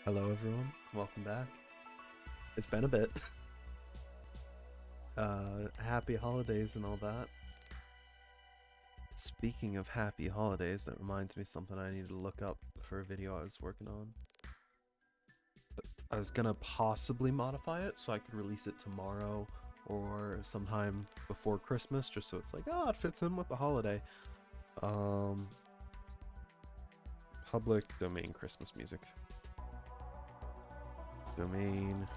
Hello everyone, welcome back. It's been a bit. Happy holidays and all that. Speaking of happy holidays, that reminds me of something I needed to look up for a video I was working on. I was gonna possibly modify it so I could release it tomorrow or sometime before Christmas, just so it's like, oh, it fits in with the holiday. Public domain Christmas music. Domain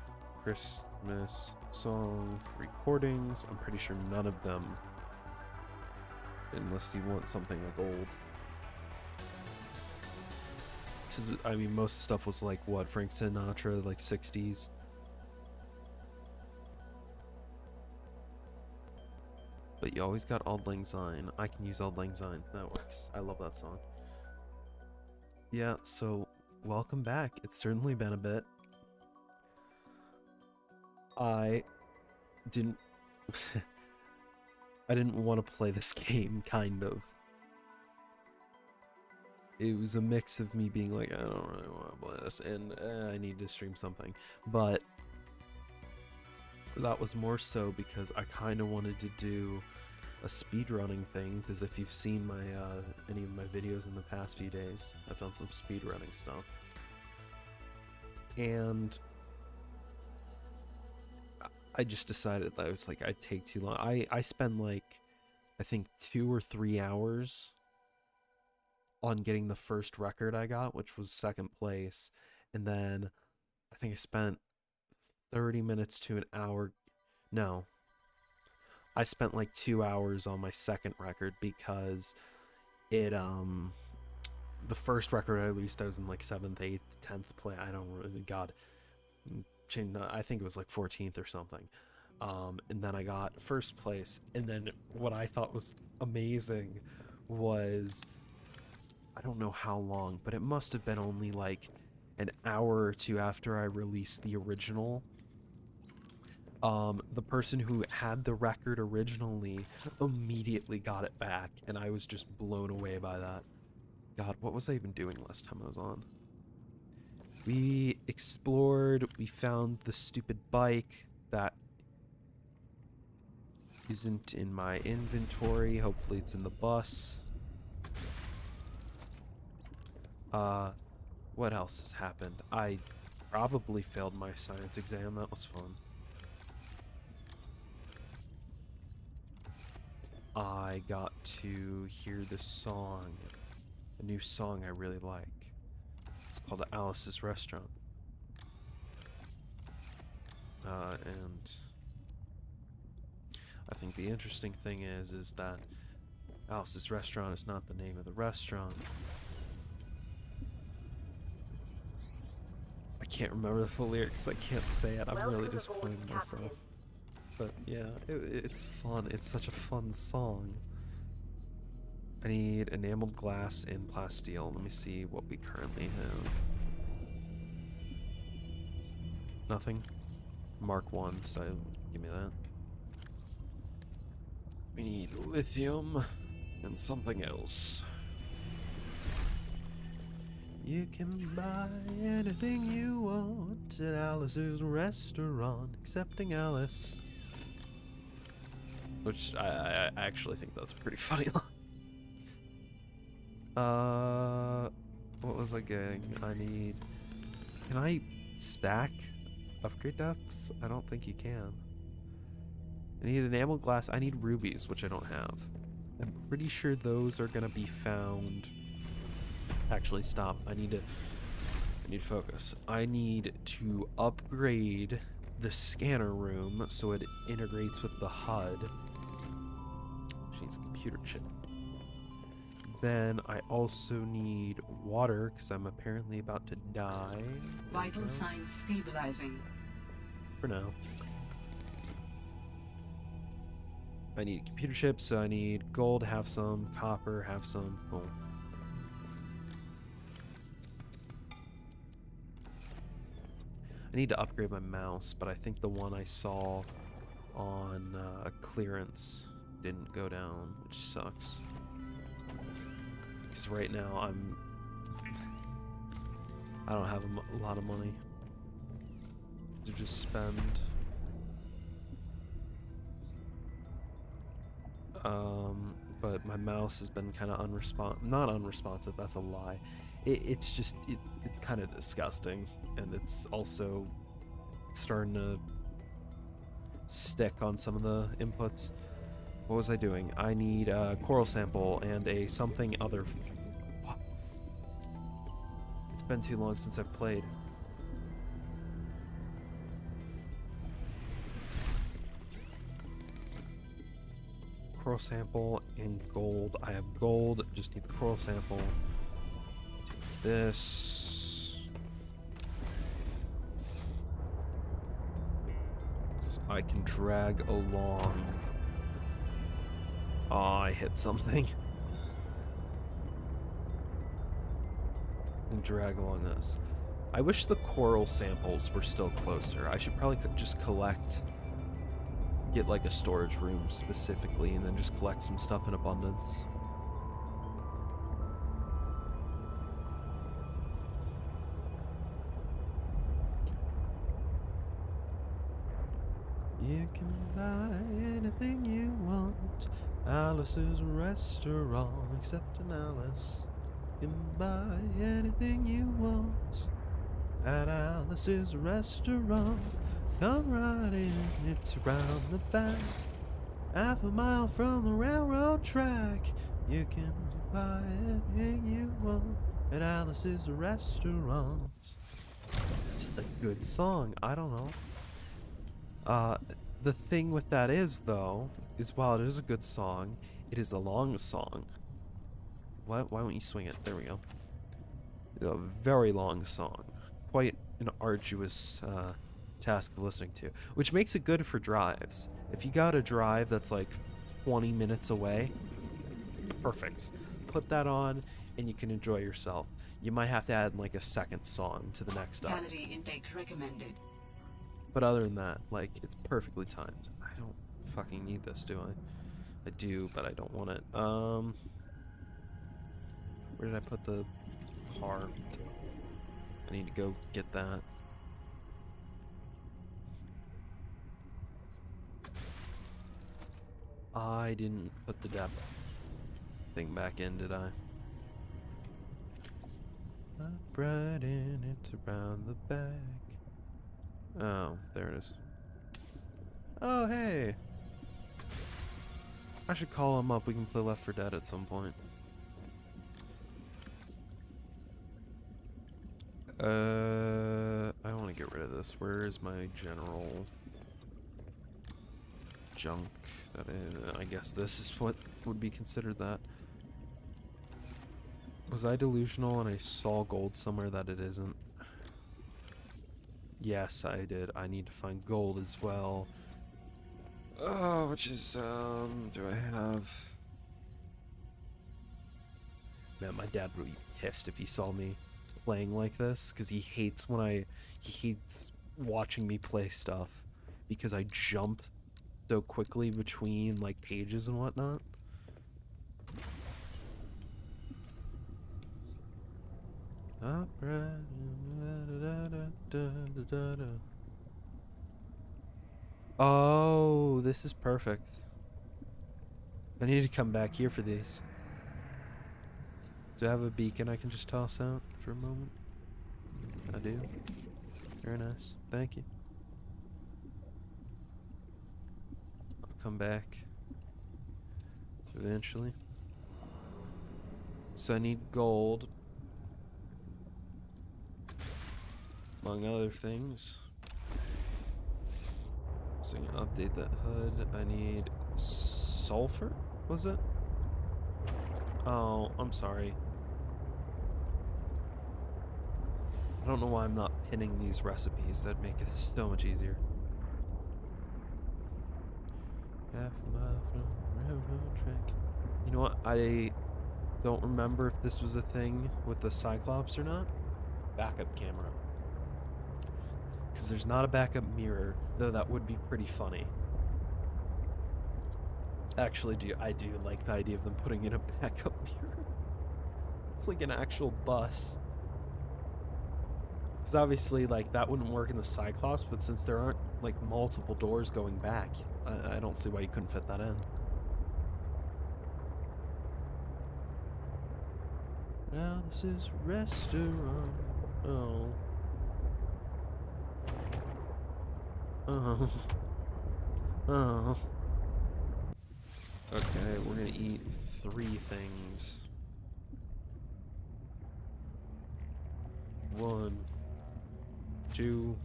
Christmas song recordings. I'm pretty sure none of them, unless you want something like old. Because I mean, most stuff was like what, Frank Sinatra, like 60s. But you always got Auld Lang Syne. I can use Auld Lang Syne. That works. I love that song. Yeah, so welcome back. It's certainly been a bit. I didn't I didn't want to play this game, kind of. It was a mix of me being like, I don't really want to play this, and I need to stream something. But that was more so because I kind of wanted to do a speedrunning thing, because if you've seen my any of my videos in the past few days, I've done some speedrunning stuff. And I just decided that I was like, I'd take too long. I spend like, I think 2 or 3 hours on getting the first record I got, which was second place. And then I think I spent 30 minutes to an hour. No, I spent like 2 hours on my second record because it, the first record I released, I was in like 7th, 8th, 10th play. I don't really, God, I think it was like 14th or something. And then I got first place. And then what I thought was amazing was, I don't know how long, but it must have been only like an hour or two after I released the original. The person who had the record originally immediately got it back, and I was just blown away by that. God, what was I even doing last time I was on? We explored, we found the stupid bike that isn't in my inventory. Hopefully it's in the bus. What else has happened? I probably failed my science exam. That was fun. I got to hear this song, a new song I really like. It's called Alice's Restaurant. And I think the interesting thing is that Alice's Restaurant is not the name of the restaurant. I can't remember the full lyrics. I can't say it. I'm really disappointed in myself. But yeah, it's fun. It's such a fun song. I need enameled glass and plasteel. Let me see what we currently have. Nothing. Mark 1, so give me that. We need lithium and something else. You can buy anything you want at Alice's Restaurant, excepting Alice. Which I actually think that's a pretty funny line. What was I getting? I need... Can I stack upgrade decks? I don't think you can. I need enamel glass. I need rubies, which I don't have. I'm pretty sure those are gonna be found... Actually, stop. I need to focus. I need to upgrade the scanner room so it integrates with the HUD. Which needs a computer chip. Then I also need water, because I'm apparently about to die. Vital signs stabilizing. For now. I need a computer chip, so I need gold, have some, copper, have some. Cool. I need to upgrade my mouse, but I think the one I saw on clearance didn't go down, which sucks. Because right now I don't have a lot of money to just spend. But my mouse has been kind of not unresponsive, that's a lie. It's just, it's kind of disgusting, and it's also starting to stick on some of the inputs. What was I doing? I need a coral sample and a something other. What? It's been too long since I've played. Coral sample and gold. I have gold, just need the coral sample. Take this. Because I can drag along. Oh, I hit something. And drag along this. I wish the coral samples were still closer. I should probably just get like a storage room specifically, and then just collect some stuff in abundance. You can buy anything you want. Alice's restaurant, except an Alice. You can buy anything you want at Alice's restaurant. Come right in, it's around the back, half a mile from the railroad track. You can buy anything you want at Alice's restaurant. It's just a good song, I don't know. The thing with that is, though, is while it is a good song, it is a long song. What? Why won't you swing it? There we go. A very long song. Quite an arduous, task of listening to, which makes it good for drives. If you got a drive that's like 20 minutes away, perfect. Put that on and you can enjoy yourself. You might have to add like a second song to the next stop. Calorie intake recommended. But other than that, like, it's perfectly timed. I don't fucking need this, do I? I do, but I don't want it. Where did I put the car? I need to go get that. I didn't put the depth thing back in, did I? Up right in, it's around the back. Oh, there it is. Oh, hey! I should call him up. We can play Left 4 Dead at some point. I want to get rid of this. Where is my general junk? That is, I guess this is what would be considered that. Was I delusional and I saw gold somewhere that it isn't? Yes, I did. I need to find gold as well. Oh, which is, do I have? Man, my dad would be pissed if he saw me playing like this, because he hates watching me play stuff, because I jump so quickly between, like, pages and whatnot. Oh, this is perfect. I need to come back here for these. Do I have a beacon I can just toss out for a moment? I do. Very nice. Thank you. I'll come back eventually. So I need gold, among other things. So I can update that HUD. I need sulfur, was it? Oh, I'm sorry. I don't know why I'm not pinning these recipes. That'd make it so much easier. Half a mile from the railroad track. You know what? I don't remember if this was a thing with the Cyclops or not. Backup camera. Because there's not a backup mirror, though that would be pretty funny. Actually, I do like the idea of them putting in a backup mirror. It's like an actual bus. Because obviously, like, that wouldn't work in the Cyclops, but since there aren't, like, multiple doors going back, I don't see why you couldn't fit that in. Now this is restaurant. Oh. Oh. Oh. Okay, we're gonna eat 3 things. 1, 2,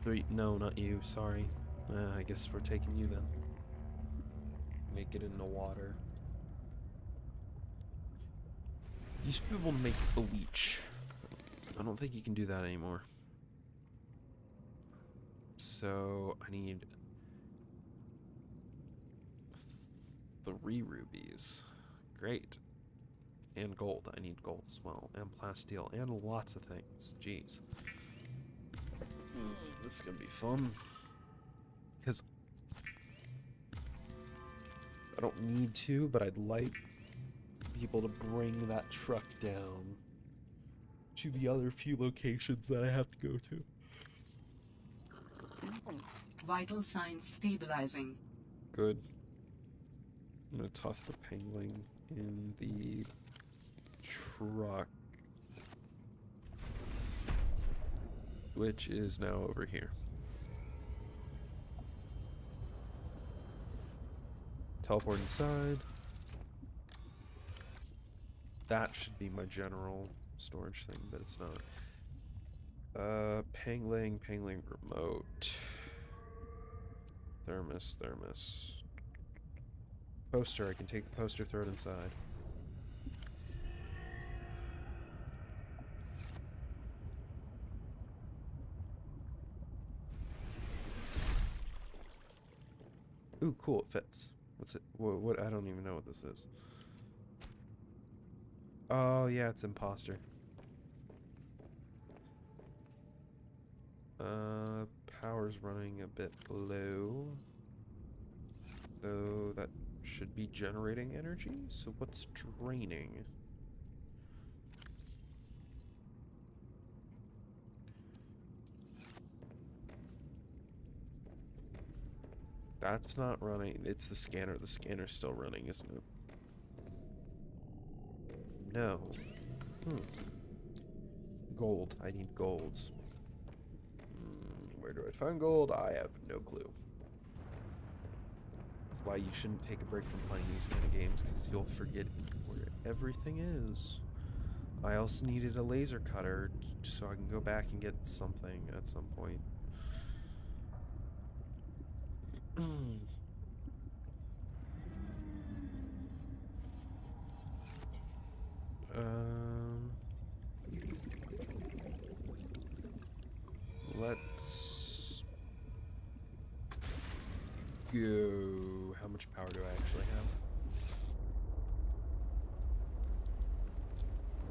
3. No, not you. Sorry. I guess we're taking you then. Make it in the water. Used to be able to make bleach. I don't think you can do that anymore. So I need 3 rubies. Great. And gold. I need gold as well. And plasteel. And lots of things. Jeez. This is gonna be fun. Because I don't need to, but I'd like people to bring that truck down to the other few locations that I have to go to. Vital signs stabilizing. Good. I'm gonna toss the penguin in the truck, which is now over here. Teleport inside. That should be my general storage thing, but it's not. Pangling remote. Thermos. Poster, I can take the poster, throw it inside. Ooh, cool, it fits. What's it? What? I don't even know what this is. Oh, yeah, it's imposter. Power's running a bit low. So that should be generating energy. So what's draining? That's not running. It's the scanner. The scanner's still running, isn't it? No. Gold. I need gold. Where do I find gold? I have no clue. That's why you shouldn't take a break from playing these kind of games, because you'll forget where everything is. I also needed a laser cutter so I can go back and get something at some point. Let's go. How much power do I actually have?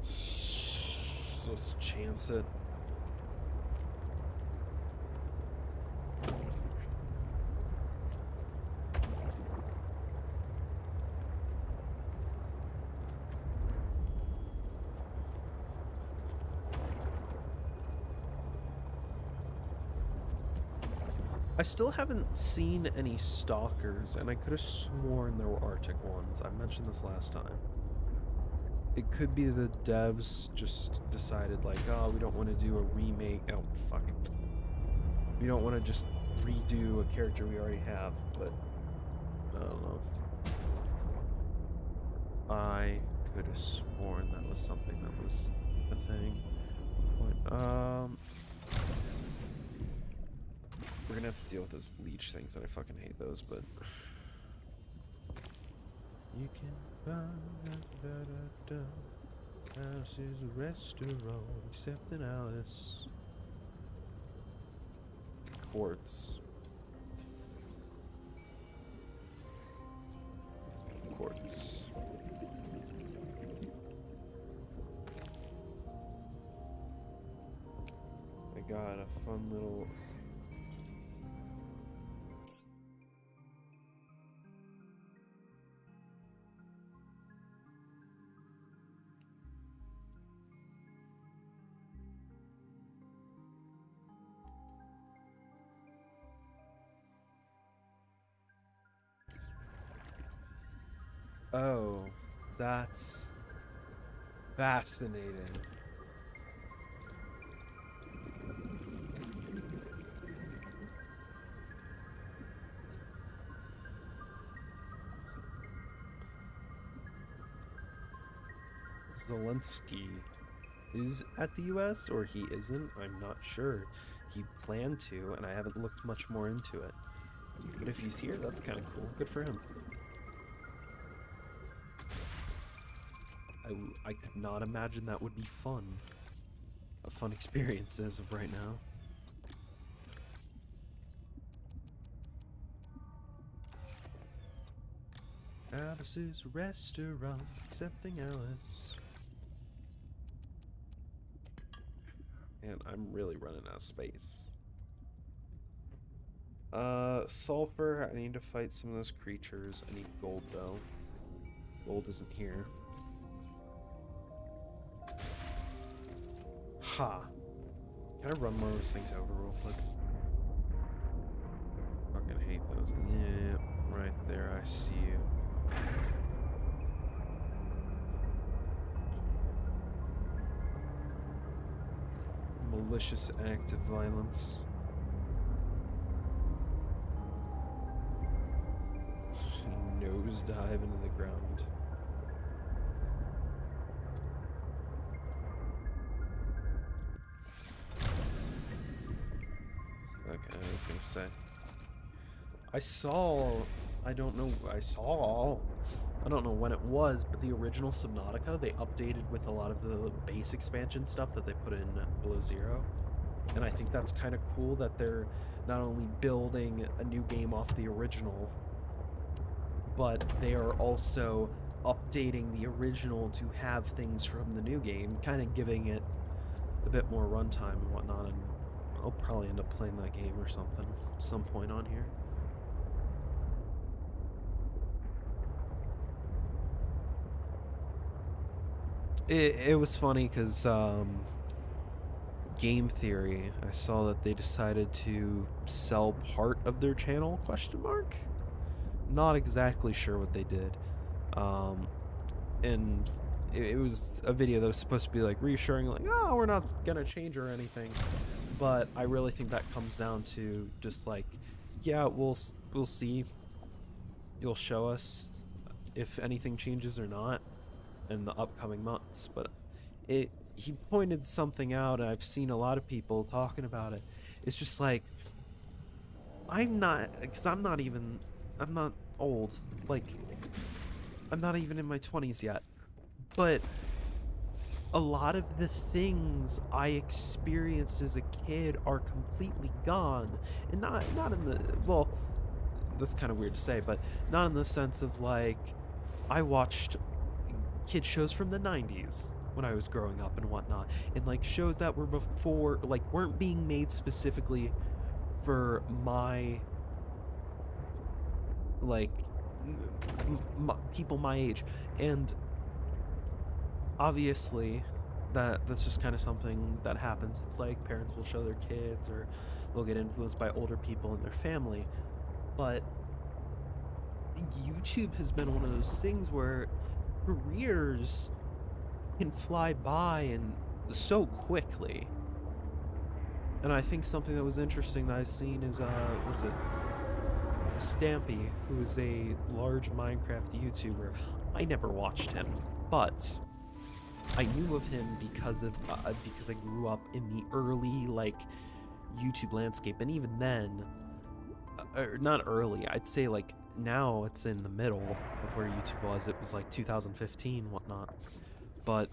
So let's chance it. I still haven't seen any stalkers, and I could have sworn there were Arctic ones. I mentioned this last time. It could be the devs just decided, like, oh, we don't want to do a remake. Oh, fuck. We don't want to just redo a character we already have, but I don't know. I could have sworn that was something that was a thing. We're gonna have to deal with those leech things, and I fucking hate those, but you can Alice is a restaurant, except in Alice. Quartz. I got a fun little... Oh, that's fascinating. Zelensky is at the US or he isn't, I'm not sure. He planned to, and I haven't looked much more into it. But if he's here, that's kind of cool. Good for him. I could not imagine that would be fun. A fun experience as of right now. Alice's restaurant, accepting Alice. And I'm really running out of space. Sulfur, I need to fight some of those creatures. I need gold though. Gold isn't here. Ha! Can I run more of those things over real quick? Fucking hate those. Yeah, right there, I see you. Malicious act of violence. Nosedive into the ground. Okay, I was gonna say. I don't know when it was, but the original Subnautica, they updated with a lot of the base expansion stuff that they put in Below Zero. And I think that's kind of cool that they're not only building a new game off the original, but they are also updating the original to have things from the new game, kind of giving it a bit more runtime and whatnot, and I'll probably end up playing that game or something at some point on here. It was funny because Game Theory, I saw that they decided to sell part of their channel, question mark? Not exactly sure what they did. And it was a video that was supposed to be like reassuring, like, oh, we're not gonna change or anything. But I really think that comes down to just like, yeah, we'll see. You'll show us if anything changes or not in the upcoming months. But he pointed something out, and I've seen a lot of people talking about it. It's just like, I'm not old. Like, I'm not even in my 20s yet. But a lot of the things I experienced as a kid are completely gone. And not in the, well, that's kind of weird to say, but not in the sense of like, I watched kid shows from the 90s when I was growing up and whatnot, and like shows that were before, like, weren't being made specifically for my, like, people my age. And obviously that's just kind of something that happens. It's like parents will show their kids, or they'll get influenced by older people in their family. But YouTube has been one of those things where careers can fly by and so quickly. And I think something that was interesting that I've seen is was it Stampy, who is a large Minecraft YouTuber. I never watched him, but I knew of him because I grew up in the early, like, YouTube landscape. And even then, not early, I'd say like now it's in the middle of where YouTube was. It was like 2015, whatnot. But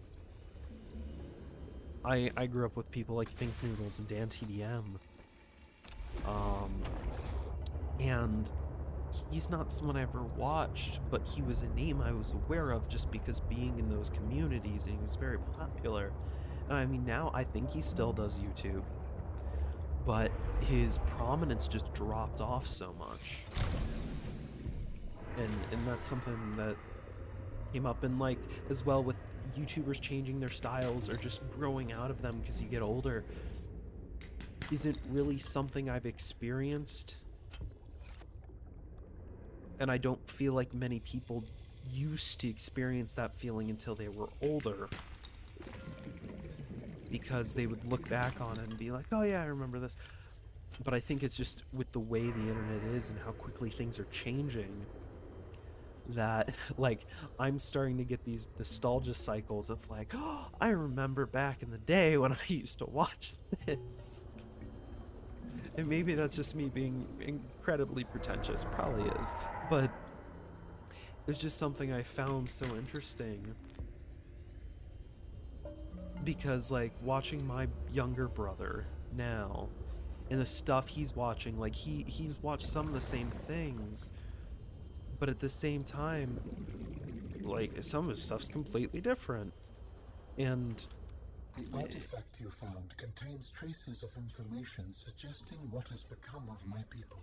I grew up with people like Think Noodles and Dan TDM. And he's not someone I ever watched, but he was a name I was aware of just because being in those communities, and he was very popular. And I mean, now I think he still does YouTube, but his prominence just dropped off so much. And that's something that came up, and like as well with YouTubers changing their styles or just growing out of them because you get older, isn't really something I've experienced. And I don't feel like many people used to experience that feeling until they were older, because they would look back on it and be like, oh yeah, I remember this. But I think it's just with the way the internet is and how quickly things are changing that like I'm starting to get these nostalgia cycles of like, oh, I remember back in the day when I used to watch this. And maybe that's just me being incredibly pretentious, probably is, but it's just something I found so interesting, because like watching my younger brother now and the stuff he's watching, like he's watched some of the same things, but at the same time, like some of his stuff's completely different. And The artifact you found contains traces of information suggesting what has become of my people.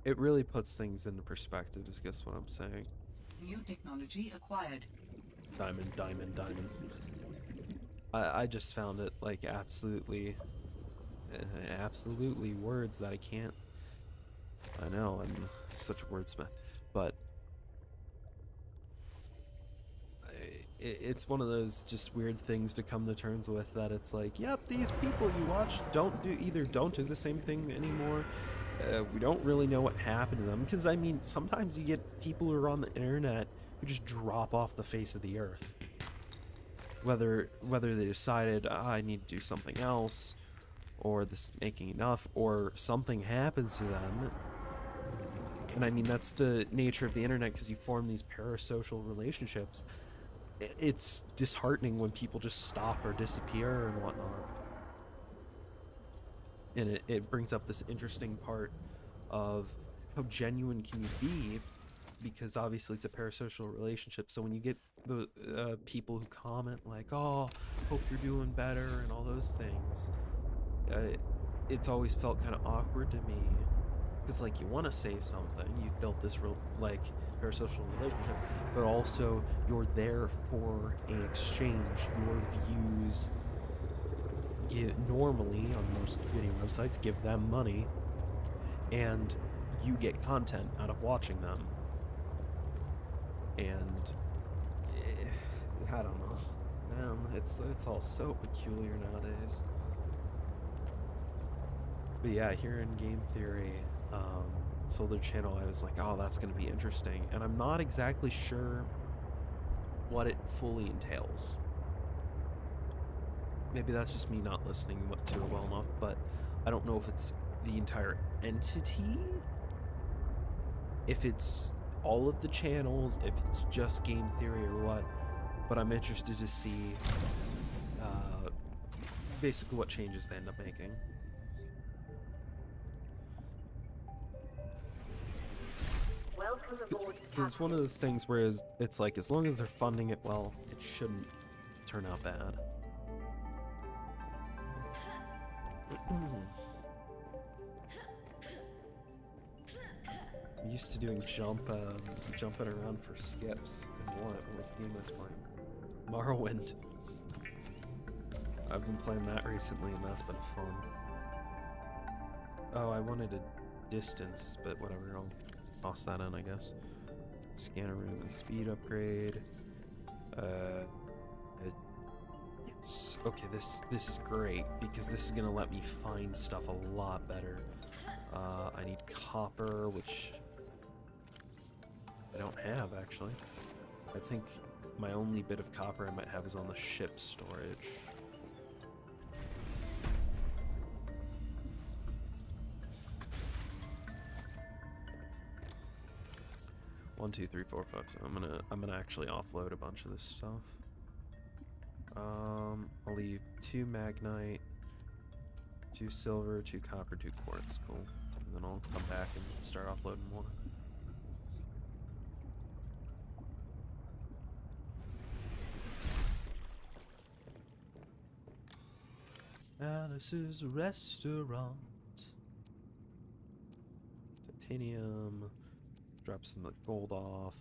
it really puts things into perspective, is guess what I'm saying. New technology acquired. Diamond, diamond, diamond. I just found it like absolutely words that I can't. I know I'm such a wordsmith, but it's one of those just weird things to come to terms with, that it's like, yep, these people you watch don't do the same thing anymore. We don't really know what happened to them, because I mean, sometimes you get people who are on the internet who just drop off the face of the earth. Whether they decided, I need to do something else, or this is making enough, or something happens to them. And I mean, that's the nature of the internet, because you form these parasocial relationships. It's disheartening when people just stop or disappear and whatnot. And it brings up this interesting part of how genuine can you be, because obviously it's a parasocial relationship. So when you get the people who comment like, oh, hope you're doing better and all those things, it's always felt kind of awkward to me, because like you want to say something, you've built this real like parasocial relationship, but also you're there for an exchange. Your views normally on most video websites give them money, and you get content out of watching them. And I don't know, man, it's all so peculiar nowadays. But yeah, here in Game Theory, Solar Channel, I was like, oh, that's going to be interesting. And I'm not exactly sure what it fully entails. Maybe that's just me not listening to it well enough, but I don't know if it's the entire entity, if it's all of the channels, if it's just Game Theory or what. But I'm interested to see basically what changes they end up making. Because it's one of those things where it's like, as long as they're funding it well, it shouldn't turn out bad. I'm used to doing jumping around for skips. And what was the name of this one? Morrowind. I've been playing that recently, and that's been fun. Oh, I wanted a distance, but whatever, I'll toss that in, I guess. Scanner room and speed upgrade. Yes. Okay, this is great, because this is gonna let me find stuff a lot better. I need copper, which I don't have, actually. I think my only bit of copper I might have is on the ship storage. One, two, three, four, five. So I'm gonna actually offload a bunch of this stuff. I'll leave 2 magnite, 2 silver, 2 copper, 2 quartz. Cool. And then I'll come back and start offloading more. Alice's restaurant. Titanium. Drop some of the gold off.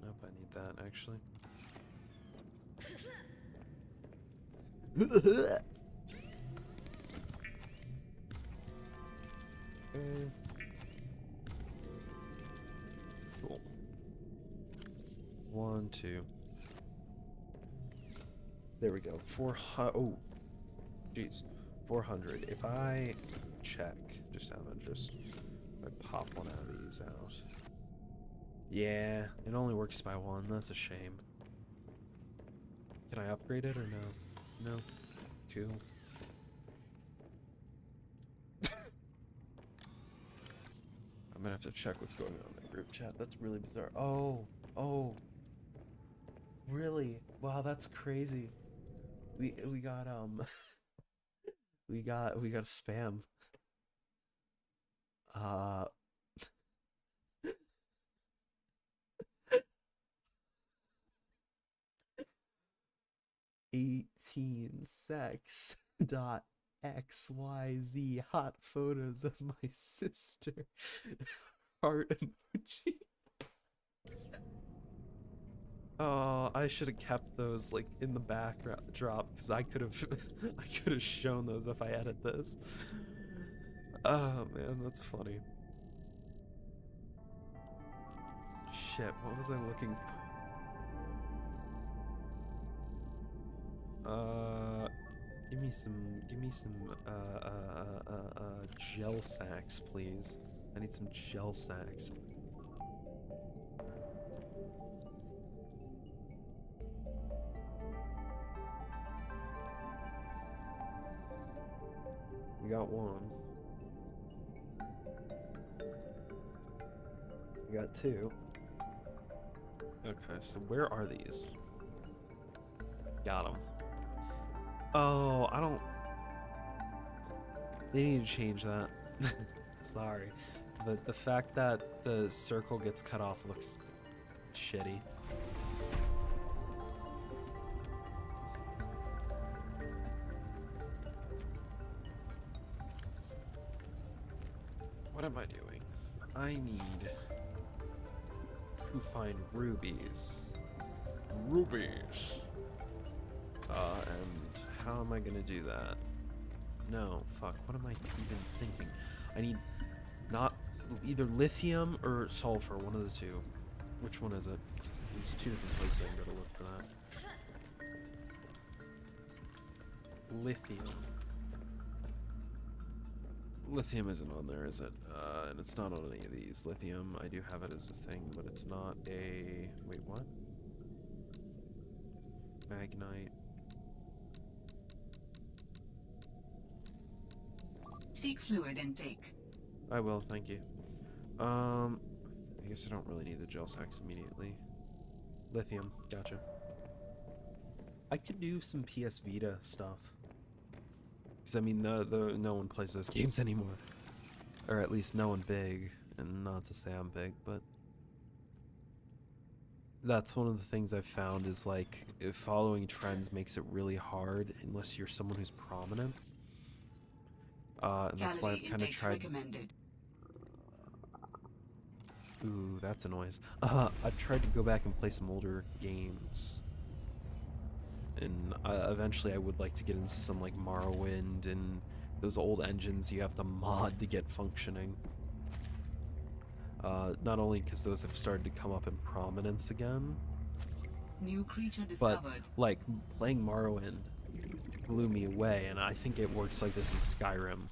Nope, I need that actually. Okay. Cool. 1, 2. There we go. 400. Oh, jeez. 400. If I check, just out of interest, if I pop one out of these out. Yeah, it only works by one. That's a shame. Can I upgrade it or no? No. Cool. I'm gonna have to check what's going on in the group chat. That's really bizarre. Oh. Really? Wow, that's crazy. We got we got a spam. Uh 18 sex dot XYZ hot photos of my sister. Heart emoji. Oh, I should have kept those like in the background drop because I could have I could have shown those if I edit this. Oh man, that's funny. Shit, what was I looking for? Give me some gel sacks, please. I need some gel sacks. We got one. We got two. Okay, so where are these? Got them. Oh, I don't... They need to change that. Sorry. But the fact that the circle gets cut off looks shitty. What am I doing? I need to find rubies. Rubies! And how am I gonna do that? No, fuck, what am I even thinking? I need not either lithium or sulfur, one of the two. Which one is it? There's two different places I can go to look for that. Lithium. Lithium isn't on there, is it? And it's not on any of these. Lithium, I do have it as a thing, but it's not a... Wait, what? Magnite. Seek fluid intake. I will, thank you. I guess I don't really need the gel sacks immediately. Lithium, gotcha. I could do some PS Vita stuff. Because, I mean, no one plays those games anymore. Or at least no one big. And not to say I'm big, but... That's one of the things I've found is, like, if following trends makes it really hard unless you're someone who's prominent. And that's why I've kind of tried... Recommended. Ooh, that's a noise. I've tried to go back and play some older games. And eventually I would like to get into some like Morrowind and those old engines you have to mod to get functioning. Not only because those have started to come up in prominence again, New creature but discovered. like playing Morrowind blew me away, and I think it works like this in Skyrim.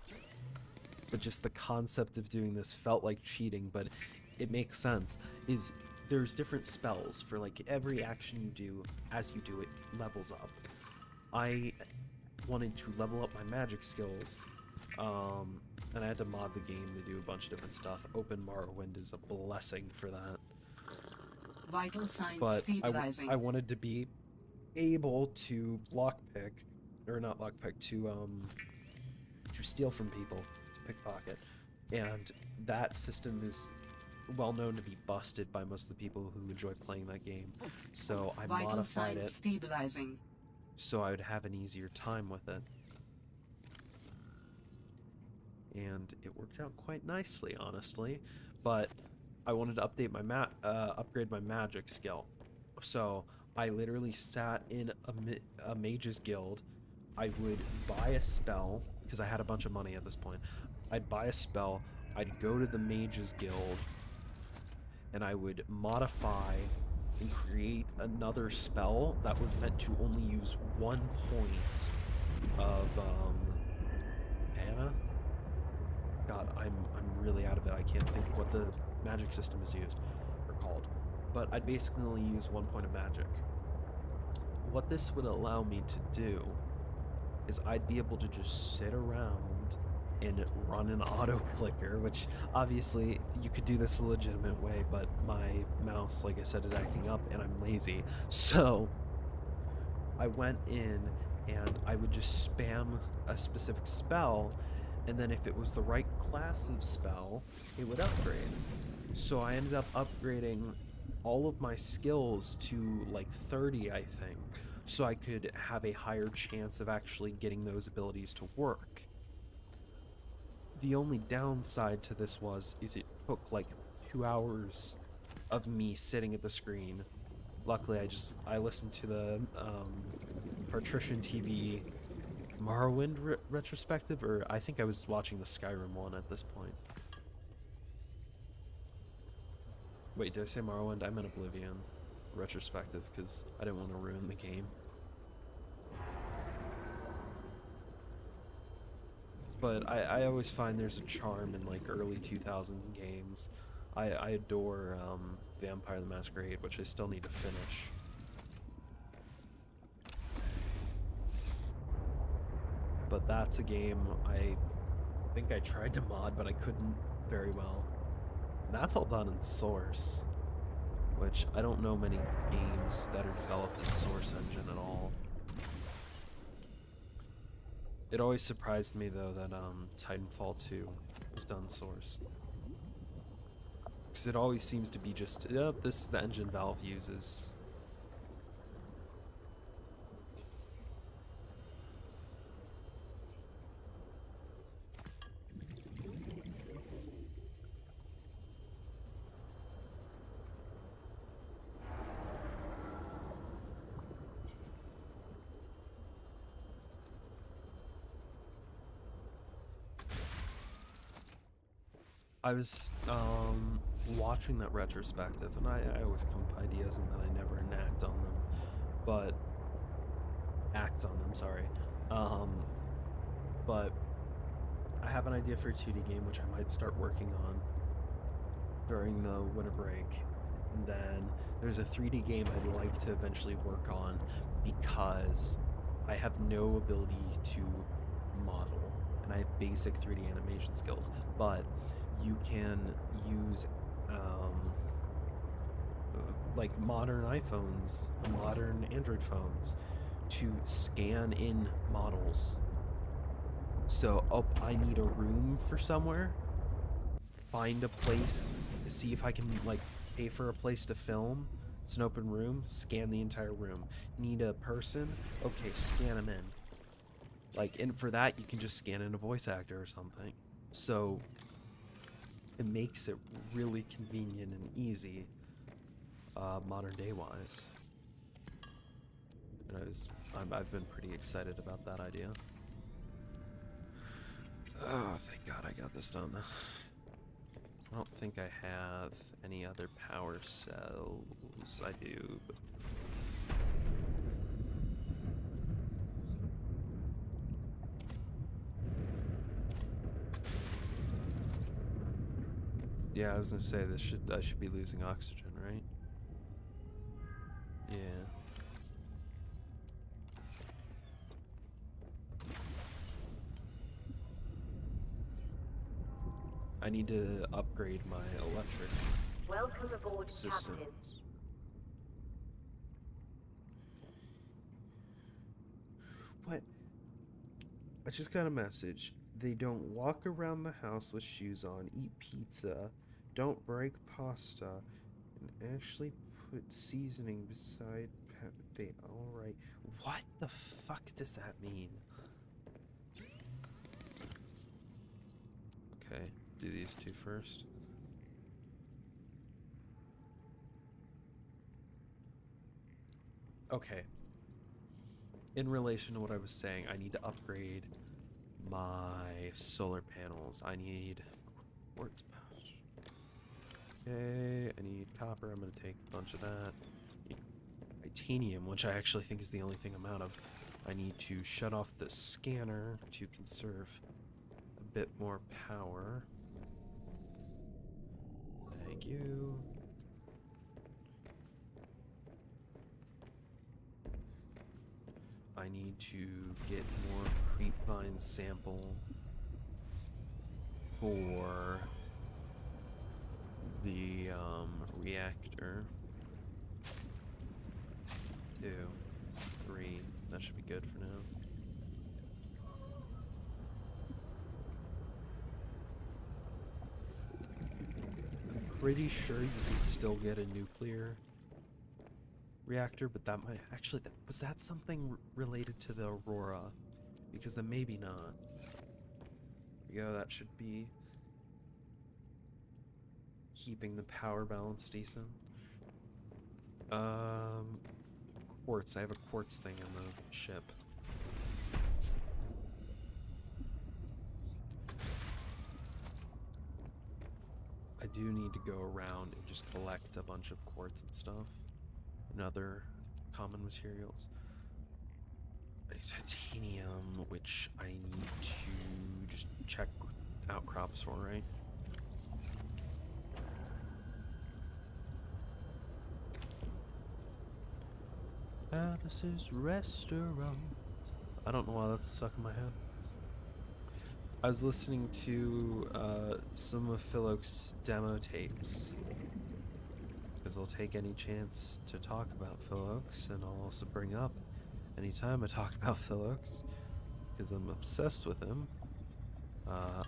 But just the concept of doing this felt like cheating, but it makes sense. There's different spells for like every action you do. As you do it, levels up. I wanted to level up my magic skills, and I had to mod the game to do a bunch of different stuff. Open Morrowind is a blessing for that. Vital signs But stabilizing. I wanted to be able to lockpick, or not lockpick, to steal from people, to pickpocket, and that system is well known to be busted by most of the people who enjoy playing that game. So I Vital modified signs it stabilizing. so I would have an easier time with it. And it worked out quite nicely, honestly. But I wanted to update my upgrade my magic skill. So I literally sat in a mage's guild. I would buy a spell because I had a bunch of money at this point. I'd buy a spell. I'd go to the Mages Guild, and I would modify and create another spell that was meant to only use 1 point of mana. God, I'm really out of it. I can't think of what the magic system is used or called. But I'd basically only use 1 point of magic. What this would allow me to do is I'd be able to just sit around and run an auto clicker, which obviously you could do this a legitimate way, but my mouse, like I said, is acting up and I'm lazy. So I went in and I would just spam a specific spell, and then if it was the right class of spell, it would upgrade. So I ended up upgrading all of my skills to like 30, I think, so I could have a higher chance of actually getting those abilities to work. The only downside to this is it took like 2 hours of me sitting at the screen. Luckily, I listened to the Patrician TV Morrowind retrospective, or I think I was watching the Skyrim one at this point. Wait, did I say Morrowind? I meant Oblivion retrospective, because I didn't want to ruin the game. But I always find there's a charm in like early 2000s games. I adore Vampire the Masquerade, which I still need to finish. But that's a game I think I tried to mod, but I couldn't very well. And that's all done in Source, which I don't know many games that are developed in Source Engine at all. It always surprised me though that Titanfall 2 was done Source. Because it always seems to be just, yep, this is the engine Valve uses. I was watching that retrospective, and I always come up with ideas and then I never enact on them. But act on them, sorry. But I have an idea for a 2D game which I might start working on during the winter break. And then there's a 3D game I'd like to eventually work on because I have no ability to model, and I have basic 3D animation skills, but you can use like modern iPhones, modern Android phones to scan in models. So, I need a room for somewhere, find a place, see if I can like pay for a place to film. It's an open room, scan the entire room. Need a person? Okay, scan them in. Like, and for that, you can just scan in a voice actor or something. So it makes it really convenient and easy, modern day wise. And I've been pretty excited about that idea. Oh, thank God I got this done. I don't think I have any other power cells. I do, but yeah, I was gonna say I should be losing oxygen, right? Yeah. I need to upgrade my electric Welcome aboard, systems. Captain. What? I just got a message. They don't walk around the house with shoes on, eat pizza, don't break pasta, and actually put seasoning beside they alright. What the fuck does that mean? Okay, do these two first. Okay. In relation to what I was saying, I need to upgrade my solar panels. I need Quartz pouch. Okay, I need copper. I'm gonna take a bunch of that. Need titanium, which I actually think is the only thing I'm out of. I need to shut off the scanner to conserve a bit more power. Thank you. I need to get more creepvine sample for the reactor. 2, 3, that should be good for now. I'm pretty sure you can still get a nuclear reactor, but that might actually, was that something related to the Aurora? Because then maybe not. There we go, that should be keeping the power balance decent. Quartz. I have a quartz thing in the ship. I do need to go around and just collect a bunch of quartz and stuff and other common materials. I need titanium, which I need to just check outcrops for, right? Alice's restaurant. I don't know why that's stuck in my head. I was listening to some of Phil Oak's demo tapes, because I'll take any chance to talk about Phil Oaks, and I'll also bring up anytime I talk about Phil Oaks, because I'm obsessed with him.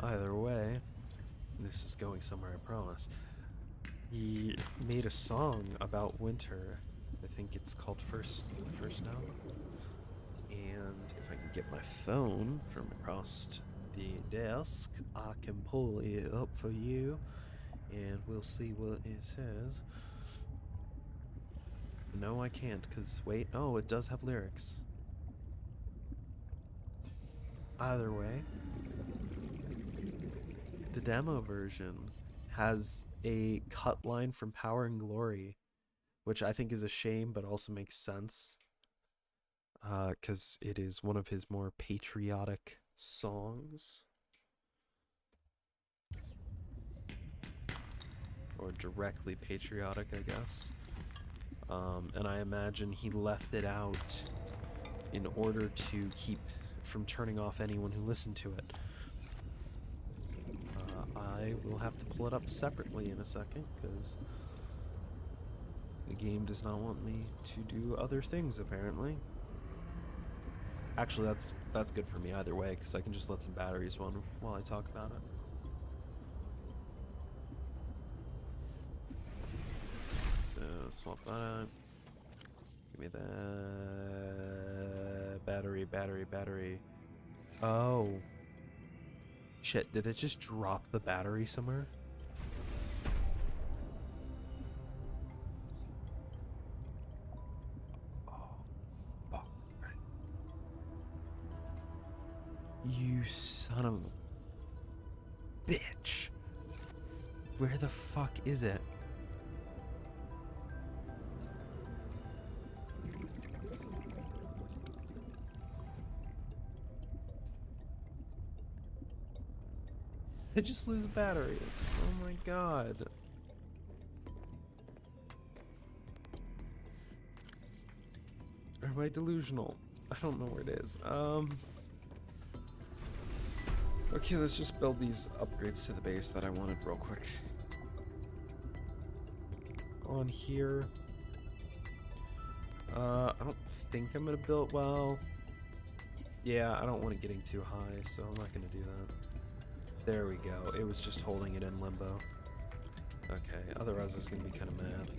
Either way, this is going somewhere, I promise. He made a song about winter. I think it's called First Now. And if I can get my phone from across the desk, I can pull it up for you, and we'll see what it says. No, I can't, because wait, oh, it does have lyrics. Either way, the demo version has a cut line from Power and Glory, which I think is a shame, but also makes sense, because it is one of his more patriotic songs. Or directly patriotic, I guess. And I imagine he left it out in order to keep from turning off anyone who listened to it. I will have to pull it up separately in a second, because the game does not want me to do other things, apparently. Actually, that's good for me either way, because I can just let some batteries run while I talk about it. So, swap that out. Give me that battery. Oh. Shit, did it just drop the battery somewhere? You son of a bitch. Where the fuck is it? I just lose a battery. Oh my god. Or am I delusional? I don't know where it is. Okay, let's just build these upgrades to the base that I wanted real quick. On here. I don't think I'm gonna build, well, yeah, I don't want it getting too high, so I'm not gonna do that. There we go. It was just holding it in limbo. Okay, otherwise I was gonna be kind of mad.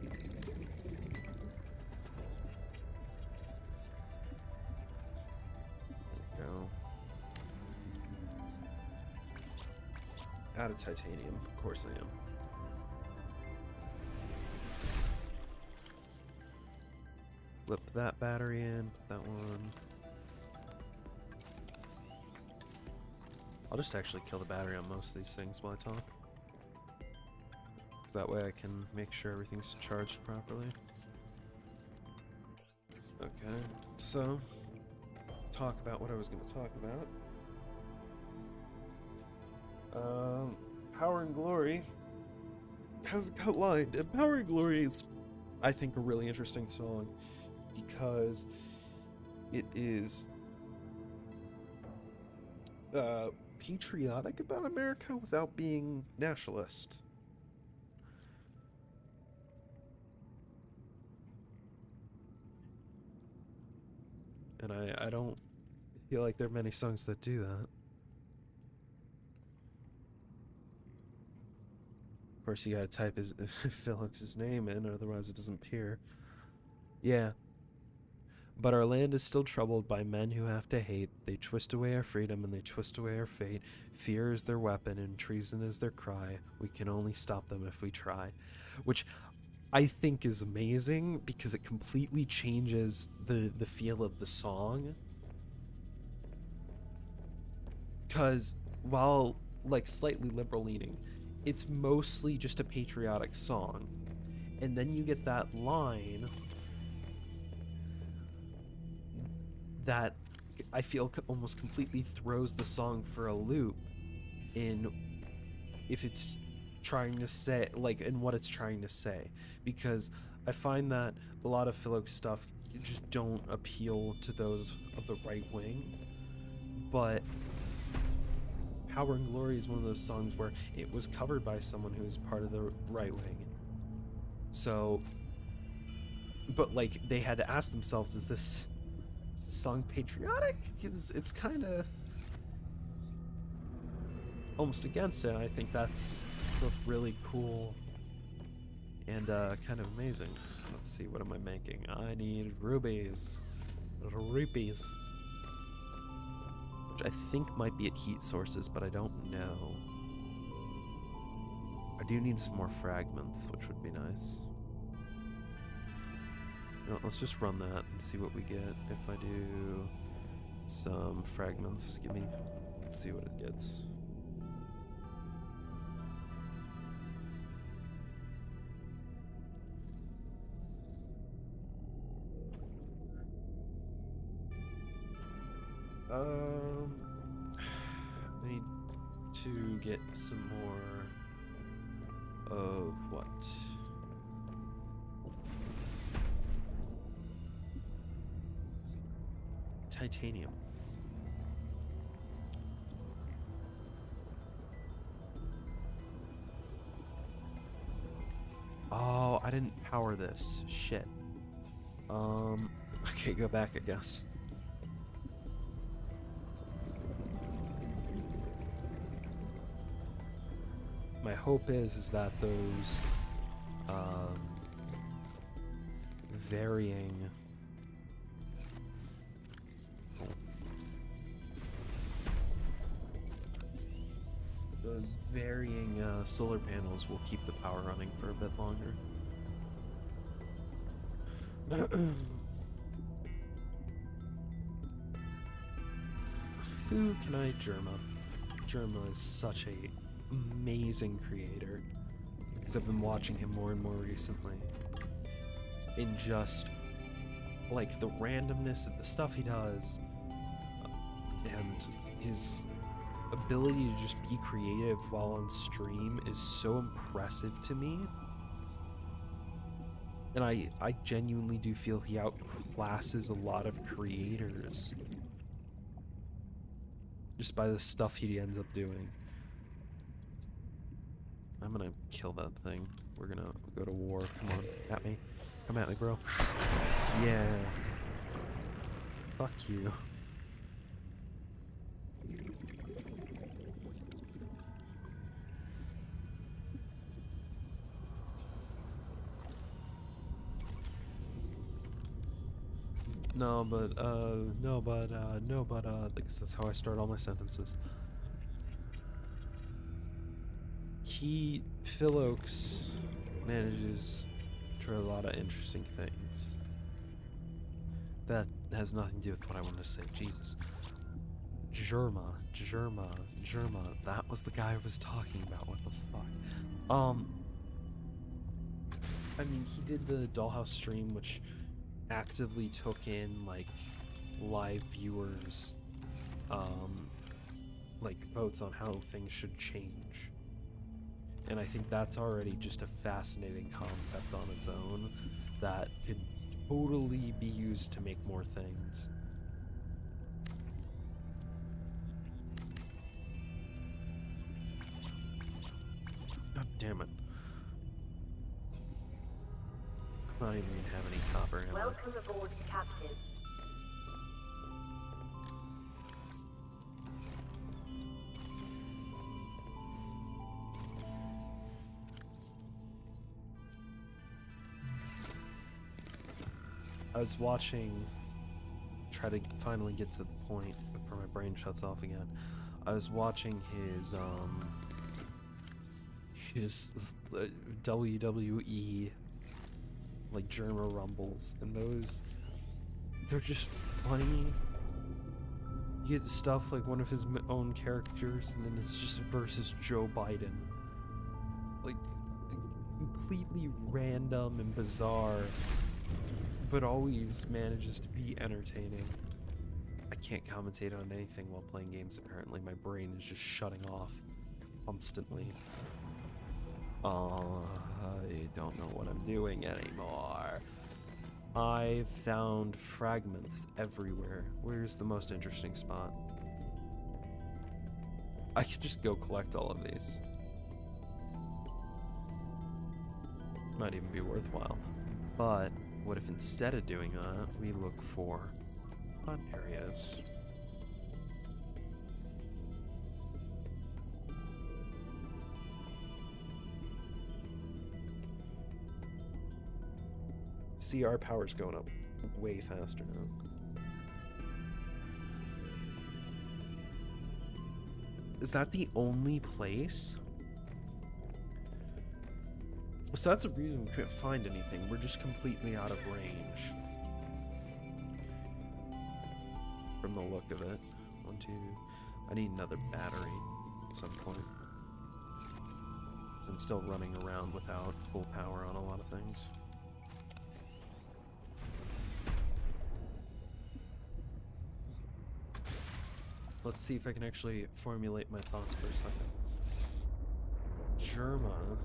There we go. Out of titanium, of course I am. Flip that battery in, put that one. I'll just actually kill the battery on most of these things while I talk. that way I can make sure everything's charged properly. Okay, so talk about what I was going to talk about. Power and Glory has a cut line, and Power and Glory is, I think, a really interesting song because it is patriotic about America without being nationalist. And I don't feel like there are many songs that do that. Of course, you gotta type his Phillips' name in, otherwise it doesn't appear. Yeah. But our land is still troubled by men who have to hate. They twist away our freedom and they twist away our fate. Fear is their weapon and treason is their cry. We can only stop them if we try. Which I think is amazing because it completely changes the feel of the song. Because while like slightly liberal leaning, it's mostly just a patriotic song. And then you get that line that I feel almost completely throws the song for a loop in if it's trying to say, like, in what it's trying to say. Because I find that a lot of Philok stuff just don't appeal to those of the right wing. But Power and Glory is one of those songs where it was covered by someone who was part of the right wing. So, but like, they had to ask themselves, is this song patriotic? Because it's kind of almost against it. I think that's really cool and kind of amazing. Let's see, what am I making? I need rupees. Rupees. Which I think might be at heat sources, but I don't know. I do need some more fragments, which would be nice. No, let's just run that and see what we get. If I do some fragments, let's see what it gets. I need to get some more of what? Titanium. Oh, I didn't power this. Shit. Okay, go back, I guess. My hope is that those varying solar panels will keep the power running for a bit longer. Who can I Germa? Germa is such a amazing creator because I've been watching him more and more recently. In just like the randomness of the stuff he does and his ability to just be creative while on stream is so impressive to me. And I genuinely do feel he outclasses a lot of creators just by the stuff he ends up doing. I'm gonna kill that thing. We're gonna go to war. Come on, at me. Come at me, bro. Yeah. Fuck you. Because that's how I start all my sentences. Phil Oaks manages to try a lot of interesting things. That has nothing to do with what I wanted to say. Jesus. Germa. That was the guy I was talking about. What the fuck? I mean, he did the Dollhouse stream, which actively took in, like, live viewers, like, votes on how things should change. And I think that's already just a fascinating concept on its own that could totally be used to make more things. God damn it. I don't even have any copper in Welcome aboard, Captain. I was watching, try to finally get to the point before my brain shuts off again. I was watching his WWE, like, German Rumbles, and those, they're just funny. You get stuff like one of his own characters, and then it's just versus Joe Biden. Like, completely random and bizarre, but always manages to be entertaining. I can't commentate on anything while playing games, apparently. My brain is just shutting off constantly. I don't know what I'm doing anymore. I've found fragments everywhere. Where's the most interesting spot? I could just go collect all of these. Might even be worthwhile. But what if instead of doing that, we look for fun areas? See, our power's going up way faster now. Is that the only place? So that's a reason we couldn't find anything. We're just completely out of range. From the look of it. 1, 2. I need another battery at some point. Because I'm still running around without full power on a lot of things. Let's see if I can actually formulate my thoughts for a second. Germa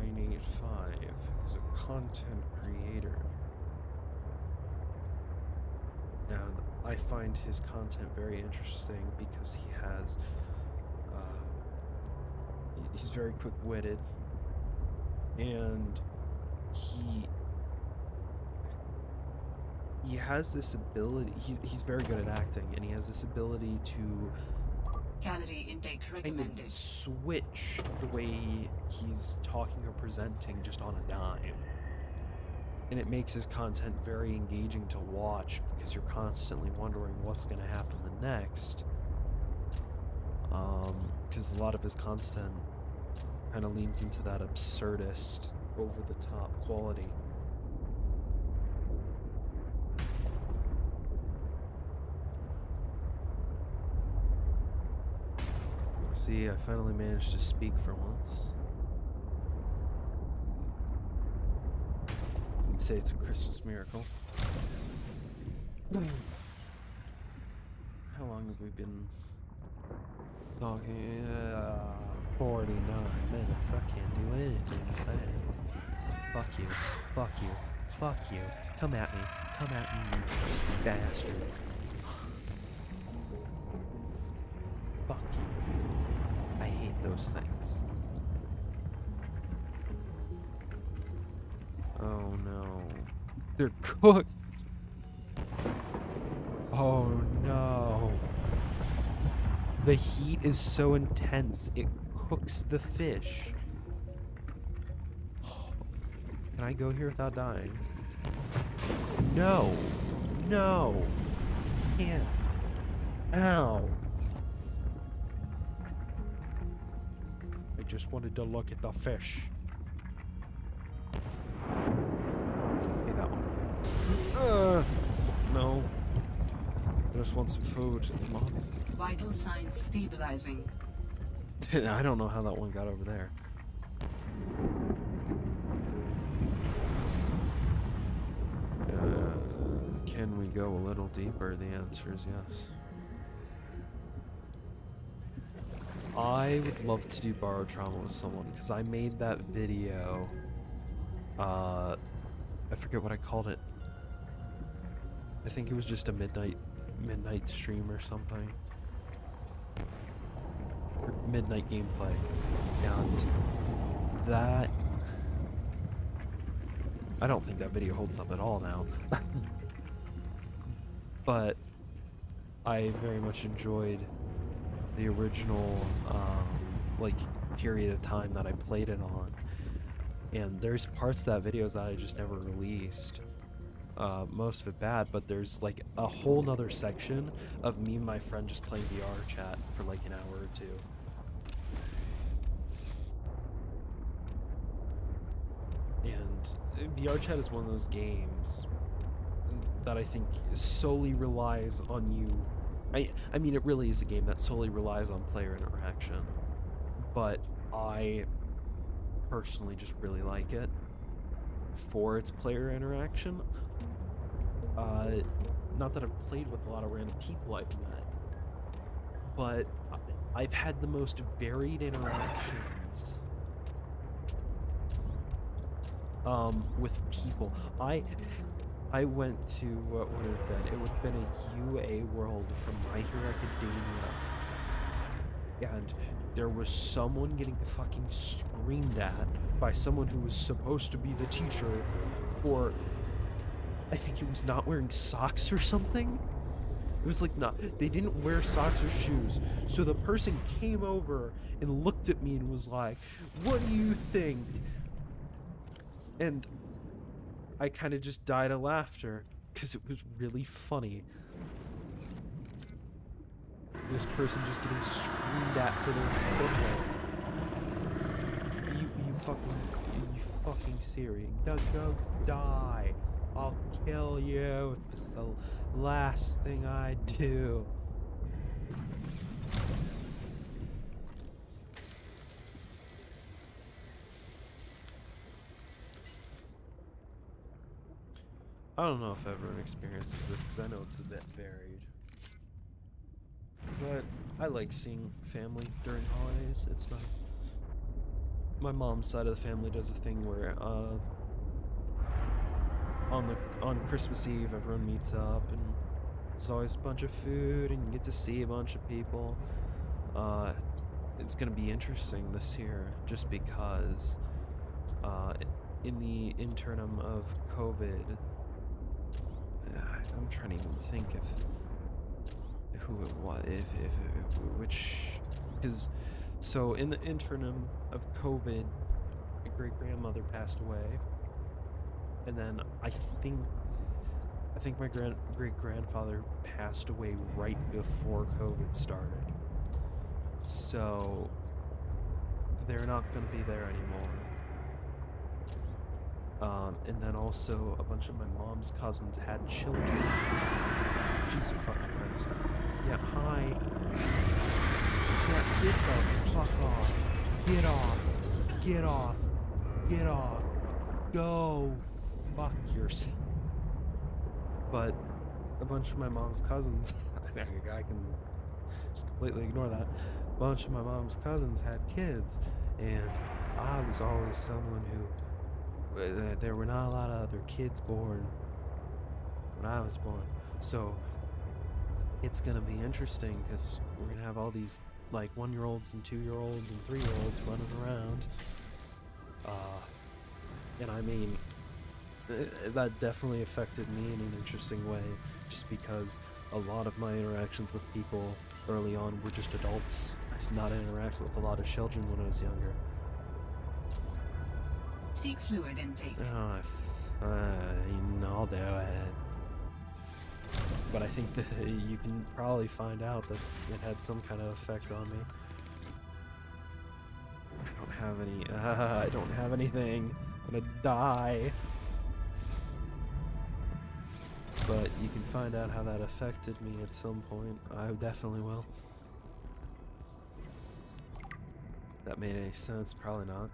985 is a content creator. And I find his content very interesting because he has, he's very quick-witted, and he has this ability, he's very good at acting, and he has this ability to Calorie intake kind recommended. of switch the way he's talking or presenting just on a dime. And it makes his content very engaging to watch because you're constantly wondering what's going to happen the next. Because a lot of his content kind of leans into that absurdist, over-the-top quality. See, I finally managed to speak for once. I'd say it's a Christmas miracle. How long have we been talking? 49 minutes. I can't do anything today. Fuck you. Fuck you. Fuck you. Come at me. Come at me, you bastard. Fuck you. I hate those things. Oh no. They're cooked! Oh no. The heat is so intense, it cooks the fish. Can I go here without dying? No. No. Can't. Ow. I just wanted to look at the fish. Okay, that one. No. I just want some food. Come on. Vital signs stabilizing. I don't know how that one got over there. we go a little deeper, the answer is yes. I would love to do borrowed trauma with someone because I made that video. I forget what I called it. I think it was just a midnight stream or something. Or midnight gameplay. And that, I don't think that video holds up at all now. But I very much enjoyed the original like period of time that I played it on. And there's parts of that video that I just never released. Most of it bad, but there's like a whole nother section of me and my friend just playing VR chat for like an hour or two. And VR chat is one of those games that I think solely relies on you. I mean, it really is a game that solely relies on player interaction, but I personally just really like it for its player interaction. Not that I've played with a lot of random people I've met, but I've had the most varied interactions with people. I went to, what would it have been? It would have been a UA World from My Hero Academia. And there was someone getting fucking screamed at by someone who was supposed to be the teacher for, I think it was not wearing socks or something? It was like, not, they didn't wear socks or shoes. So the person came over and looked at me and was like, "What do you think?" And I kind of just died of laughter because it was really funny. This person just getting screamed at for their footwear. You fucking Siri. Go die. I'll kill you if it's the last thing I do. I don't know if everyone experiences this because I know it's a bit varied. But I like seeing family during holidays. It's not. My mom's side of the family does a thing where on Christmas Eve everyone meets up and there's always a bunch of food and you get to see a bunch of people. It's gonna be interesting this year just because in the interim of COVID, I'm trying to even think if who it was, because so in the interim of COVID, my great grandmother passed away, and then I think my great grandfather passed away right before COVID started, so they're not going to be there anymore. And then also a bunch of my mom's cousins had children. Jesus fucking Christ. Yeah, hi. Yeah, get the fuck off. Get off. Get off. Get off. Go fuck yourself. But a bunch of my mom's cousins, I can just completely ignore that. A bunch of my mom's cousins had kids, and I was always someone who there were not a lot of other kids born when I was born, so it's gonna be interesting because we're gonna have all these like 1-year-olds and 2-year-olds and 3-year-olds running around, and I mean that definitely affected me in an interesting way, just because a lot of my interactions with people early on were just adults. I did not interact with a lot of children when I was younger. Seek fluid intake. I'll do it. But I think that you can probably find out that it had some kind of effect on me. I don't have any. I don't have anything. I'm gonna die. But you can find out how that affected me at some point. I definitely will. That made any sense? Probably not.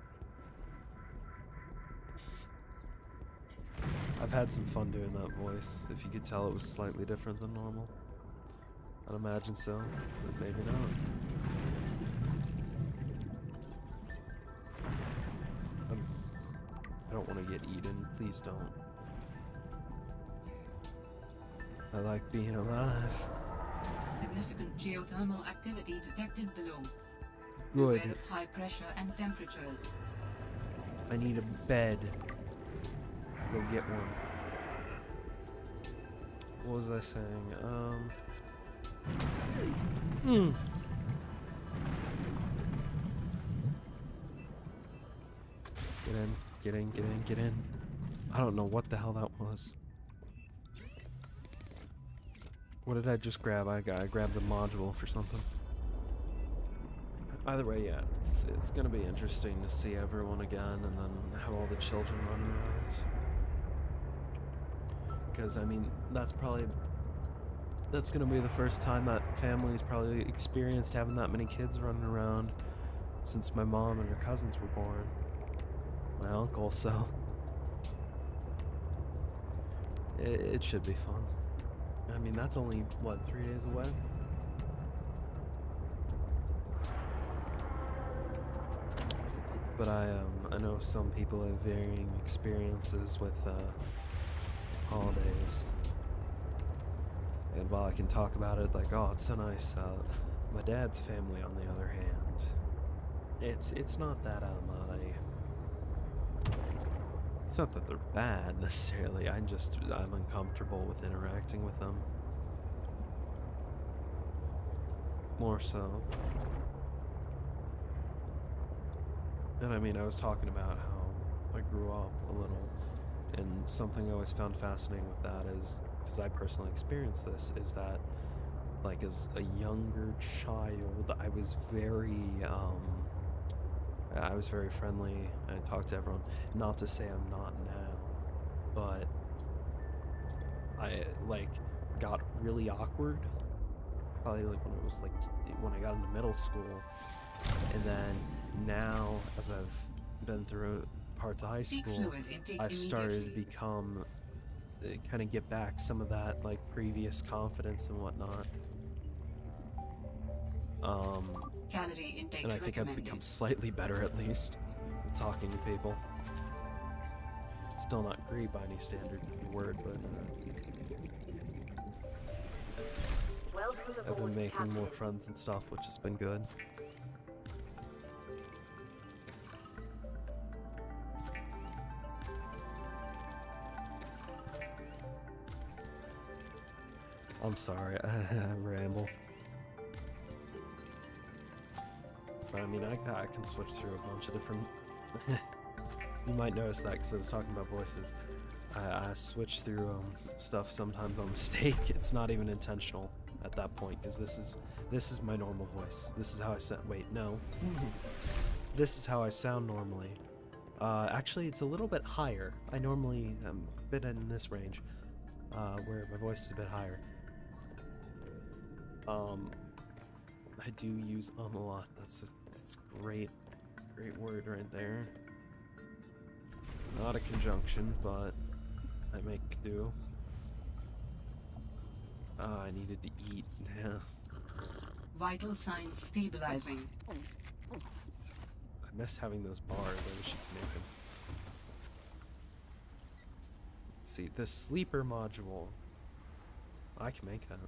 I've had some fun doing that voice. If you could tell, it was slightly different than normal. I'd imagine so, but maybe not. I don't want to get eaten. Please don't. I like being alive. Significant geothermal activity detected below. Good. Beware of high pressure and temperatures. I need a bed. Go get one. What was I saying? Get in, get in, get in, get in. I don't know what the hell that was. What did I just grab? I grabbed the module for something. Either way, yeah, it's gonna be interesting to see everyone again and then have all the children running around. Because, I mean, that's gonna be the first time that family's probably experienced having that many kids running around since my mom and her cousins were born. My uncle, so it should be fun. I mean, that's only, what, 3 days away? But I know some people have varying experiences with holidays. And while I can talk about it like, oh, it's so nice, my dad's family, on the other hand, it's not that it's not that they're bad necessarily. I'm uncomfortable with interacting with them. More so. And I mean, I was talking about how I grew up a little, and something I always found fascinating with that is, because I personally experienced this, is that, like, as a younger child, I was very friendly. I talked to everyone. Not to say I'm not now, but I, like, got really awkward. Probably, like, when it was, like, when I got into middle school. And then now, as I've been through parts of high school, I've started to become, kind of get back some of that, like, previous confidence and whatnot. Calorie intake And I think I've recommended. become slightly better, at least, with talking to people. Still not great by any standard word, but I've been making more friends and stuff, which has been good. I'm sorry, I ramble. But I mean, I can switch through a bunch of different... You might notice that because I was talking about voices. I switch through stuff sometimes on mistake. It's not even intentional at that point, because this is my normal voice. This is how I sound. Wait, no. This is how I sound normally. Actually, it's a little bit higher. I normally am a bit in this range, where my voice is a bit higher. I do use a lot. It's great word right there. Not a conjunction, but I make do. I needed to eat. Yeah. Vital signs stabilizing. I miss having those bars. I wish you could make them. Let's see, the sleeper module. I can make that.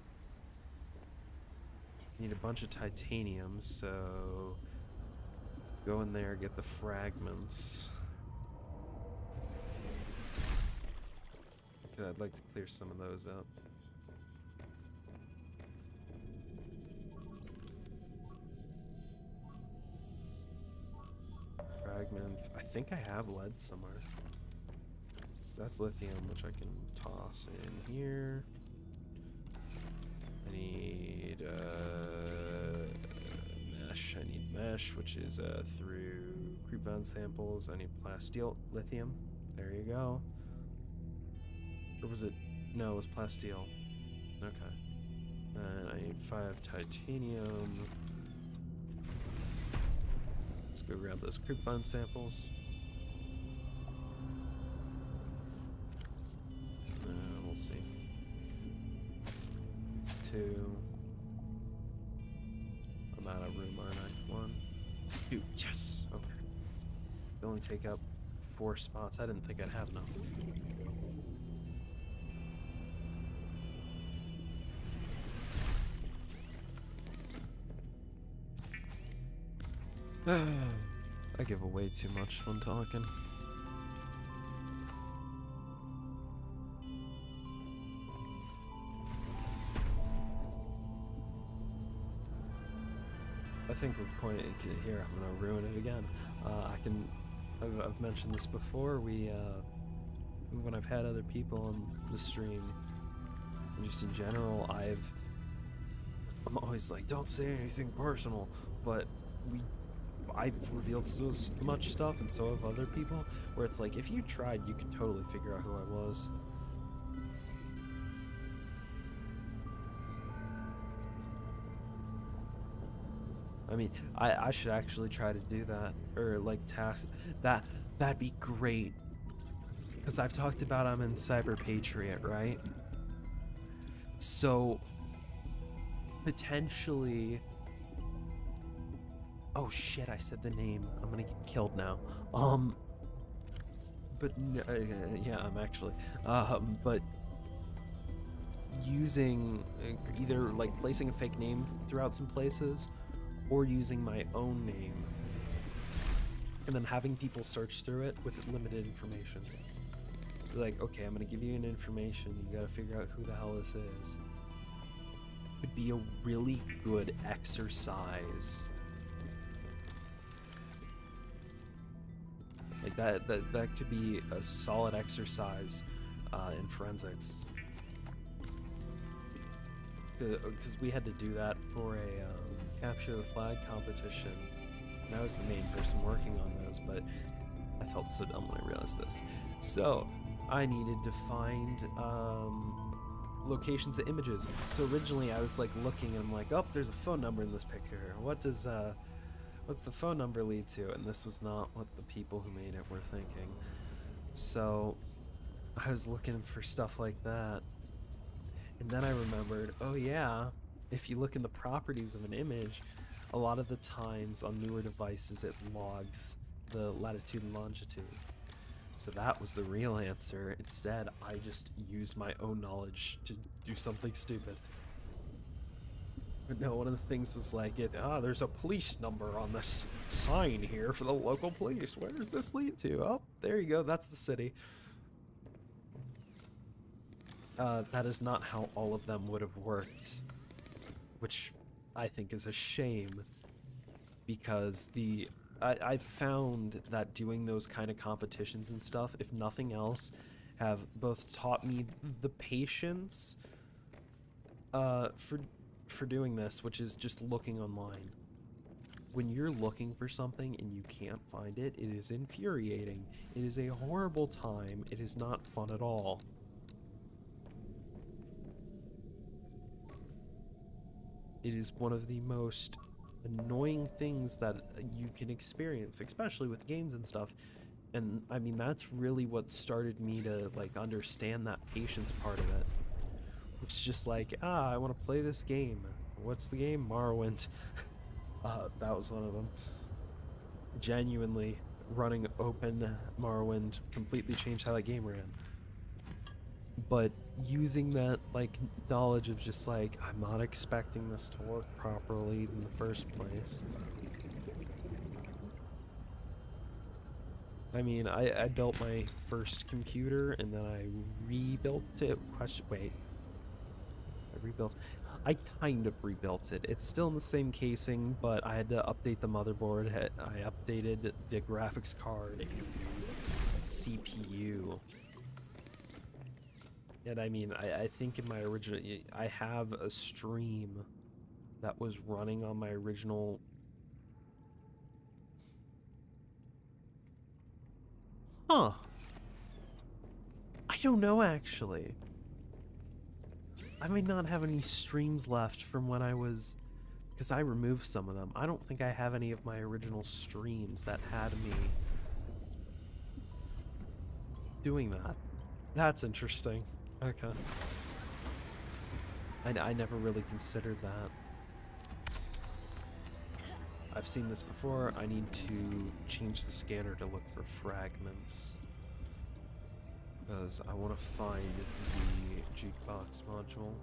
Need a bunch of titanium, so go in there, get the fragments. Okay, I'd like to clear some of those up. Fragments. I think I have lead somewhere. So that's lithium, which I can toss in here. I need mesh. I need mesh, which is through creep van samples. I need plasteel, lithium. There you go. Or was it? No, it was plasteel. Okay. And I need 5 titanium. Let's go grab those creep van samples. 2. I'm out of room, aren't I? 1, 2. Yes! Okay. They only take up 4 spots. I didn't think I'd have enough. I give away too much when talking. I think with point here, I'm gonna ruin it again. I've mentioned this before. When I've had other people on the stream, and just in general, I'm always like, don't say anything personal, but I've revealed so much stuff, and so have other people, where it's like, if you tried, you could totally figure out who I was. I mean, I should actually try to do that, or like task that'd be great. Because I've talked about I'm in Cyber Patriot, right? So potentially, oh shit, I said the name. I'm gonna get killed now. But yeah, I'm actually. But using either like placing a fake name throughout some places, or using my own name, and then having people search through it with limited information. Like, okay, I'm gonna give you an information, you gotta figure out who the hell this is. Would be a really good exercise. Like that could be a solid exercise in forensics. Because we had to do that for a capture the flag competition. And I was the main person working on those, but I felt so dumb when I realized this. So I needed to find locations of images. So originally I was like looking and I'm like, oh, there's a phone number in this picture. What's the phone number lead to? And this was not what the people who made it were thinking. So I was looking for stuff like that. And then I remembered, oh yeah, if you look in the properties of an image, a lot of the times on newer devices it logs the latitude and longitude. So that was the real answer. Instead, I just used my own knowledge to do something stupid. But no, one of the things was like, there's a police number on this sign here for the local police. Where does this lead to? Oh, there you go, that's the city. That is not how all of them would have worked, which I think is a shame, because I found that doing those kind of competitions and stuff, if nothing else, have both taught me the patience for doing this, which is just looking online. When you're looking for something and you can't find it, it is infuriating. It is a horrible time. It is not fun at all. It is one of the most annoying things that you can experience, especially with games and stuff. And I mean, that's really what started me to like understand that patience part of it. It's just like, I want to play this game. What's the game? Morrowind. That was one of them. Genuinely, running open Morrowind completely changed how that game ran. But using that like knowledge of just like, I'm not expecting this to work properly in the first place. I mean, I built my first computer and then I rebuilt it. I kind of rebuilt it. It's still in the same casing, but I had to update the motherboard. I updated the graphics card and CPU. And I mean, I think in my original, I have a stream that was running on my original. Huh. I don't know, actually. I may not have any streams left from when I was, because I removed some of them. I don't think I have any of my original streams that had me doing that. That's interesting. Okay. I never really considered that. I've seen this before. I need to change the scanner to look for fragments. Because I want to find the jukebox module.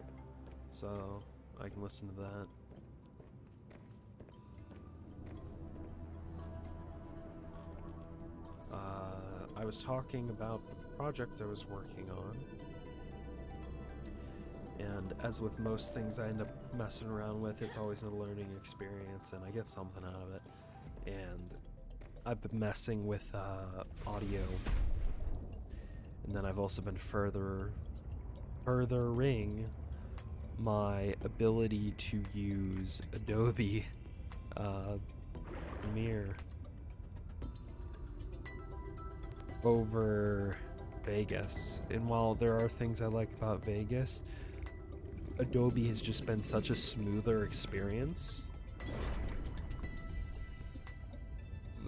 So I can listen to that. I was talking about the project I was working on. And as with most things I end up messing around with, it's always a learning experience and I get something out of it. And I've been messing with audio. And then I've also been furthering my ability to use Adobe Premiere over Vegas. And while there are things I like about Vegas, Adobe has just been such a smoother experience.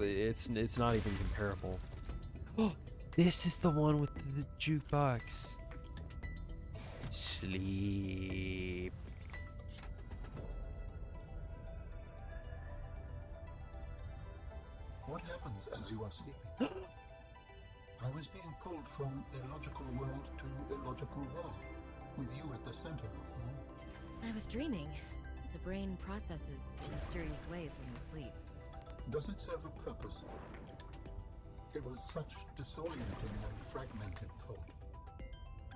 It's not even comparable. Oh, this is the one with the jukebox. Sleep. What happens as you are sleeping? I was being pulled from a logical world to a logical world, with you at the center of them all. I was dreaming. The brain processes in mysterious ways when we sleep. Does it serve a purpose? It was such disorienting and fragmented thought.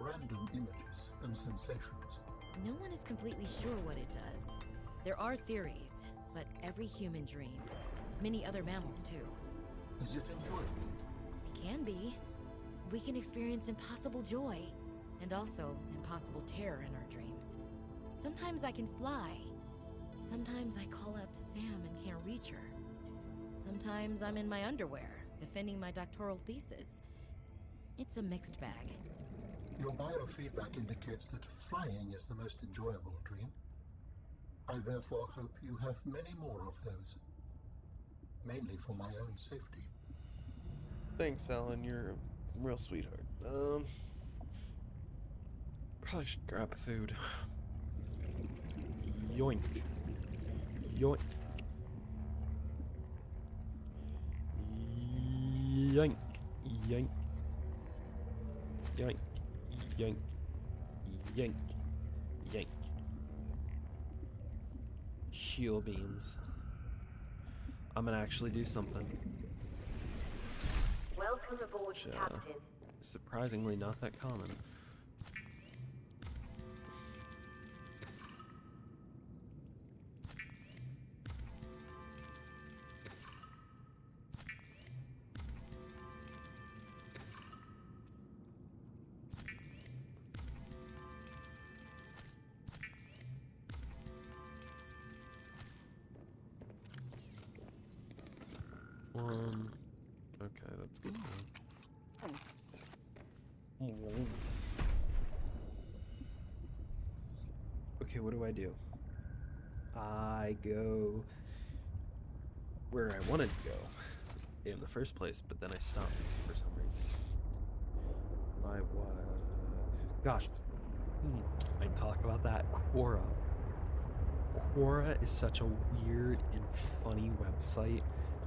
Random images and sensations. No one is completely sure what it does. There are theories, but every human dreams. Many other mammals too. Is it enjoyable? It can be. We can experience impossible joy, and also impossible terror in our dreams. Sometimes I can fly. Sometimes I call out to Sam and can't reach her. Sometimes I'm in my underwear, defending my doctoral thesis. It's a mixed bag. Your biofeedback indicates that flying is the most enjoyable dream. I therefore hope you have many more of those. Mainly for my own safety. Thanks, Alan. You're a real sweetheart. Probably should grab food. Yoink. Yoink. Yoink. Yoink. Yoink. Yoink. Yoink. Yoink. Heel beans. I'm gonna actually do something. Welcome aboard, Which, Captain. surprisingly not that common. Okay, that's good for him. Okay, what do? I go where I wanted to go in the first place, but then I stopped for some reason. I was... Gosh. I talk about that. Quora. Quora is such a weird and funny website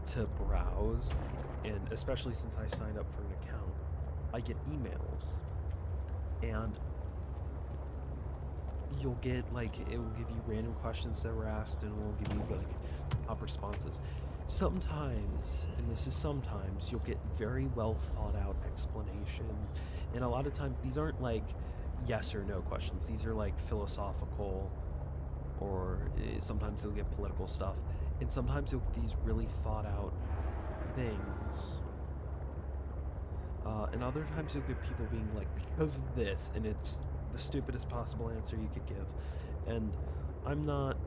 to browse, and especially since I signed up for an account, I get emails, and you'll get, like, it will give you random questions that were asked, and it will give you, like, top responses. Sometimes, and this is sometimes, you'll get very well thought out explanation, and a lot of times these aren't, like, yes or no questions. These are, like, philosophical, or sometimes you'll get political stuff. And sometimes you'll get these really thought out things. And other times you'll get people being like, because of this, and it's the stupidest possible answer you could give. And I'm not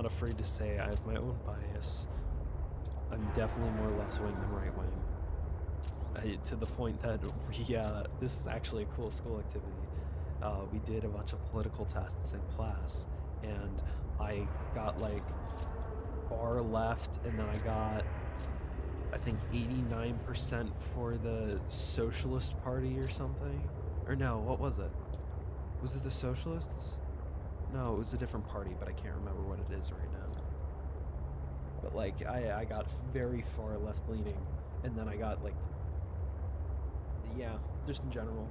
afraid to say I have my own bias. I'm definitely more left wing than right wing. To the point that this is actually a cool school activity. We did a bunch of political tests in class, and I got like far left, and then I got, I think, 89% for the Socialist Party or something. Or no, what was it? Was it the Socialists? No, it was a different party, but I can't remember what it is right now. But like, I got very far left leaning, and then I got like, yeah, just in general.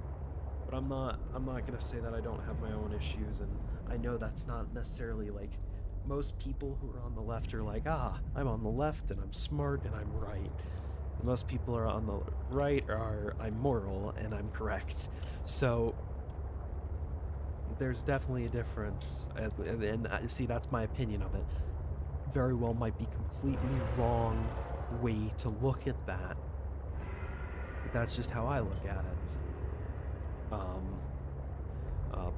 But I'm not gonna say that I don't have my own issues, and I know that's not necessarily like, most people who are on the left are like, ah, I'm on the left and I'm smart and I'm right. And most people are on the right are, I'm moral and I'm correct. So there's definitely a difference, and see, that's my opinion of it. Very well might be completely wrong way to look at that, but that's just how I look at it.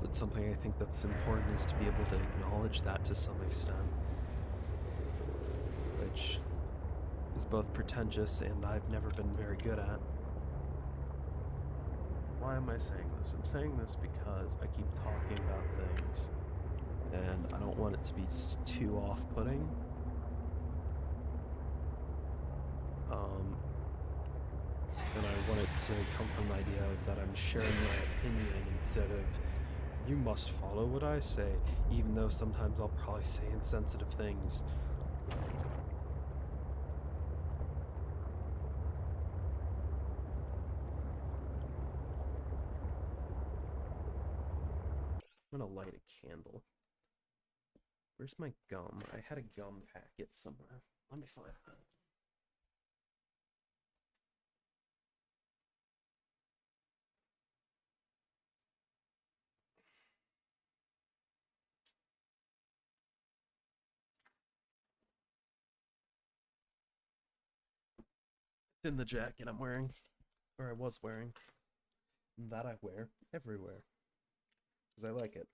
But something I think that's important is to be able to acknowledge that to some extent, which is both pretentious and I've never been very good at. Why am I saying this? I'm saying this because I keep talking about things, and I don't want it to be too off-putting. And I want it to come from the idea of that I'm sharing my opinion instead of, you must follow what I say, even though sometimes I'll probably say insensitive things. I'm gonna light a candle. Where's my gum? I had a gum packet somewhere. Let me find it. It's in the jacket I'm wearing, or I was wearing, and that I wear everywhere, because I like it.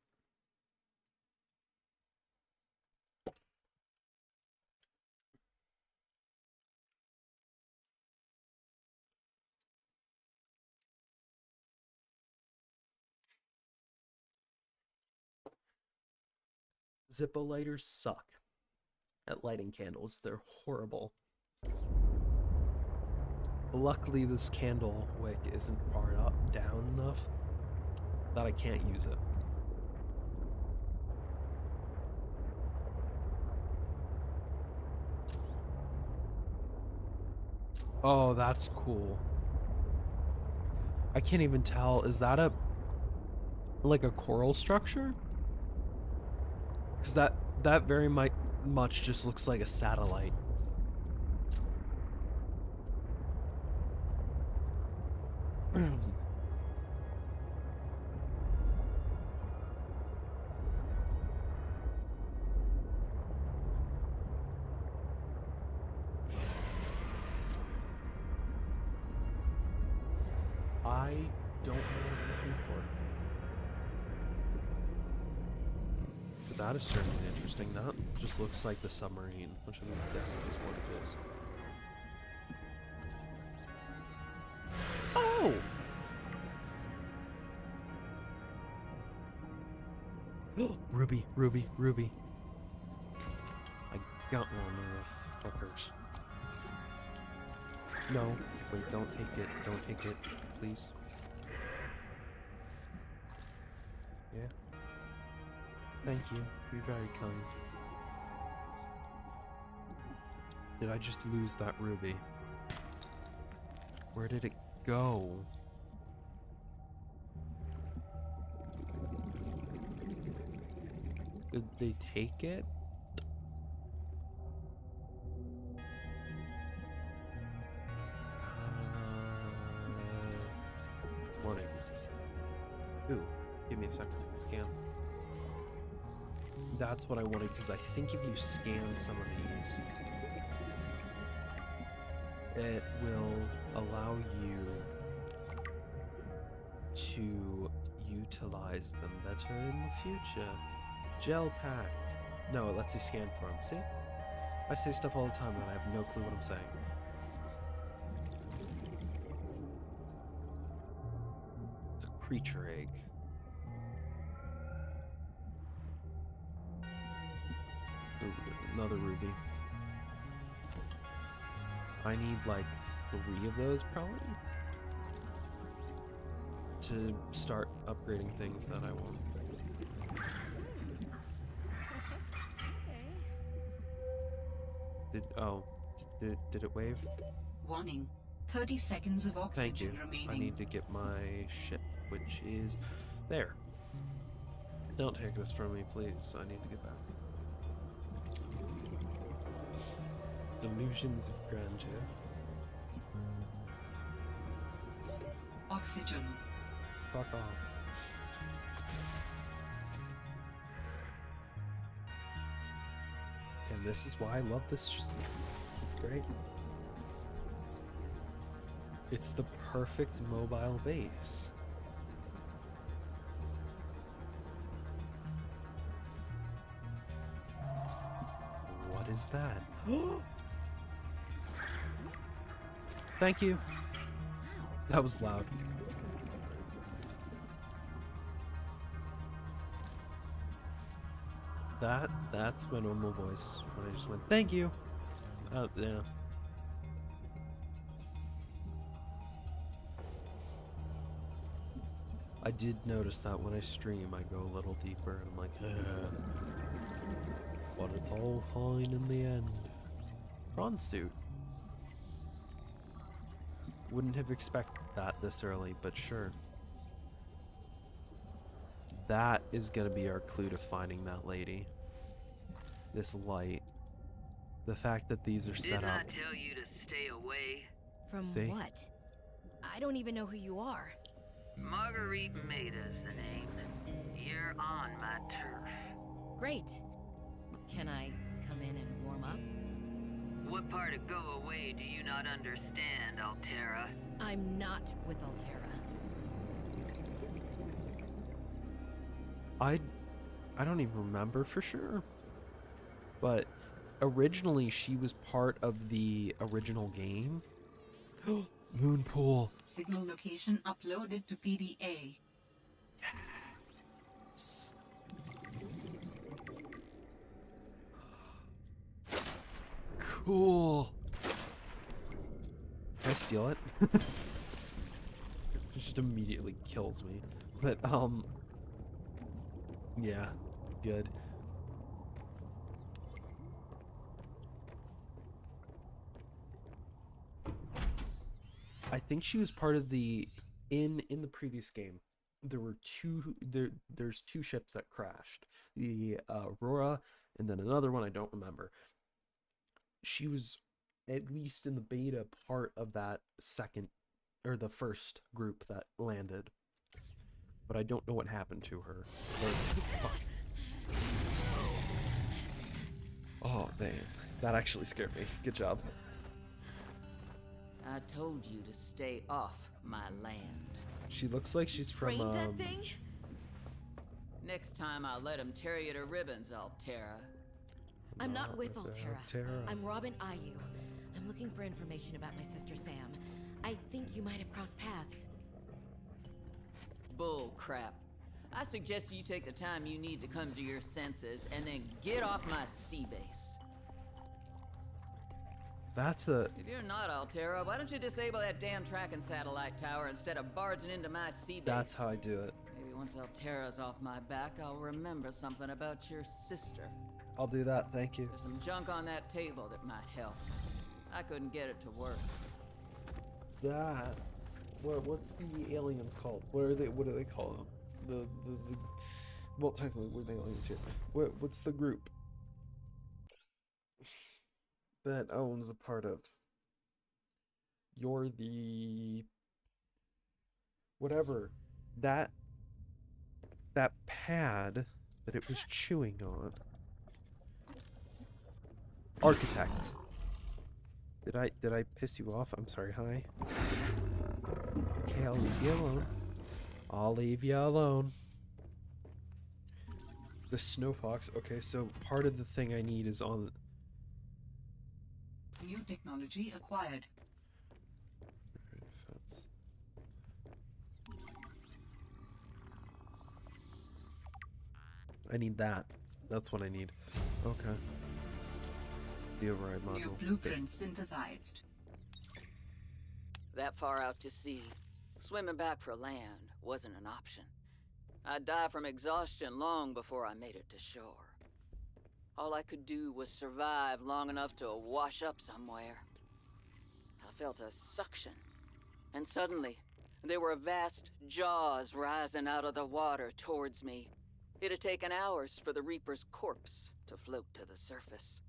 Zippo lighters suck at lighting candles. They're horrible. Luckily, this candle wick isn't far down enough that I can't use it. Oh, that's cool. I can't even tell. Is that like a coral structure? Because that very much just looks like a satellite. I don't know what I'm looking for. But that is certainly interesting. That just looks like the submarine, which I'm guessing is what it is. Oh! Ruby, Ruby, Ruby. I got one of the fuckers. No, wait, don't take it. Don't take it, please. Yeah. Thank you. You're very kind. Did I just lose that ruby? Where did it go? Did they take it? Morning. Ooh, give me a second. Scan. That's what I wanted, because I think if you scan some of these, it will allow you to utilize them better in the future. Gel pack. No, it lets you scan for them. See? I say stuff all the time and I have no clue what I'm saying. It's a creature egg. Ooh, another ruby. I need like 3 of those probably to start upgrading things that I want. Did it wave? Warning. 30 seconds of Thank you. oxygen remaining. I need to get my ship, which is there. Don't take this from me, please. I need to get back. Delusions of grandeur. Oxygen. Fuck off. And this is why I love this. It's great. It's the perfect mobile base. What is that? Thank you. That was loud. That's my normal voice when I just went, thank you. Oh, yeah. I did notice that when I stream, I go a little deeper, and I'm like, but it's all fine in the end. Prawn suit. Wouldn't have expected that this early, but sure. That is gonna be our clue to finding that lady. This light. The fact that these are set Didn't up. I tell you to stay away? From See? what? I don't even know who you are. Marguerite Maida's the name. You're on my turf. Great. Can I come in and warm up? What part of go away do you not understand, Altera? I'm not with Altera. I don't even remember for sure. But originally she was part of the original game. Moon pool. Signal location uploaded to PDA. Yes. Cool. Can I steal it? It just immediately kills me. But yeah, good. I think she was part of the in the previous game. There were there's two ships that crashed. The Aurora and then another one I don't remember. She was at least in the beta part of that second or the first group that landed. But I don't know what happened to her. Fuck. Oh, damn. That actually scared me. Good job. I told you to stay off my land. She looks like she's from, Train that thing? Next time I'll let him tear you to ribbons, Altera. I'm not with Altera. Altera. I'm Robin Ayu. I'm looking for information about my sister Sam. I think you might have crossed paths. Bull crap. I suggest you take the time you need to come to your senses and then get off my sea base. That's a... If you're not Altera, why don't you disable that damn tracking satellite tower instead of barging into my sea base? That's how I do it. Maybe once Altera's off my back, I'll remember something about your sister. I'll do that, thank you. There's some junk on that table that might help. I couldn't get it to work. That... What's the aliens called? What do they call them? The well, technically, we're the aliens here. What's the group that owns a part of? You're the... Whatever. That pad that it was chewing on. Architect. Did I piss you off? I'm sorry, hi. Okay, I'll leave you alone. I'll leave you alone. The snow fox. Okay, so part of the thing I need is on... New technology acquired. Defense. I need that. That's what I need. Okay. It's the override module. New blueprint synthesized. That far out to sea, swimming back for land wasn't an option. I'd die from exhaustion long before I made it to shore. All I could do was survive long enough to wash up somewhere. I felt a suction, and suddenly, there were vast jaws rising out of the water towards me. It had taken hours for the Reaper's corpse to float to the surface.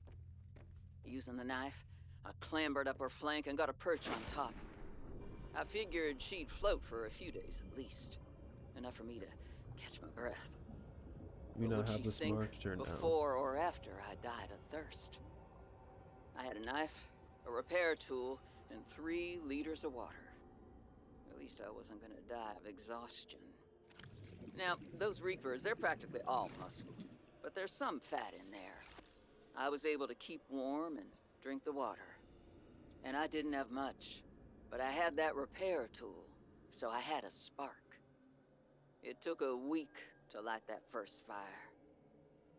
Using the knife, I clambered up her flank and got a perch on top. I figured she'd float for a few days at least. Enough for me to catch my breath. We But now would have she this sink marked or no? before or after I died of thirst? I had a knife, a repair tool, and 3 liters of water. At least I wasn't gonna die of exhaustion. Now, those Reapers, they're practically all muscle, but there's some fat in there. I was able to keep warm and drink the water. And I didn't have much, but I had that repair tool, so I had a spark. It took a week to light that first fire.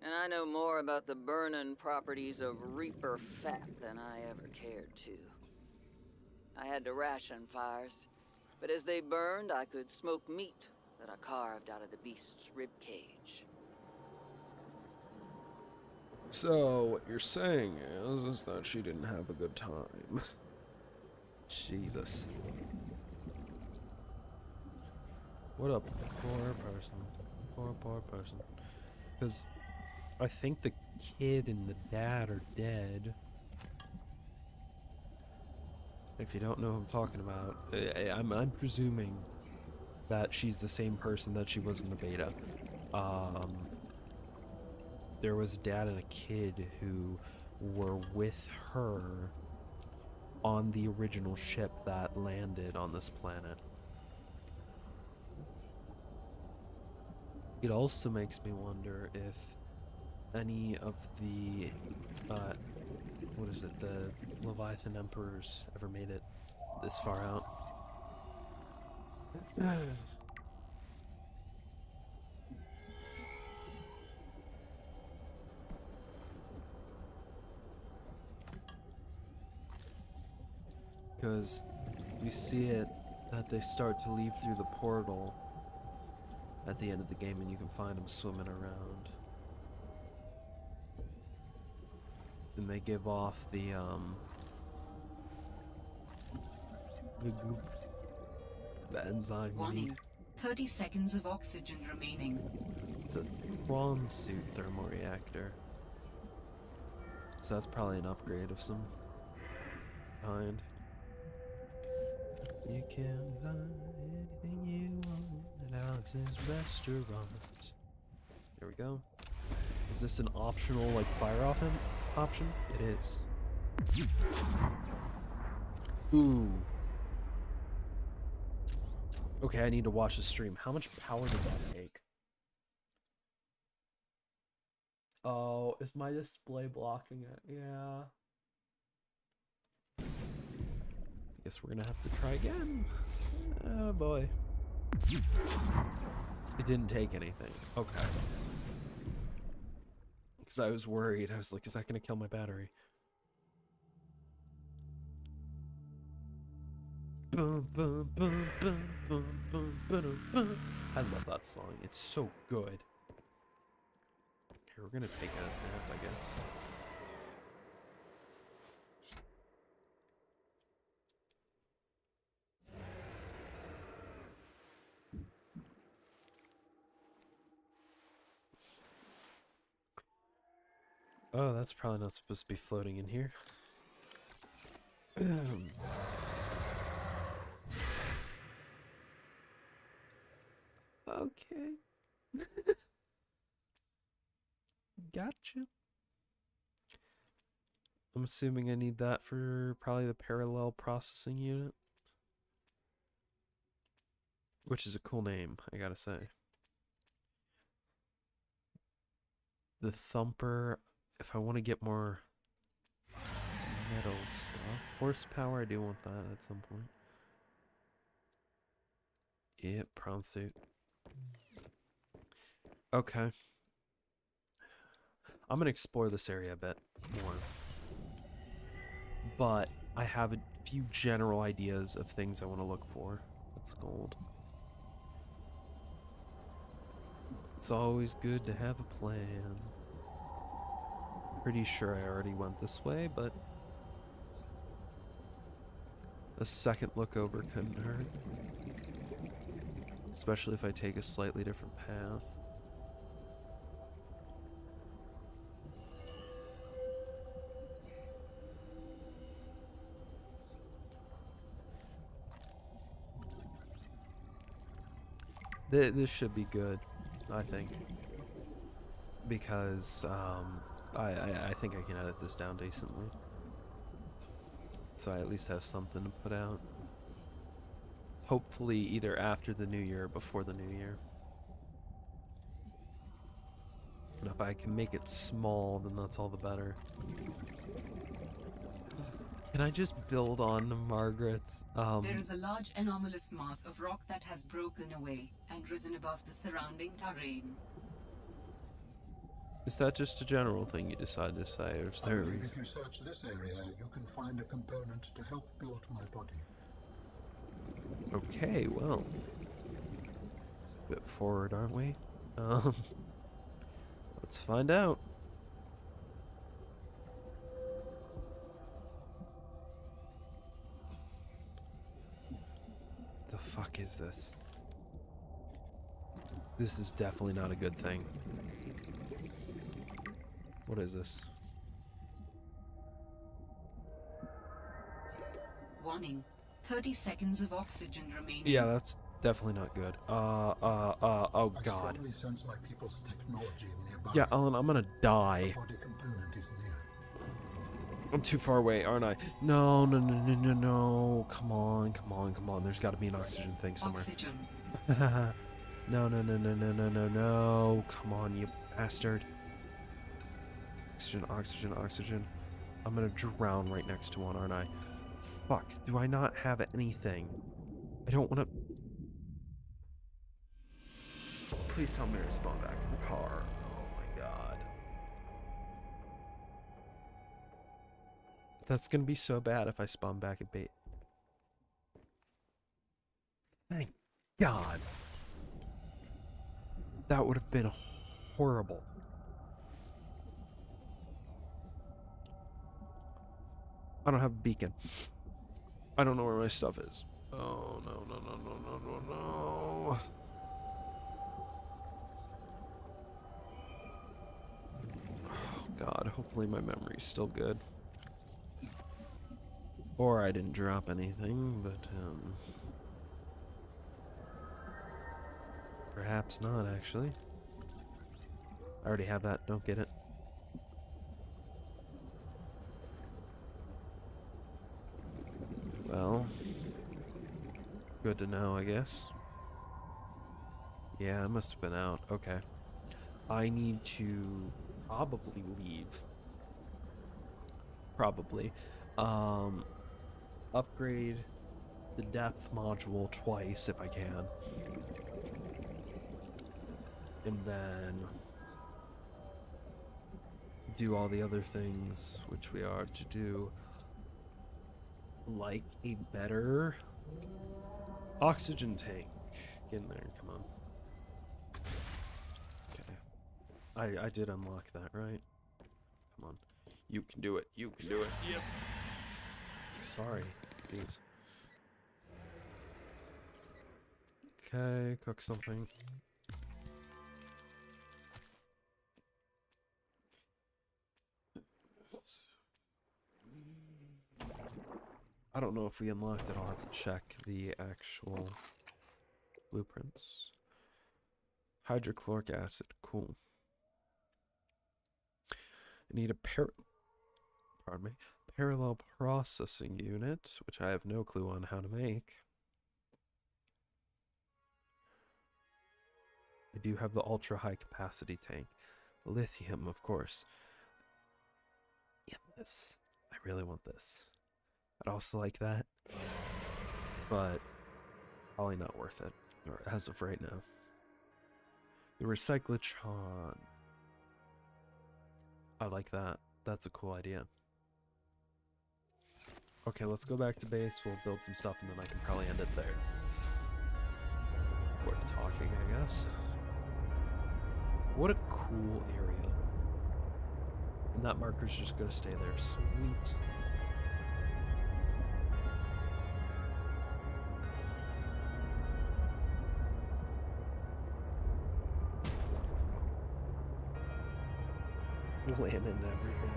And I know more about the burning properties of Reaper fat than I ever cared to. I had to ration fires, but as they burned, I could smoke meat that I carved out of the beast's rib cage. So, what you're saying is that she didn't have a good time. Jesus. What a poor person. Poor person. Because I think the kid and the dad are dead. If you don't know who I'm talking about, I'm presuming that she's the same person that she was in the beta. There was a dad and a kid who were with her on the original ship that landed on this planet. It also makes me wonder if any of the, what is it, the Leviathan Emperors ever made it this far out. Because you see it that they start to leave through the portal at the end of the game, and you can find them swimming around. And they give off the goop, the enzyme. Warning. 30 seconds of oxygen remaining. It's a prawn suit thermoreactor. So that's probably an upgrade of some kind. You can find anything you want at Alex's restaurant. There we go. Is this an optional, like, fire off option? It is. Ooh. Okay, I need to watch the stream. How much power did that take? Oh, is my display blocking it? Yeah. Guess we're gonna have to try again. Oh boy. It didn't take anything. Okay. Because I was worried. I was like, is that gonna kill my battery? Bum, bum, bum, bum, bum, bum, bum, bum. I love that song. It's so good. Here, we're gonna take a nap, I guess. Oh, that's probably not supposed to be floating in here. Okay. Gotcha. I'm assuming I need that for probably the parallel processing unit. Which is a cool name, I gotta say. The Thumper, if I want to get more metal stuff. Horsepower, I do want that at some point. Yep, prawn suit. Okay. I'm gonna explore this area a bit more. But I have a few general ideas of things I want to look for. That's gold. It's always good to have a plan. Pretty sure I already went this way, but a second look over couldn't hurt. Especially if I take a slightly different path. This should be good, I think. Because, I think I can edit this down decently. So I at least have something to put out. Hopefully either after the new year or before the new year. And if I can make it small, then that's all the better. Can I just build on to Margaret's? There is a large anomalous mass of rock that has broken away and risen above the surrounding terrain. Is that just a general thing you decided to say, or is there a I believe reason? if you search this area, you can find a component to help build my body. Okay, well. Bit forward, aren't we? Let's find out. The fuck is this? This is definitely not a good thing. What is this? Warning. 30 seconds of oxygen remaining. Yeah, that's definitely not good. Oh I god. strongly sense my people's technology nearby. Yeah, Alan, I'm gonna die. The body component is near. I'm too far away, aren't I? No, no, no, no, no, no. Come on, come on, come on. There's gotta be an oxygen thing somewhere. Oxygen. No, no, no, no, no, no, no, no. Come on, you bastard. Oxygen, oxygen, oxygen. I'm gonna drown right next to one, aren't I? Fuck, do I not have anything? I don't wanna... Please tell me to spawn back in the car. Oh my god. That's gonna be so bad if I spawn back at bait. Thank God. That would have been horrible. I don't have a beacon. I don't know where my stuff is. Oh, no, no, no, no, no, no, no. Oh, God. Hopefully my memory's still good. Or I didn't drop anything, but, perhaps not, actually. I already have that. Don't get it. Well, good to know, I guess. Yeah, I must have been out. Okay. I need to probably leave. Probably. Upgrade the depth module twice if I can. And then do all the other things which we are to do. Like a better oxygen tank. Get in there, come on. Okay. I did unlock that, right? Come on. You can do it. You can do it. Yep. Sorry. Jeez. Okay, cook something. I don't know if we unlocked it. I'll have to check the actual blueprints. Hydrochloric acid. Cool. I need a parallel processing unit, which I have no clue on how to make. I do have the ultra high capacity tank. Lithium, of course. Yeah, this. I really want this. I'd also like that, but probably not worth it, or as of right now. The recyclotron. I like that. That's a cool idea. Okay, let's go back to base. We'll build some stuff, and then I can probably end it there. Quick talking, I guess. What a cool area. And that marker's just gonna stay there. Sweet. Lamb and everything.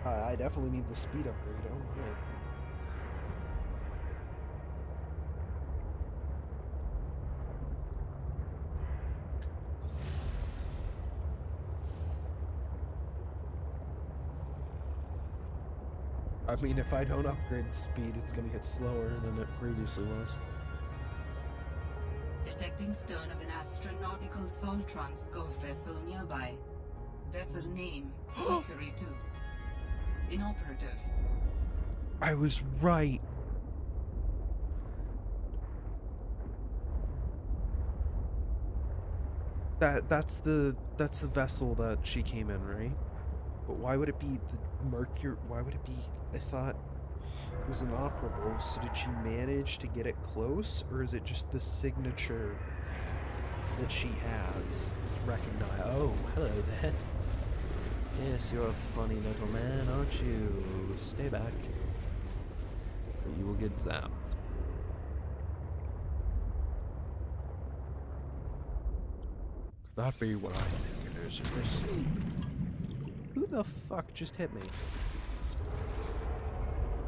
I definitely need the speed upgrade. Oh my. I mean, if I don't upgrade the speed, it's gonna get slower than it previously was. Detecting stern of an astronautical salt transco vessel nearby. Vessel name, Mercury 2. Inoperative. I was right. That's the vessel that she came in, right? But why would it be the Mercury? Why would it be? I thought it was inoperable. So did she manage to get it close, or is it just the signature that she has? It's recognized. Oh, hello there. Yes, you're a funny little man, aren't you? Stay back, or you will get zapped. Could that be what I think it is? Is this? Who the fuck just hit me?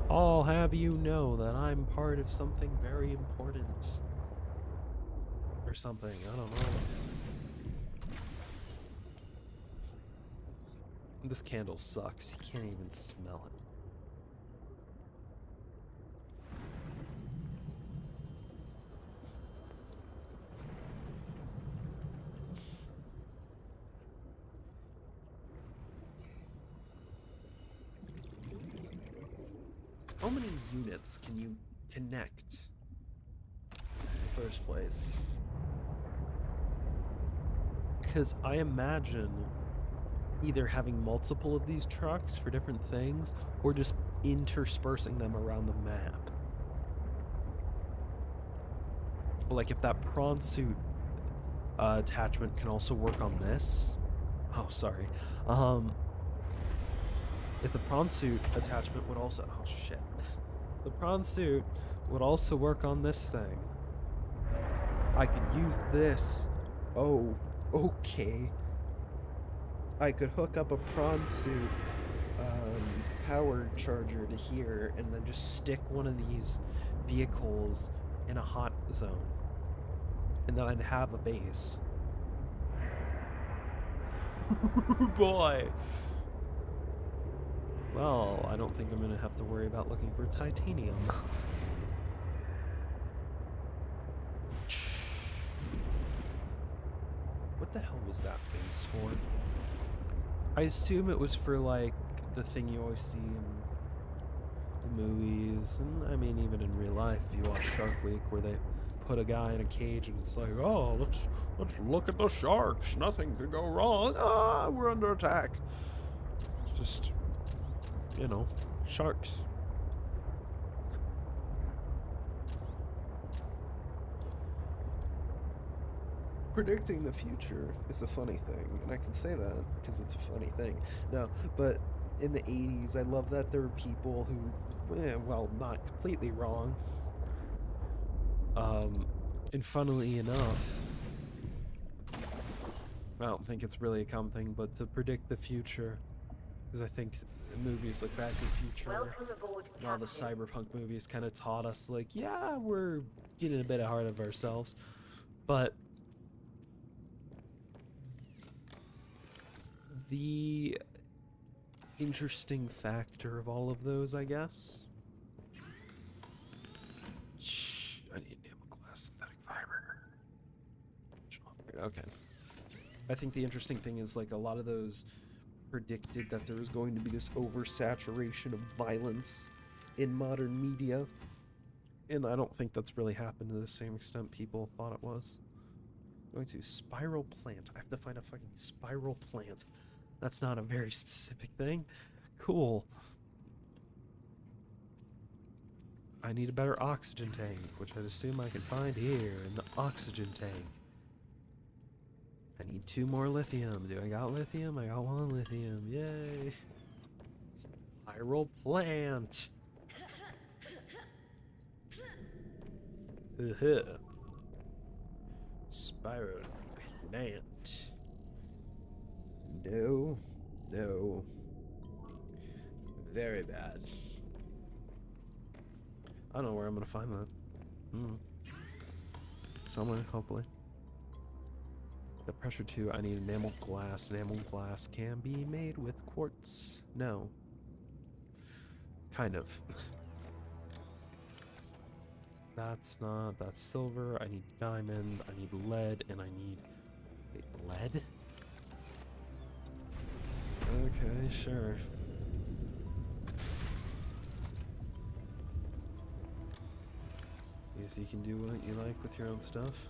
I'll have you know that I'm part of something very important. Or something, I don't know. This candle sucks. You can't even smell it. How many units can you connect in the first place? Because I imagine either having multiple of these trucks for different things or just interspersing them around the map. Like if that prawn suit attachment can also work on this. Oh, sorry. If the prawn suit attachment would also... Oh, shit. The prawn suit would also work on this thing. I could use this. Oh, okay. I could hook up a prawn suit power charger to here and then just stick one of these vehicles in a hot zone. And then I'd have a base. Boy! Well, I don't think I'm gonna have to worry about looking for titanium. What the hell was that base for? I assume it was for, like, the thing you always see in the movies, and I mean, even in real life, if you watch Shark Week, where they put a guy in a cage and it's like, oh, let's look at the sharks. Nothing could go wrong. Ah, we're under attack. It's just... you know, sharks. Predicting the future is a funny thing, and I can say that because it's a funny thing. No, but in the 80s, I love that there were people who, well, not completely wrong. And funnily enough, I don't think it's really a common thing, but to predict the future, because I think movies like Back to the Future and all the cyberpunk movies kind of taught us, like, yeah, we're getting a bit hard of ourselves, but the interesting factor of all of those, I guess. I need enamel glass synthetic fiber. Okay. I think the interesting thing is, like, a lot of those predicted that there was going to be this oversaturation of violence in modern media, and I don't think that's really happened to the same extent people thought it was. Going to spiral plant. I have to find a fucking spiral plant. That's not a very specific thing. Cool. I need a better oxygen tank, which I'd assume I can find here in the oxygen tank. I need 2 more lithium. Do I got lithium? I got 1 lithium. Yay! Spiral plant. Spiral plant. No. No. Very bad. I don't know where I'm gonna find that. Somewhere, hopefully. The pressure 2, I need enamel glass. Enamel glass can be made with quartz. No. Kind of. That's silver. I need diamond. I need lead, and I need... Wait, lead? Okay, sure. Guess you can do what you like with your own stuff.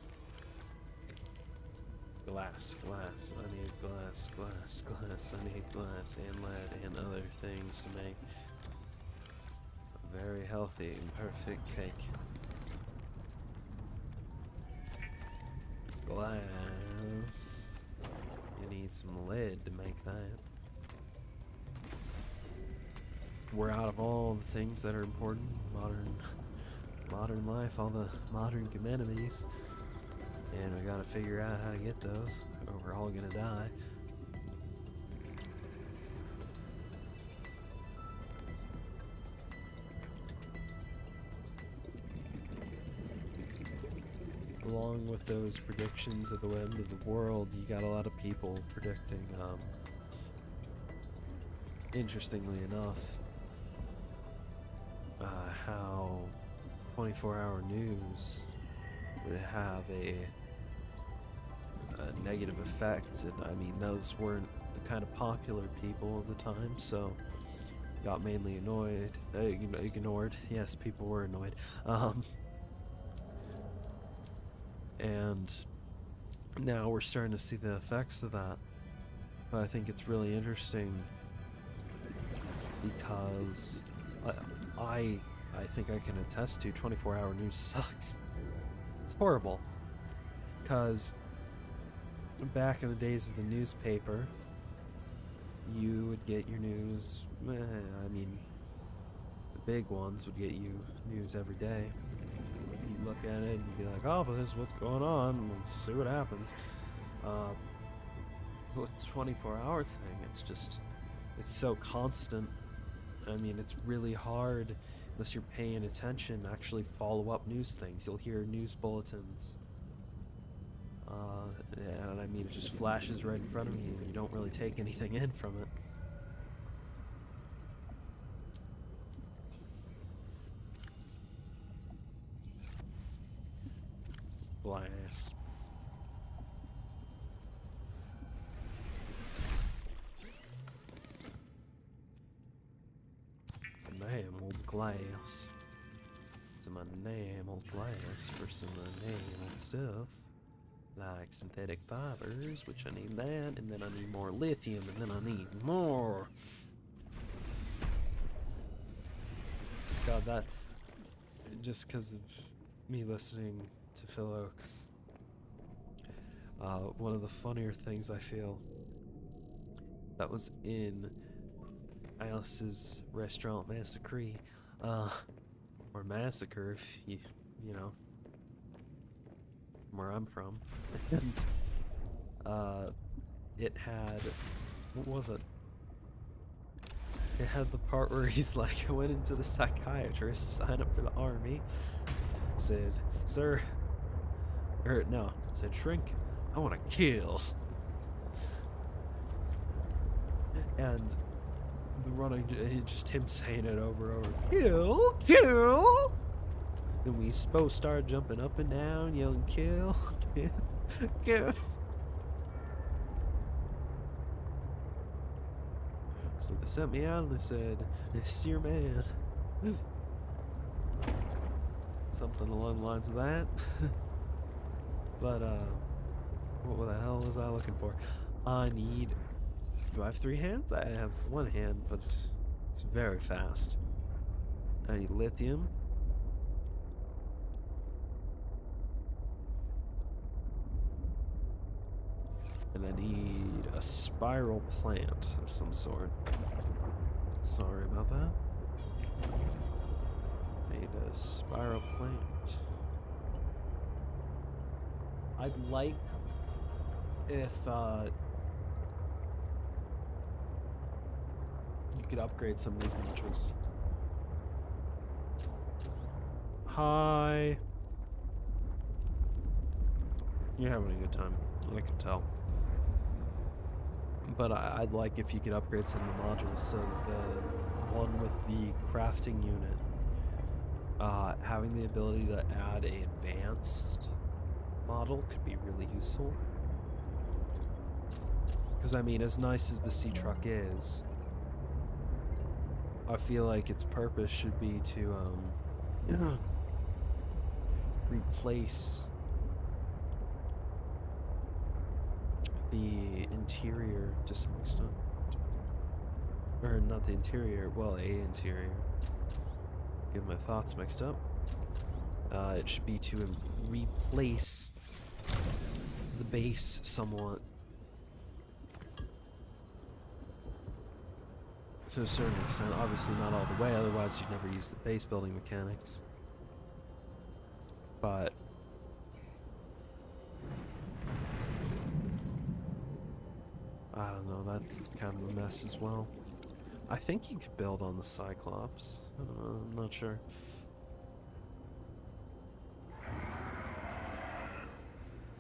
Glass. I need glass. I need glass and lead and other things to make a very healthy and perfect cake. Glass. You need some lead to make that. We're out of all the things that are important. Modern life, all the modern commodities. And we gotta figure out how to get those, or we're all gonna die. Along with those predictions of the end of the world, you got a lot of people predicting, interestingly enough, how 24-hour news would have a negative effect, and I mean those weren't the kind of popular people of the time, so got mainly ignored. Yes, people were annoyed. And now we're starting to see the effects of that. But I think it's really interesting because I think I can attest to 24-hour news sucks. It's horrible. Because back in the days of the newspaper, you would get your news, I mean, the big ones would get you news every day. You look at it and be like, oh, but this is what's going on, and let's see what happens. With the 24-hour thing, it's so constant. I mean, it's really hard, unless you're paying attention, to actually follow up news things. You'll hear news bulletins. And I mean, it just flashes right in front of you, and you don't really take anything in from it. Glass. Enameled glass. Some enameled glass for some enameled stuff. Like synthetic fibers, which I need that, and then I need more lithium, and then I need more. God, that, just because of me listening to Phil Oaks, one of the funnier things I feel that was in Alice's Restaurant Massacre, or Massacre if you know, where I'm from. And it had, what was it? It had the part where he's like, I went into the psychiatrist, signed up for the army, said, sir, or no, said, shrink, I want to kill. And the running, just him saying it over and over, kill. Then we both started jumping up and down, yelling, kill, kill, kill. So they sent me out and they said, this is your man. Something along the lines of that. But, what the hell was I looking for? I need, do I have 3 hands? I have 1 hand, but it's very fast. I need lithium. And I need a spiral plant of some sort. Sorry about that. Need a spiral plant. I'd like if you could upgrade some of these modules. Hi. You're having a good time. I can tell. But I'd like if you could upgrade some of the modules so that the one with the crafting unit having the ability to add an advanced model could be really useful. Because, I mean, as nice as the sea truck is, I feel like its purpose should be to replace the interior to some extent. Or not the interior, well, a interior. Get my thoughts mixed up. It should be to replace the base somewhat. To a certain extent, obviously not all the way, otherwise you'd never use the base building mechanics. But I don't know, that's kind of a mess as well. I think you could build on the Cyclops. I don't know, I'm not sure.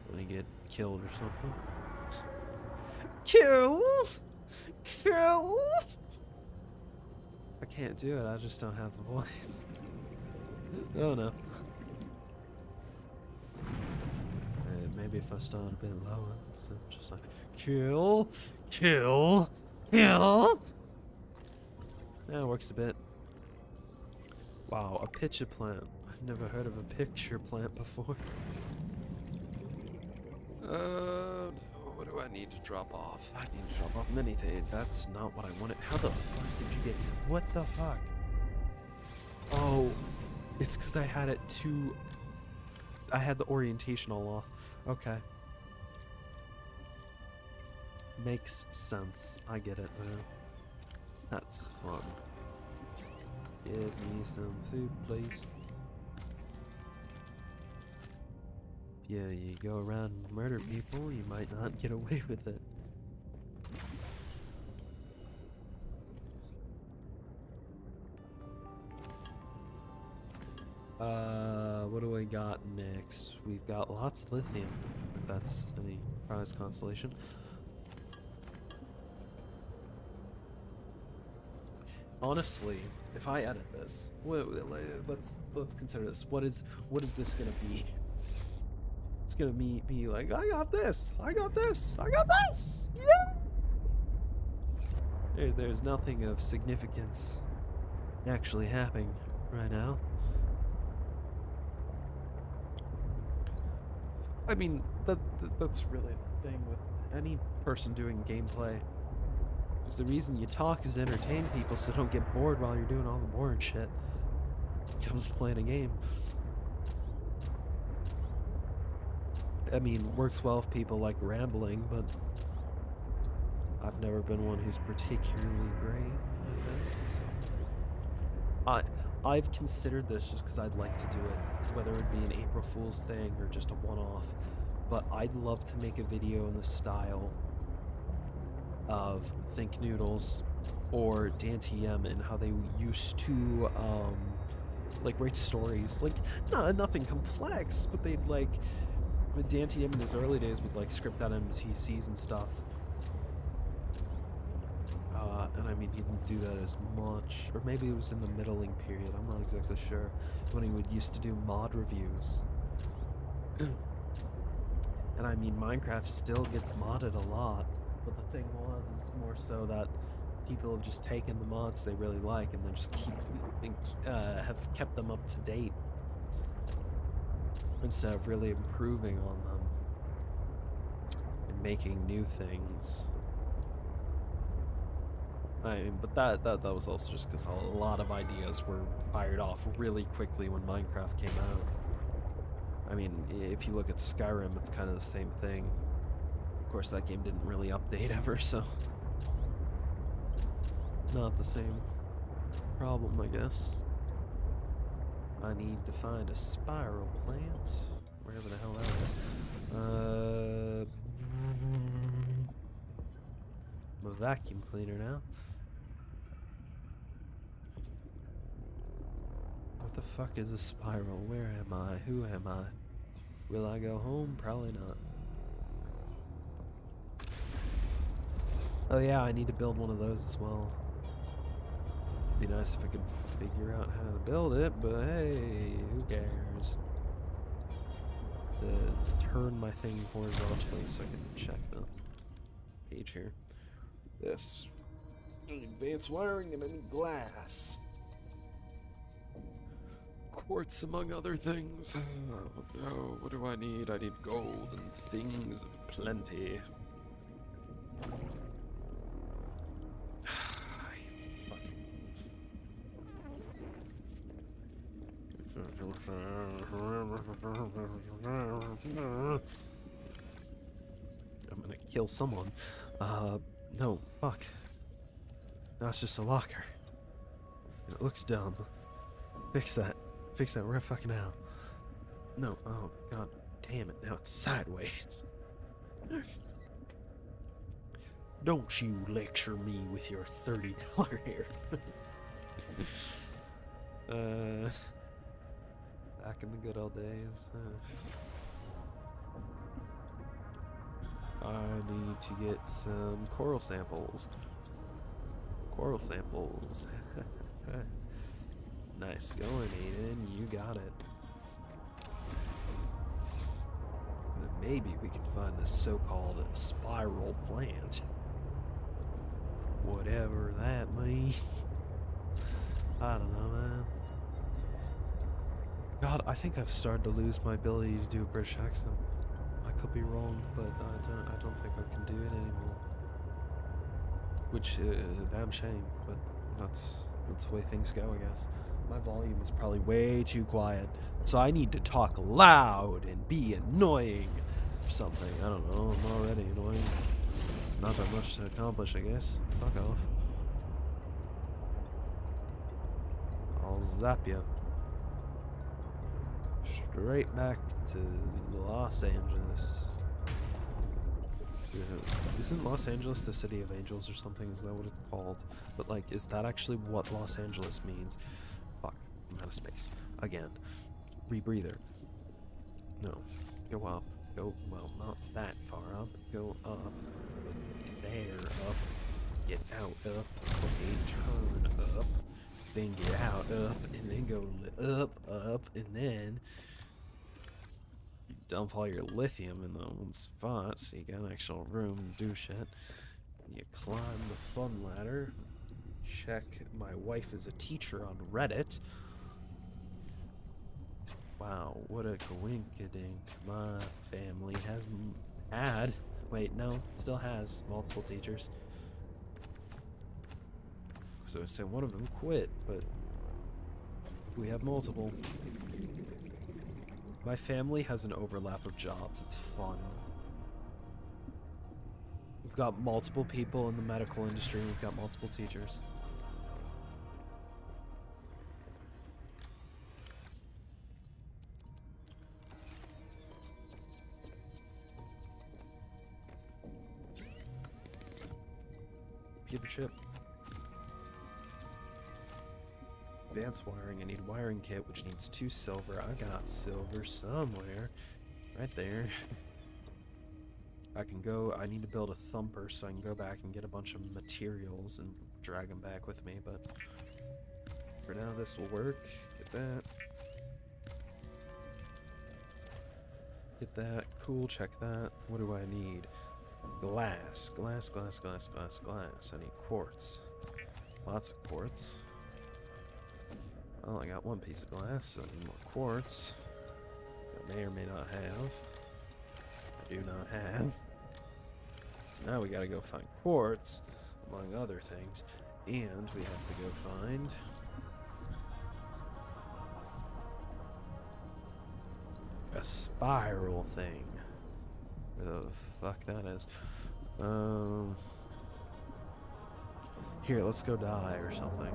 When you get killed or something. Kill! Kill! I can't do it, I just don't have the voice. Oh no. Maybe if I start a bit lower, so just like kill, kill, kill. Yeah, it works a bit. Wow, a pitcher plant. I've never heard of a picture plant before. No, what do I need to drop off? I need to drop off many things. That's not what I wanted. How the fuck did you get here? What the fuck? Oh, it's because I had it too. I had the orientation all off. Okay. Makes sense. I get it now. That's fun. Give me some food, please. Yeah, you go around and murder people, you might not get away with it. What do we got next? We've got lots of lithium, if that's any prize consolation. Honestly, if I edit this, let's consider this. What is this gonna be? It's gonna be like, I got this, I got this, I got this, yeah. There's nothing of significance actually happening right now. I mean, that's really the thing with any person doing gameplay. Because the reason you talk is to entertain people so they don't get bored while you're doing all the boring shit. Comes playing a game. I mean, works well if people like rambling, but I've never been one who's particularly great at that. I've considered this just because I'd like to do it, whether it be an April Fool's thing or just a one-off, but I'd love to make a video in the style of Think Noodles or Dan TM and how they used to like write stories, like nothing complex, but they'd like, Dan TM in his early days would like script out NPCs and stuff. And I mean, he didn't do that as much, or maybe it was in the middling period, I'm not exactly sure, when he would used to do mod reviews. And I mean, Minecraft still gets modded a lot, but the thing is more so that people have just taken the mods they really like and then just have kept them up to date instead of really improving on them and making new things. I mean, but that was also just because a lot of ideas were fired off really quickly when Minecraft came out. I mean, if you look at Skyrim, it's kind of the same thing. Of course, that game didn't really update ever, so not the same problem, I guess. I need to find a spiral plant, wherever the hell that is. I'm a vacuum cleaner now. What the fuck is a spiral? Where am I? Who am I? Will I go home? Probably not. Oh yeah, I need to build one of those as well. Be nice if I could figure out how to build it, but hey, who cares? Turn my thing horizontally so I can check the page here. This. I need advanced wiring and I need glass. Quartz, among other things. Oh no, what do I need? I need gold and things of plenty. I'm gonna kill someone. No, fuck. No, it's just a locker. It looks dumb. Fix that. Fix that right fucking now. No, oh god damn it, now it's sideways. Don't you lecture me with your $30 hair. Back in the good old days. I need to get some coral samples. Coral samples. Nice going, Aiden. You got it. Then maybe we can find this so-called spiral plant. Whatever that means. I don't know, man. God, I think I've started to lose my ability to do a British accent. I could be wrong, but I don't think I can do it anymore. Which is a damn shame, but that's the way things go, I guess. My volume is probably way too quiet, so I need to talk loud and be annoying or something. I don't know, I'm already annoying. There's not that much to accomplish, I guess. Fuck off. I'll zap ya. Straight back to Los Angeles. Isn't Los Angeles the city of angels or something? Is that what it's called? But like, is that actually what Los Angeles means? Fuck, I'm out of space. Again. Rebreather. No. Go up. Go, well, not that far up. Go up. There, up. Get out, up. Okay, turn up. Then get out, up. And then go up, and then dump all your lithium in the one spot so you got an actual room to do shit. You climb the fun ladder. Check my wife is a teacher on Reddit. Wow, what a coinkydink. My family has had, wait, no, still has multiple teachers. So one of them quit, but we have multiple. My family has an overlap of jobs. It's fun. We've got multiple people in the medical industry. We've got multiple teachers. Give a shit. Advanced wiring. I need a wiring kit, which needs 2 silver. I got silver somewhere. Right there. I can go. I need to build a thumper so I can go back and get a bunch of materials and drag them back with me, but for now this will work. Get that. Get that. Cool, check that. What do I need? Glass. Glass. I need quartz. Lots of quartz. Well, I got 1 piece of glass, so I need more quartz. I may or may not have. I do not have. So now we gotta go find quartz, among other things. And we have to go find a spiral thing. Where the fuck that is. Here, let's go die or something.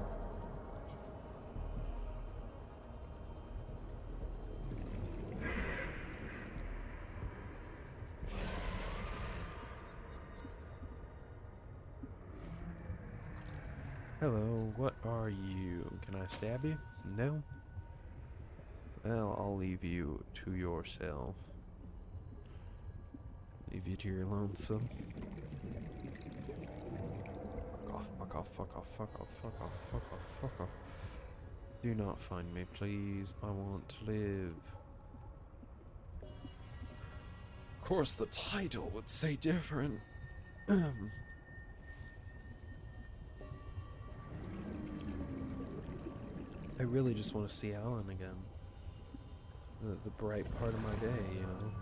Hello, what are you? Can I stab you? No? Well, I'll leave you to yourself. Leave you to your lonesome. Fuck off, fuck off, fuck off, fuck off, fuck off, fuck off, fuck off. Do not find me, please. I want to live. Of course, the title would say different. I really just want to see Alan again. The bright part of my day, you know.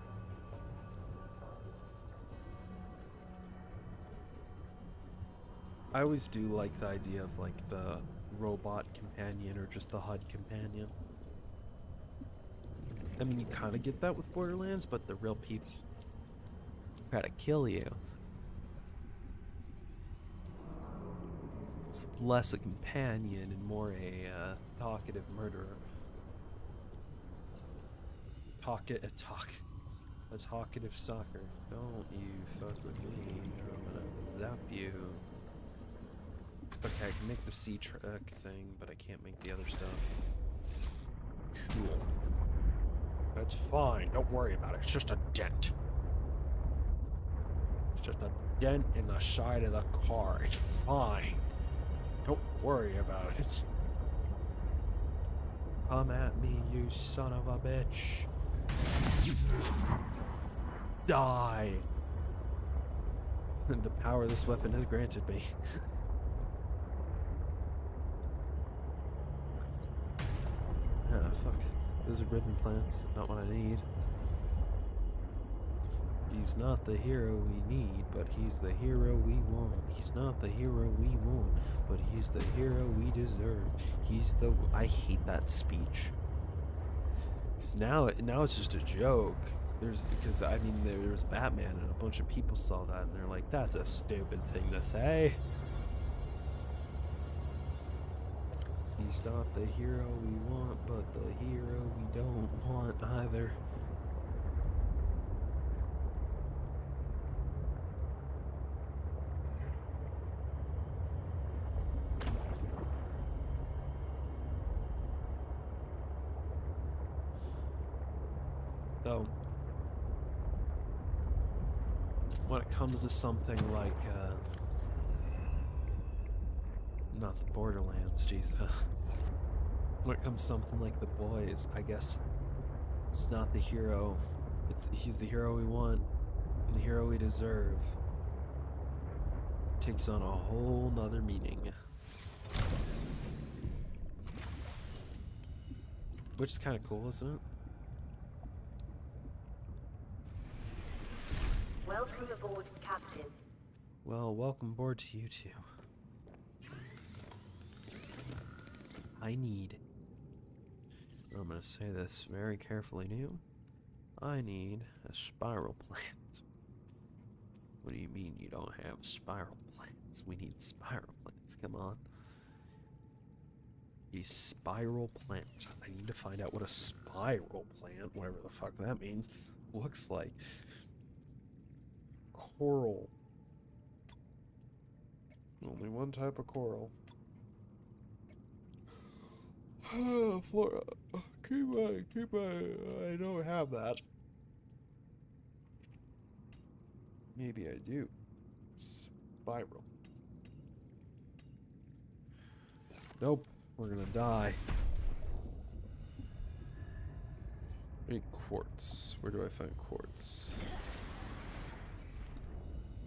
I always do like the idea of like the robot companion or just the HUD companion. I mean, you kind of get that with Borderlands, but the real people try to kill you. It's less a companion and more a talkative murderer. A talkative sucker. Don't you fuck with me, or I'm gonna zap you. Okay, I can make the C-Trek thing, but I can't make the other stuff. Cool. That's fine, don't worry about it. It's just a dent. It's just a dent in the side of the car. It's fine. Don't worry about it. Come at me, you son of a bitch. Die. The power this weapon has granted me. Ah, fuck. Those are ribbon plants. Not what I need. He's not the hero we need, but he's the hero we want. He's not the hero we want, but he's the hero we deserve. He's the... I hate that speech. 'Cause now it's just a joke. Because I mean, there was Batman and a bunch of people saw that and they're like, that's a stupid thing to say. He's not the hero we want, but the hero we don't want either. So, when it comes to something like, not the Borderlands, jeez. When it comes to something like The Boys, I guess it's not the hero. He's the hero we want, and the hero we deserve. Takes on a whole nother meaning. Which is kind of cool, isn't it? Welcome aboard, Captain. Well, welcome aboard to you too. I need... I'm gonna say this very carefully to you. I need a spiral plant. What do you mean you don't have spiral plants? We need spiral plants, come on. A spiral plant. I need to find out what a spiral plant, whatever the fuck that means, looks like. Coral. Only one type of coral. Flora, keep I don't have that. Maybe I do. Spiral. Nope, we're gonna die. I need quartz. Where do I find quartz?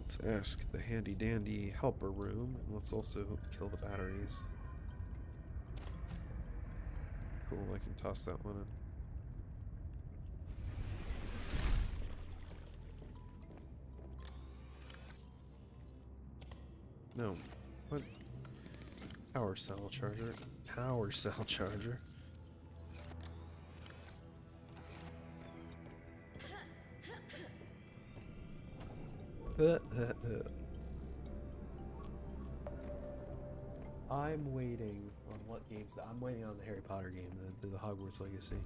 Let's ask the handy dandy helper room, and let's also kill the batteries. Cool, I can toss that one in. No. What? Power cell charger. Power cell charger. I'm waiting on what games. I'm waiting on the Harry Potter game, the Hogwarts Legacy.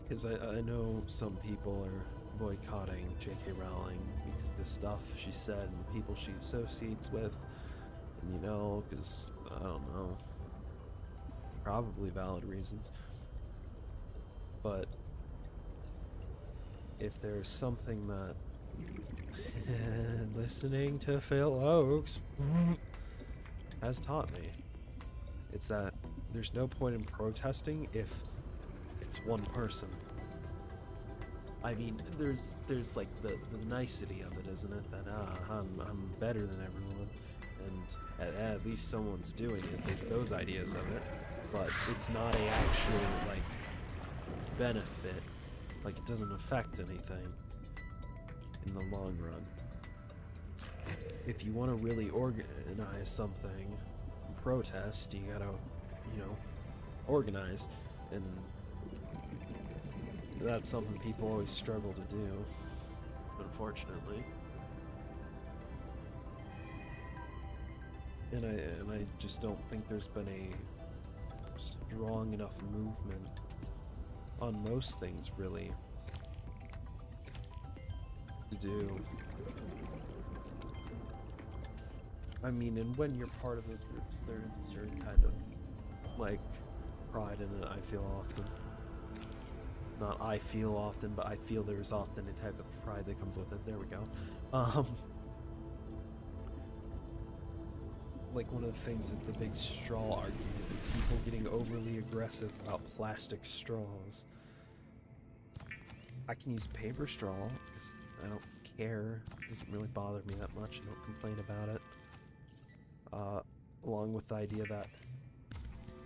Because I know some people are boycotting J.K. Rowling because the stuff she said and the people she associates with. And you know, because, I don't know, probably valid reasons. But if there's something that listening to Phil Oakes has taught me, it's that there's no point in protesting if it's one person. I mean, there's like the nicety of it, isn't it? That I'm better than everyone, and at least someone's doing it. There's those ideas of it, but it's not a actual like benefit. Like, it doesn't affect anything in the long run. If you want to really organize something, protest, you gotta, you know, organize, and that's something people always struggle to do, unfortunately. And I just don't think there's been a strong enough movement on most things, really, to do. I mean, and when you're part of those groups, there is a certain kind of, like, pride in it, I feel often. Not I feel often, but I feel there's often a type of pride that comes with it. There we go. Like, one of the things is the big straw argument. People getting overly aggressive about plastic straws. I can use paper straw because I don't care. It doesn't really bother me that much. I don't complain about it. Along with the idea that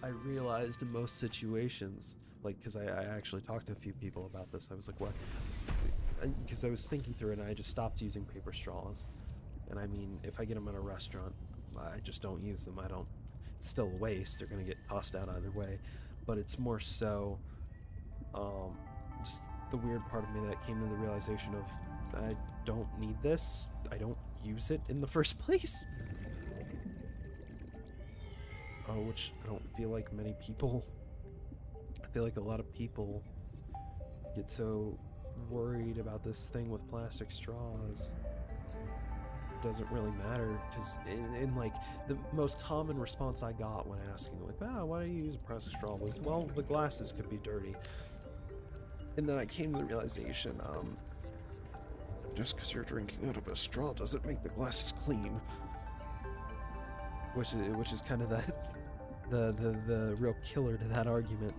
I realized in most situations, like, because I actually talked to a few people about this. I was like, what? Because I was thinking through it, and I just stopped using paper straws. And I mean, if I get them at a restaurant, I just don't use them. I don't. It's still a waste. They're gonna get tossed out either way. But it's more so, just the weird part of me that came to the realization of I don't need this. I don't use it in the first place. Which I don't feel like many people. I feel like a lot of people get so worried about this thing with plastic straws. It doesn't really matter, because in like the most common response I got when asking, like, why do you use a plastic straw, was, well, the glasses could be dirty. And then I came to the realization, just because you're drinking out of a straw doesn't make the glasses clean. Which is kind of the real killer to that argument.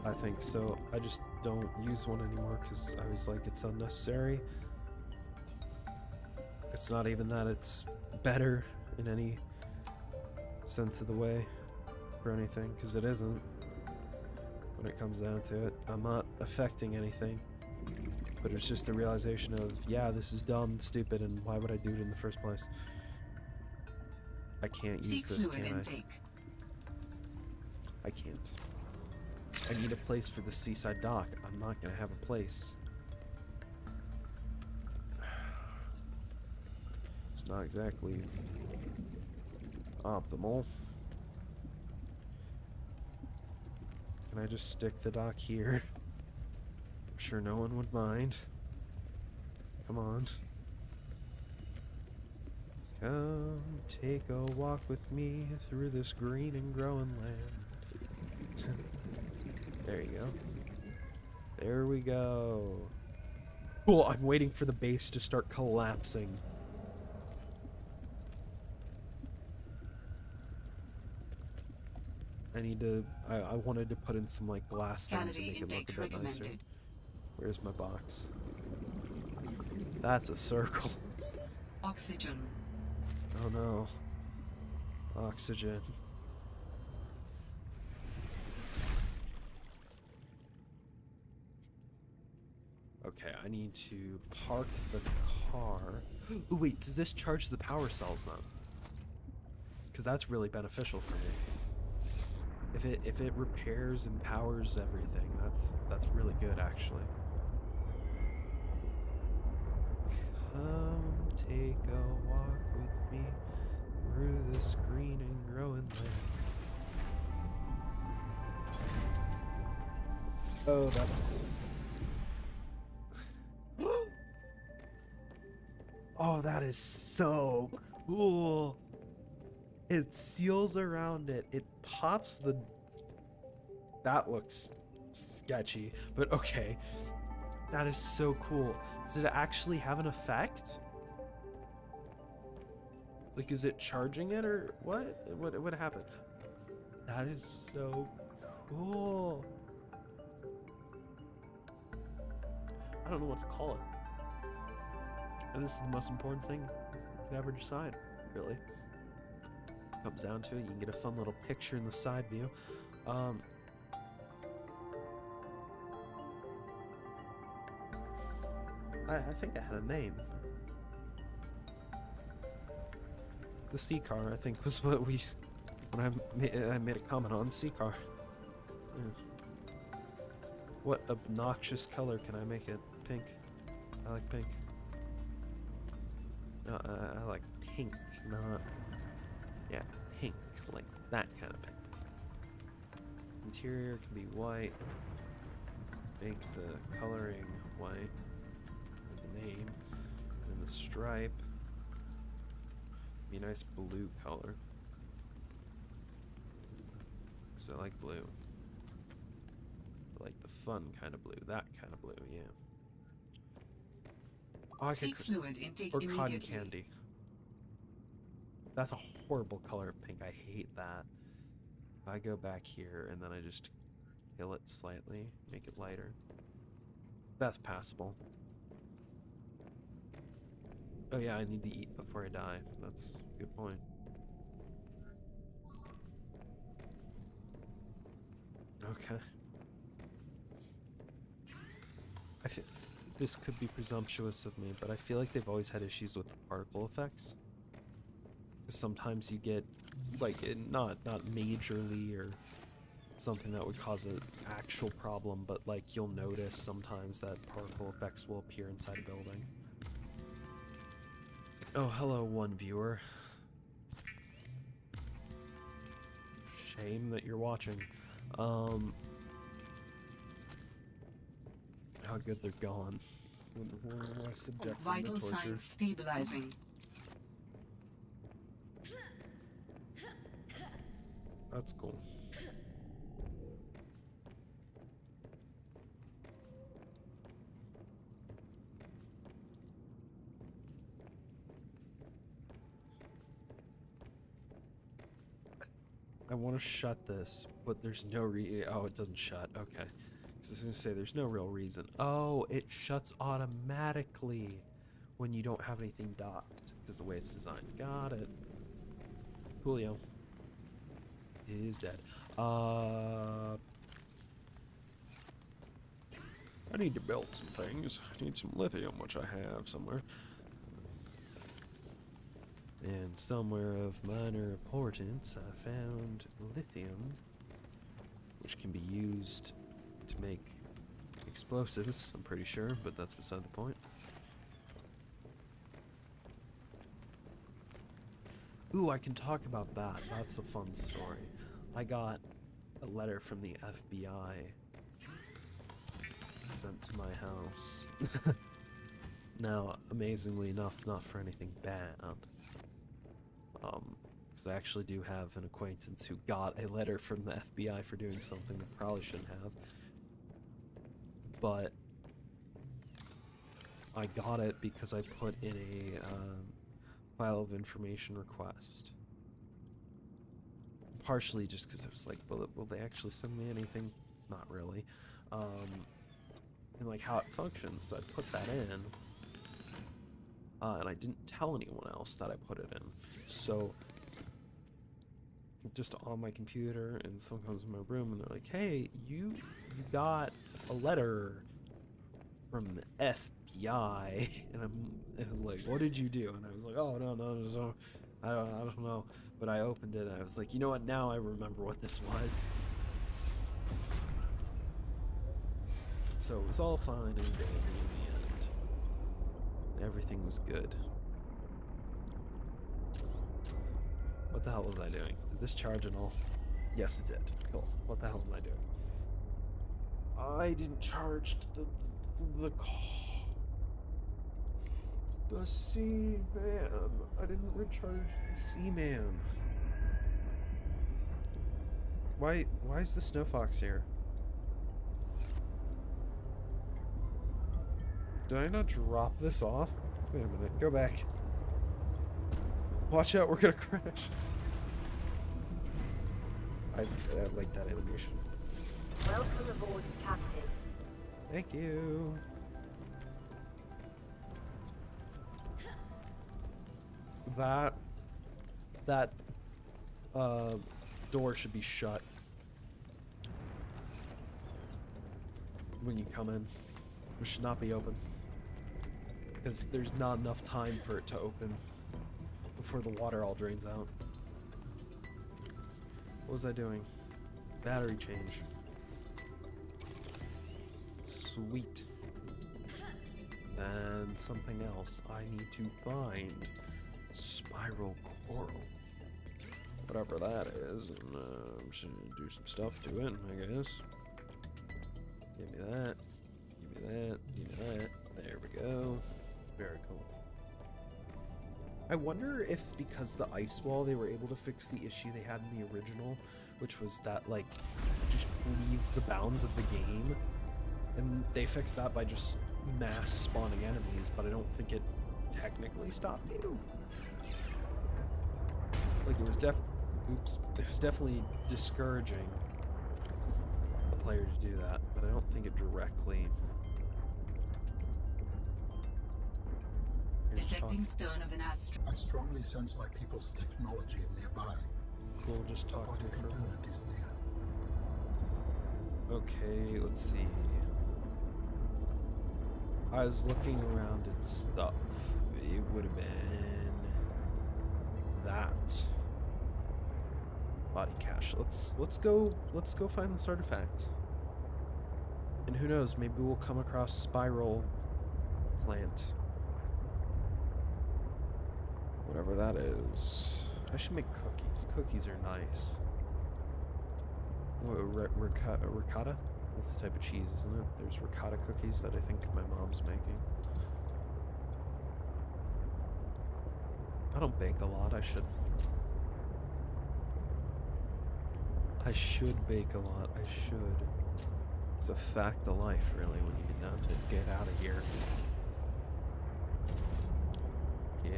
I think so. I just don't use one anymore because I was like, it's unnecessary. It's not even that it's better in any sense of the way or anything, because it isn't. When it comes down to it, I'm not affecting anything. But it's just the realization of, yeah, this is dumb, stupid, and why would I do it in the first place? I can't use this, can I? I can't. I need a place for the seaside dock. I'm not gonna have a place. It's not exactly optimal. Can I just stick the dock here? I'm sure no one would mind. Come on. Come take a walk with me through this green and growing land. There you go. There we go. Cool, I'm waiting for the base to start collapsing. I need to, I wanted to put in some like glass things to make it look a bit nicer. Where's my box? That's a circle. Oxygen. Oh no. Oxygen. Okay, I need to park the car. Ooh, wait, does this charge the power cells then? Because that's really beneficial for me. if it repairs and powers everything, that's really good actually. Come take a walk with me through this green and growing land. Oh, that's cool. Oh, that is so cool. It seals around it. It pops the... That looks sketchy, but okay. That is so cool. Does it actually have an effect? Like, is it charging it or what? What happened? That is so cool. I don't know what to call it. And this is the most important thing you can ever decide, really. Comes down to it, you can get a fun little picture in the side view. I think I had a name. The sea car, I think, was what we... When I made a comment on sea car. Yeah. What obnoxious color can I make it? Pink. I like pink. No, I like pink, not... Yeah, pink. Like that kind of pink. Interior can be white. Make the coloring white. With the name. And the stripe. Be a nice blue color. Because I like blue. I like the fun kind of blue. That kind of blue, yeah. Oh, I Seek could fluid intake or cotton immediately. candy. That's a horrible color of pink. I hate that. If I go back here and then I just kill it slightly, make it lighter. That's passable. Oh yeah, I need to eat before I die. That's a good point. Okay. I feel this could be presumptuous of me, but I feel like they've always had issues with the particle effects. Sometimes you get like not majorly or something that would cause an actual problem, but like you'll notice sometimes that particle effects will appear inside a building. Oh, hello, one viewer. Shame that you're watching. How good they're gone. When I subject them to Vital torture. signs stabilizing. That's cool. I want to shut this, but there's no oh, it doesn't shut. Okay. 'Cause I was gonna say there's no real reason. Oh, it shuts automatically when you don't have anything docked because the way it's designed. Got it. Julio is dead. I need to build some things. I need some lithium, which I have somewhere. And somewhere of minor importance, I found lithium, which can be used to make explosives, I'm pretty sure, but that's beside the point. Ooh, I can talk about that. That's a fun story. I got a letter from the FBI sent to my house. Now, amazingly enough, not for anything bad. Because I actually do have an acquaintance who got a letter from the FBI for doing something they probably shouldn't have. But I got it because I put in a file of information request. Partially just because it was like, will they actually send me anything? Not really. And like how it functions, so I put that in. And I didn't tell anyone else that I put it in. So, just on my computer, and someone comes in my room and they're like, hey, you got a letter from the FBI. And I was like, what did you do? And I was like, oh, no, I don't know, but I opened it and I was like, you know what? Now I remember what this was. So it was all fine and dandy in the end. Everything was good. What the hell was I doing? Did this charge and all? Yes, it did. Cool. What the hell am I doing? I didn't charge the Seaman. I didn't recharge the Seaman. Why is the Snow Fox here? Did I not drop this off? Wait a minute. Go back. Watch out, we're gonna crash. I like that animation. Welcome aboard, Captain. Thank you. That door should be shut when you come in. It should not be open because there's not enough time for it to open before the water all drains out. What was I doing? Battery change. Sweet. And something else I need to find. Spiral coral. Whatever that is. And I'm just gonna do some stuff to it, I guess. Give me that. Give me that. Give me that. There we go. Very cool. I wonder if because the ice wall they were able to fix the issue they had in the original, which was that like just leave the bounds of the game, and they fixed that by just mass spawning enemies, but I don't think it technically stopped you. Like it was it was definitely discouraging the player to do that, but I don't think it directly. Detecting stone of an astro. I strongly sense my people's technology nearby. Cool, just The talk to body me for a minute. component is near. Okay, let's see. I was looking around at stuff. It would have been that body cache. Let's go find this artifact. And who knows, maybe we'll come across spiral plant. Whatever that is. I should make cookies. Cookies are nice. What, ricotta? That's the type of cheese, isn't it? There's ricotta cookies that I think my mom's making. I don't bake a lot. I should bake a lot. I should. It's a fact of life, really, when you get down to get out of here. Get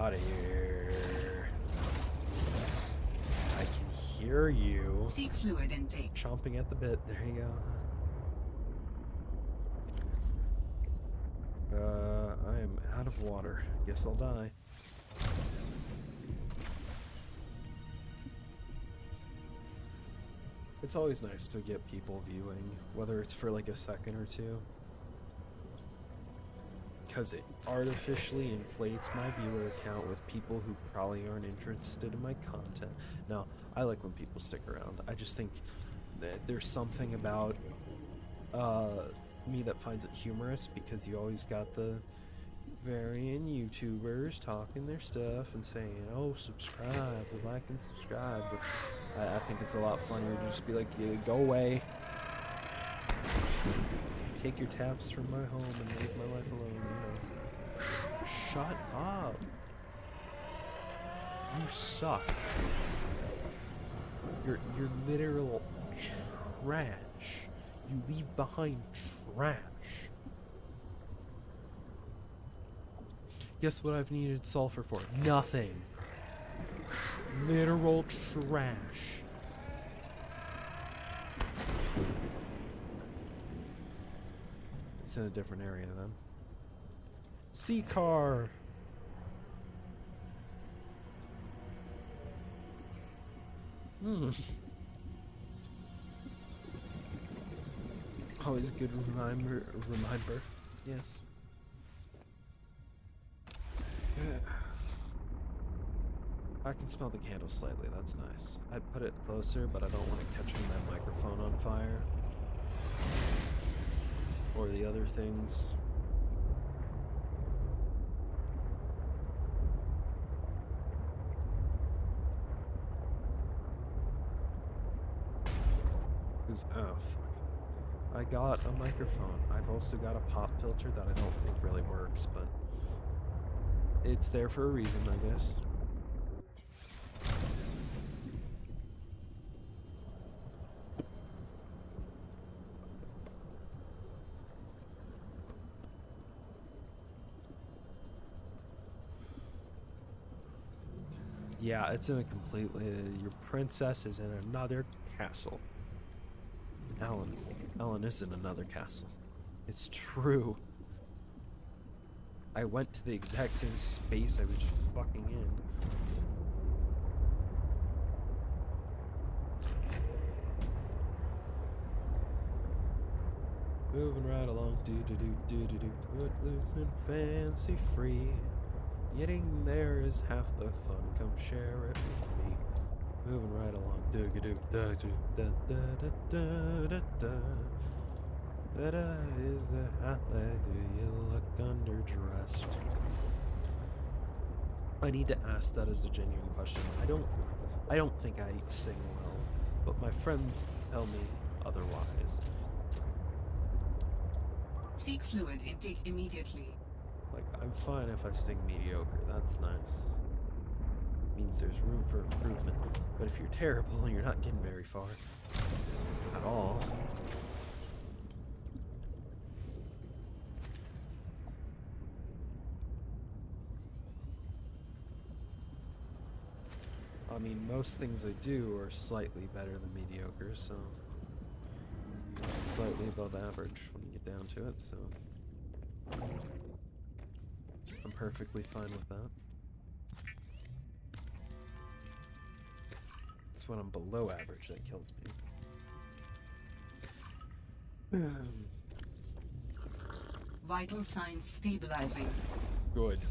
out of here. I can hear you. Seek fluid intake. Chomping at the bit. There you go. I am out of water. Guess I'll die. It's always nice to get people viewing, whether it's for like a second or two. Because it artificially inflates my viewer account with people who probably aren't interested in my content. No, I like when people stick around. I just think that there's something about me that finds it humorous, because you always got the varying YouTubers talking their stuff and saying, oh, subscribe, like and subscribe. But I think it's a lot funnier to just be like, yeah, go away. Take your taps from my home and leave my life alone, you know. Shut up. You suck. You're literal trash. You leave behind trash. Guess what I've needed sulfur for? Nothing. Literal trash. It's in a different area then. Sea car. Always a good reminder. Yes. I can smell the candle slightly, that's nice. I'd put it closer, but I don't want it catching that microphone on fire. Or the other things. Because, oh, fuck. I got a microphone. I've also got a pop filter that I don't think really works, but it's there for a reason, I guess. Yeah, it's in a completely... your princess is in another castle. Ellen is in another castle. It's true. I went to the exact same space I was just fucking in. Moving right along, do-do-do. Footloose and fancy free. Getting there is half the fun. Come share it with me. Moving right along. That is the highlight. Do you look underdressed? I need to ask that as a genuine question. I don't think I sing well, but my friends tell me otherwise. Seek fluid intake immediately. Like, I'm fine if I sing mediocre. That's nice. Means there's room for improvement. But if you're terrible, you're not getting very far. At all. I mean, most things I do are slightly better than mediocre, so... slightly above average when you get down to it, so... I'm perfectly fine with that. It's when I'm below average that kills me. Vital signs stabilizing. Good.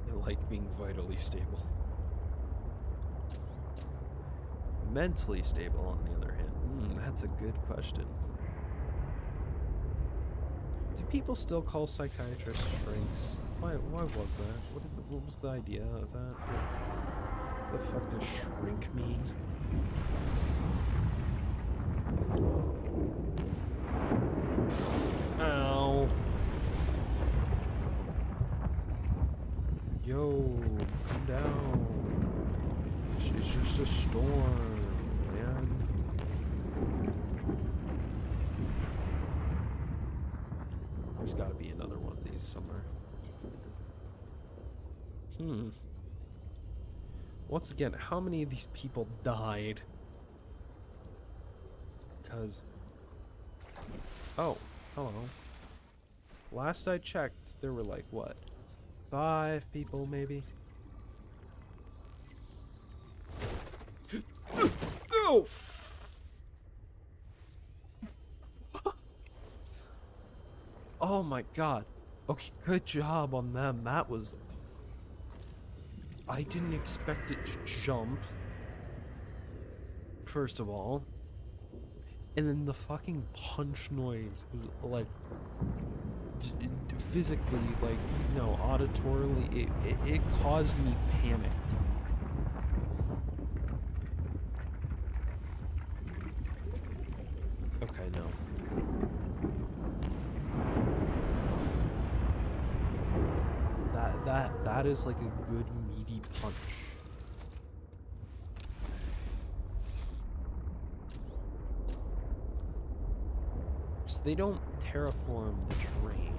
I like being vitally stable. Mentally stable, on the other hand. That's a good question. Do people still call psychiatrists shrinks? Why was that? What was the idea of that? What the fuck does shrink mean? Ow. Yo, come down. It's just a storm, man. There's gotta be another one of these somewhere. Once again, how many of these people died? Because... oh, hello. Last I checked, there were like, what? 5 people, maybe? No! Oh my god. Okay, good job on them. That was... I didn't expect it to jump. First of all. And then the fucking punch noise was like... physically, like, no, auditorily, it caused me panic. Okay, no. That is like a good meaty punch. So they don't terraform the terrain.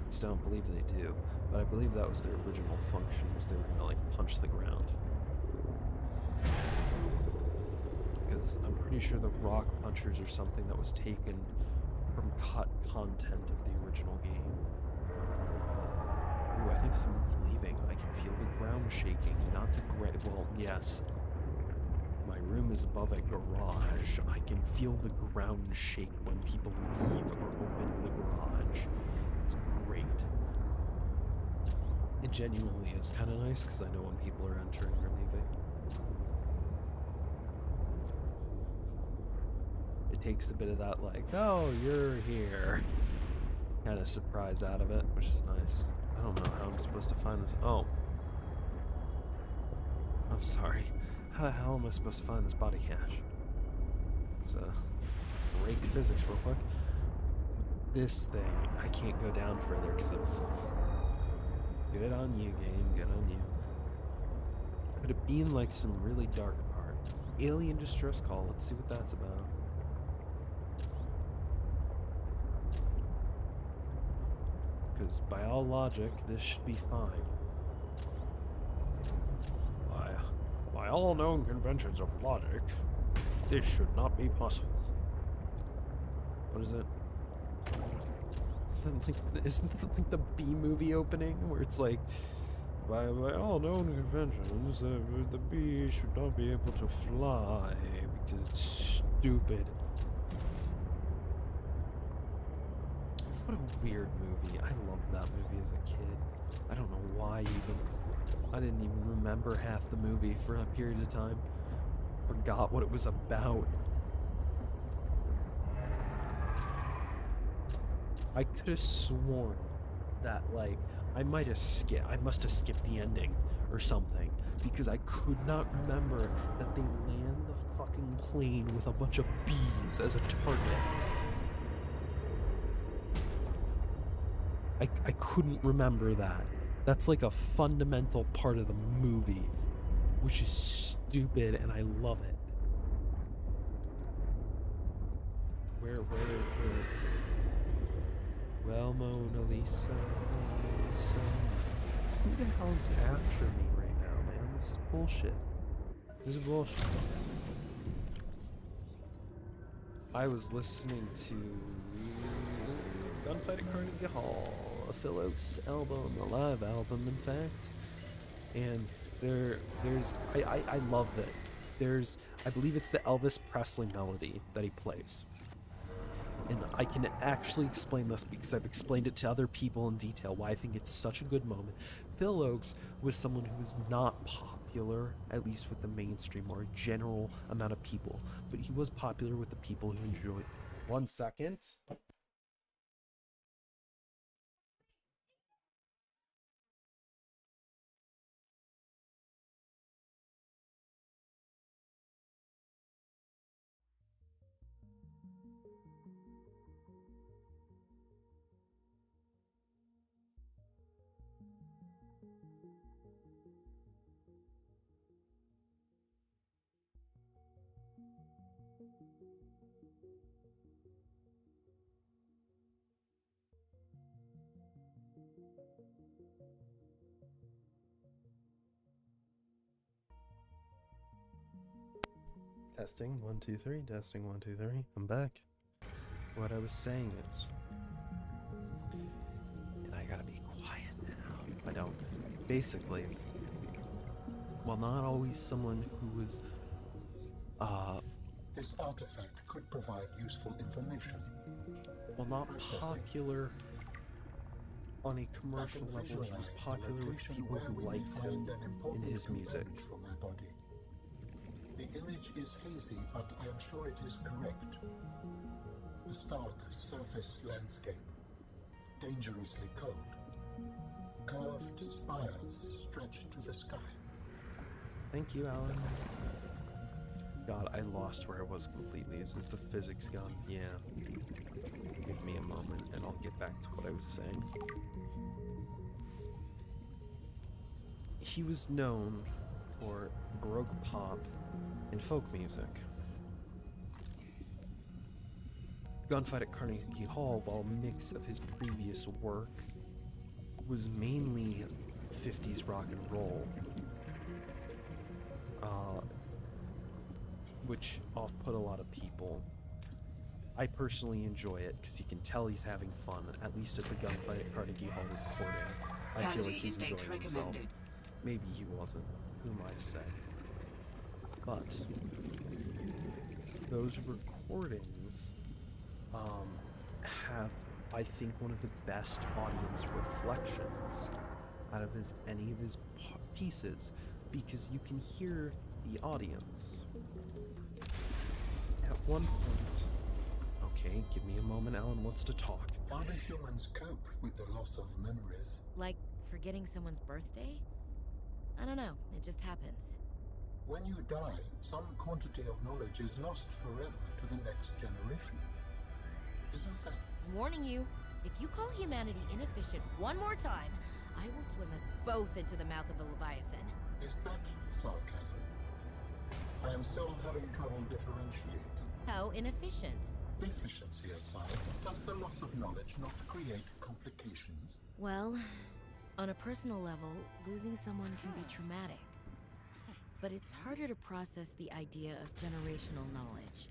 I still don't believe they do, but I believe that was their original function, was they were gonna like punch the ground. Because I'm pretty sure the rock punchers are something that was taken from cut content of the original game. Ooh, I think someone's leaving. I can feel the ground shaking. Not the well, yes. My room is above a garage. I can feel the ground shake when people leave or open the garage. It's great. It genuinely is kind of nice because I know when people are entering or leaving. It takes a bit of that, like, oh, you're here, kind of surprise out of it, which is nice. I don't know how I'm supposed to find this. Oh. I'm sorry. How the hell am I supposed to find this body cache? Let's break physics real quick. This thing, I can't go down further because it's... Good on you, game. Good on you. Could it be in, like, some really dark part? Alien distress call. Let's see what that's about. Because by all logic, this should be fine. By all known conventions of logic, this should not be possible. What is it? Isn't that like the B movie opening where it's like, by all known conventions, the bee should not be able to fly because it's stupid. What a weird movie. I loved that movie as a kid. I don't know why even. I didn't even remember half the movie for a period of time. Forgot what it was about. I could have sworn that, like, I must have skipped the ending or something, because I could not remember that they land the fucking plane with a bunch of bees as a target. I couldn't remember that. That's like a fundamental part of the movie, which is stupid, and I love it. Where? Well, Mona Lisa. Who the hell's after me right now, man? This is bullshit. This is bullshit. I was listening to Gunfight at Carnegie Hall, a Phil Oakes album, a live album, in fact. And I love it. I believe it's the Elvis Presley melody that he plays. And I can actually explain this because I've explained it to other people in detail, why I think it's such a good moment. Phil Oakes was someone who was not popular, at least with the mainstream or a general amount of people, but he was popular with the people who enjoyed. 1 second. Testing 1 2 3. Testing 1 2 3. I'm back. What I was saying is, and I gotta be quiet now. I don't. Basically, while not always someone who was, This artifact could provide useful information. while not popular on a commercial level, he was popular with people who liked him in his music. For my body. The image is hazy, but I am sure it is correct. A stark surface landscape, dangerously cold. Curved spires stretch to the sky. Thank you, Alan. God, I lost where I was completely. Is this the physics gun? Yeah. Give me a moment and I'll get back to what I was saying. He was known for Baroque pop and folk music. Gunfight at Carnegie Hall, while a mix of his previous work, was mainly 50s rock and roll, which off-put a lot of people. I personally enjoy it because you can tell he's having fun, at least at the Gunfight at Carnegie Hall recording. I feel like he's enjoying himself. Maybe he wasn't. Who am I to say? But those recordings have, I think, one of the best audience reflections out of any of his pieces, because you can hear the audience. At one point, okay, give me a moment, Alan wants to talk. How do humans cope with the loss of memories? Like forgetting someone's birthday? I don't know, it just happens. When you die, some quantity of knowledge is lost forever to the next generation. Isn't that? I'm warning you, if you call humanity inefficient one more time, I will swim us both into the mouth of a Leviathan. Is that sarcasm? I am still having trouble differentiating. How inefficient? Efficiency aside, does the loss of knowledge not create complications? Well, on a personal level, losing someone can be traumatic. But it's harder to process the idea of generational knowledge.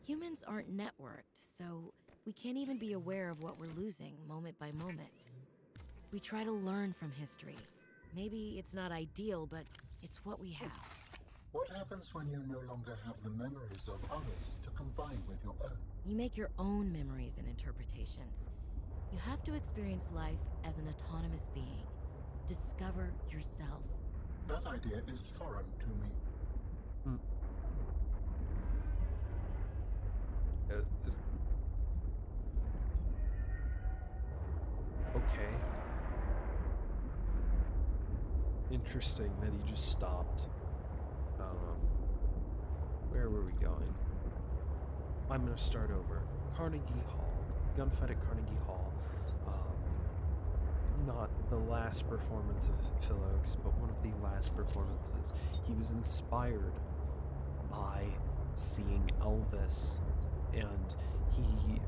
Humans aren't networked, so we can't even be aware of what we're losing moment by moment. We try to learn from history. Maybe it's not ideal, but it's what we have. What happens when you no longer have the memories of others to combine with your own? You make your own memories and interpretations. You have to experience life as an autonomous being. Discover yourself. That idea is foreign to me. Okay. Interesting that he just stopped. I don't know. Where were we going? I'm gonna start over. Carnegie Hall. Gunfight at Carnegie Hall. Not the last performance of Phil Oakes, but one of the last performances. He was inspired by seeing Elvis, and he,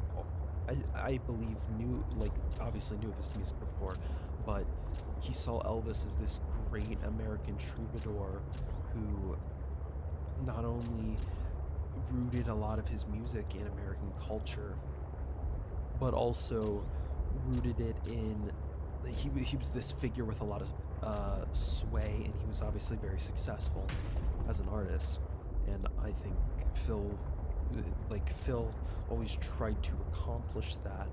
I believe, obviously knew of his music before, but he saw Elvis as this great American troubadour who not only rooted a lot of his music in American culture, but also rooted it in, he was this figure with a lot of sway, and he was obviously very successful as an artist. And I think Phil always tried to accomplish that.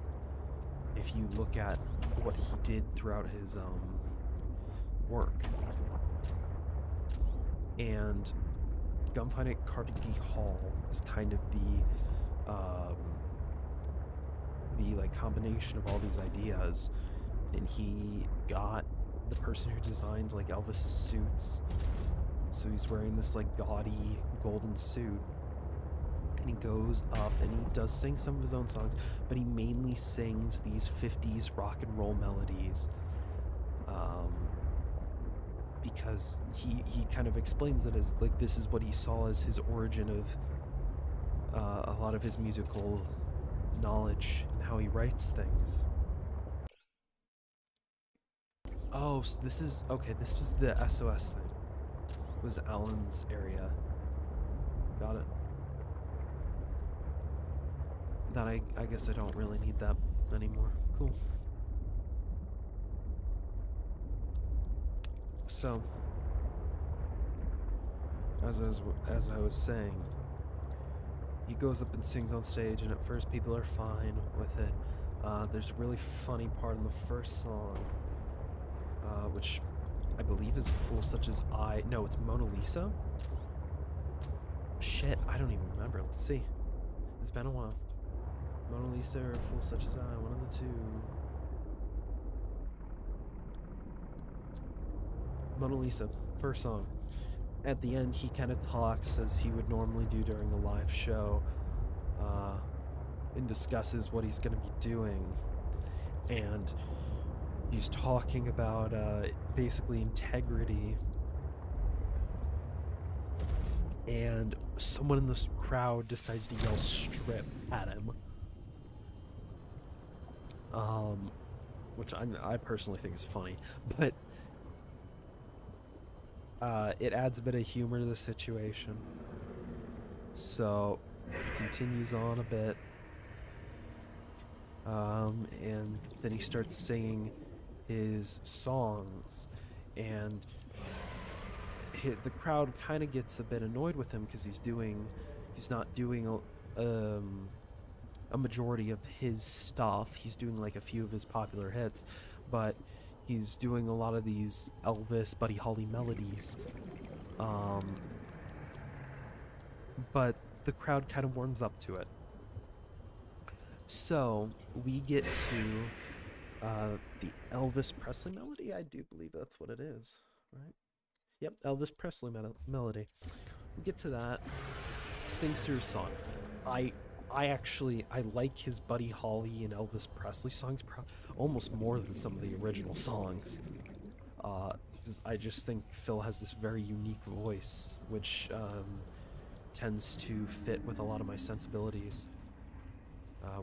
If you look at what he did throughout his work. And Gunfight at Carnegie Hall is kind of the like combination of all these ideas, and he got the person who designed like Elvis's suits, so he's wearing this like gaudy golden suit, and he goes up and he does sing some of his own songs, but he mainly sings these 50s rock and roll melodies, because he kind of explains it as like this is what he saw as his origin of a lot of his musical knowledge and how he writes things. Oh, so this is okay. This was the SOS thing. It was Alan's area. Got it. That I guess I don't really need that anymore. Cool. So, as I was saying, he goes up and sings on stage, and at first people are fine with it. There's a really funny part in the first song, which I believe is A Fool Such As I. No, it's Mona Lisa. Shit, I don't even remember. Let's see. It's been a while. Mona Lisa or A Fool Such As I, one of the two. Mona Lisa, first song. At the end, he kind of talks as he would normally do during a live show, and discusses what he's going to be doing. And he's talking about basically integrity. And someone in this crowd decides to yell "strip" at him. Which I personally think is funny, but it adds a bit of humor to the situation. So he continues on a bit, and then he starts singing his songs, and the crowd kind of gets a bit annoyed with him because he's not doing a majority of his stuff. He's doing like a few of his popular hits, but he's doing a lot of these Elvis, Buddy Holly melodies. But the crowd kind of warms up to it. So we get to the Elvis Presley melody. I do believe that's what it is, right? Yep, Elvis Presley melody. We get to that. Sings through songs. I like his Buddy Holly and Elvis Presley songs almost more than some of the original songs. Because I just think Phil has this very unique voice, which tends to fit with a lot of my sensibilities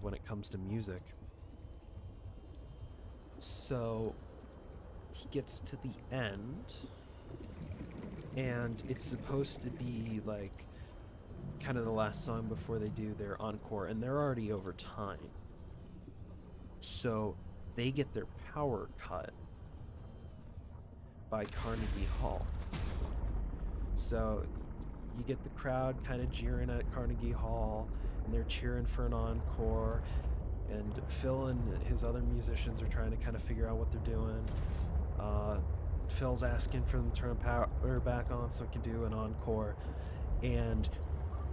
when it comes to music. So he gets to the end, and it's supposed to be like kind of the last song before they do their encore, and they're already over time. So they get their power cut by Carnegie Hall. So you get the crowd kind of jeering at Carnegie Hall, and they're cheering for an encore, and Phil and his other musicians are trying to kind of figure out what they're doing. Phil's asking for them to turn power back on so it can do an encore, and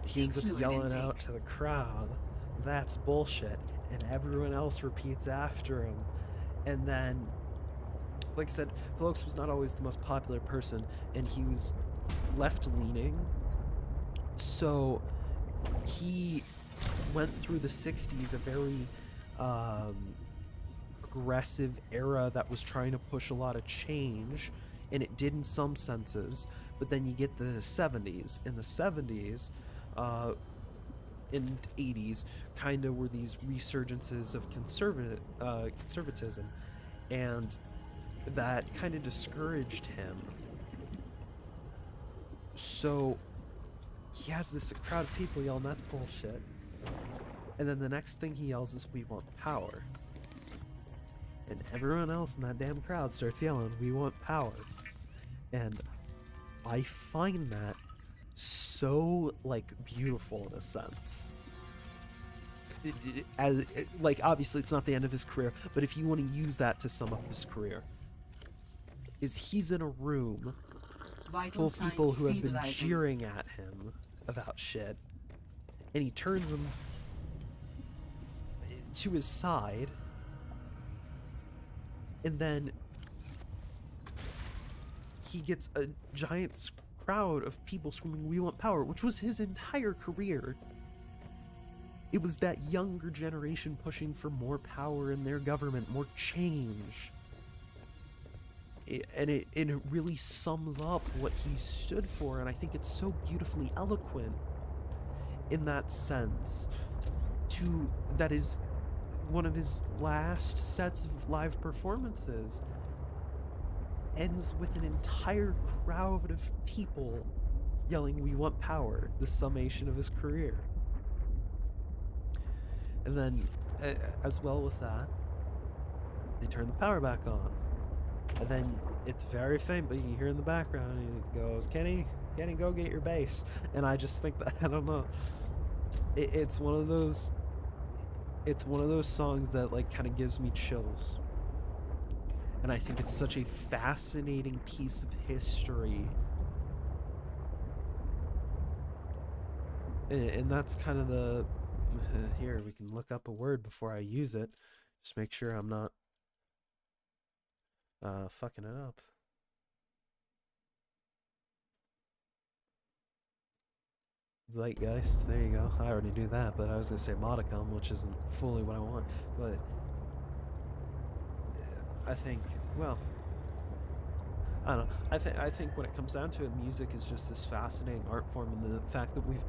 he ends up yelling out to the crowd, "That's bullshit," and everyone else repeats after him. And then, like I said, Phil Oakes was not always the most popular person, and he was left-leaning, so he went through the 60s, a very aggressive era that was trying to push a lot of change, and it did in some senses. But then you get the 70s. In the 70s and 80s kind of were these resurgences of conservatism, and that kind of discouraged him. So he has this crowd of people yelling, "That's bullshit." And then the next thing he yells is, "We want power." And everyone else in that damn crowd starts yelling, "We want power." And I find that so, like, beautiful in a sense. Like, obviously it's not the end of his career, but if you want to use that to sum up his career, is he's in a room full of people who have been jeering at him about shit, and he turns them to his side, and then he gets a giant crowd of people screaming, "We want power," which was his entire career. It was that younger generation pushing for more power in their government, more change. And it really sums up what he stood for, and I think it's so beautifully eloquent in that sense. That is one of his last sets of live performances ends with an entire crowd of people yelling, "We want power," the summation of his career. And then, as well with that, they turn the power back on. And then it's very faint, but you hear in the background, he goes, Kenny, go get your bass." And I just think that, I don't know, it's one of those songs that, like, kind of gives me chills. And I think it's such a fascinating piece of history. And that's kind of the... Here, we can look up a word before I use it. Just make sure I'm not fucking it up. Zeitgeist, there you go. I already knew that, but I was going to say modicum, which isn't fully what I want. But I think, well, I don't know. I think when it comes down to it, music is just this fascinating art form, and the fact that we've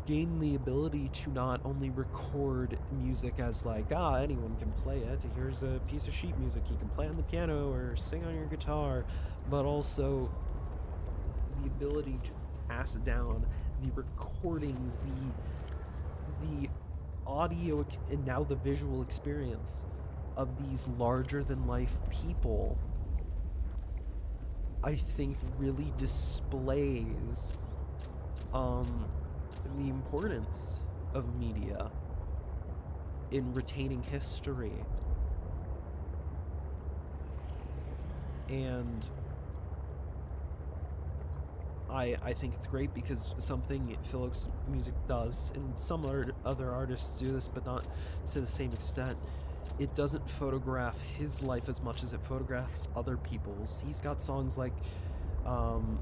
gained the ability to not only record music as like, anyone can play it. Here's a piece of sheet music. You can play on the piano or sing on your guitar, but also the ability to pass down the recordings, the audio, and now the visual experience of these larger than life people I think really displays the importance of media in retaining history. And I think it's great because something Phil Oak's music does, and some other artists do this, but not to the same extent. It doesn't photograph his life as much as it photographs other people's. He's got songs like Lou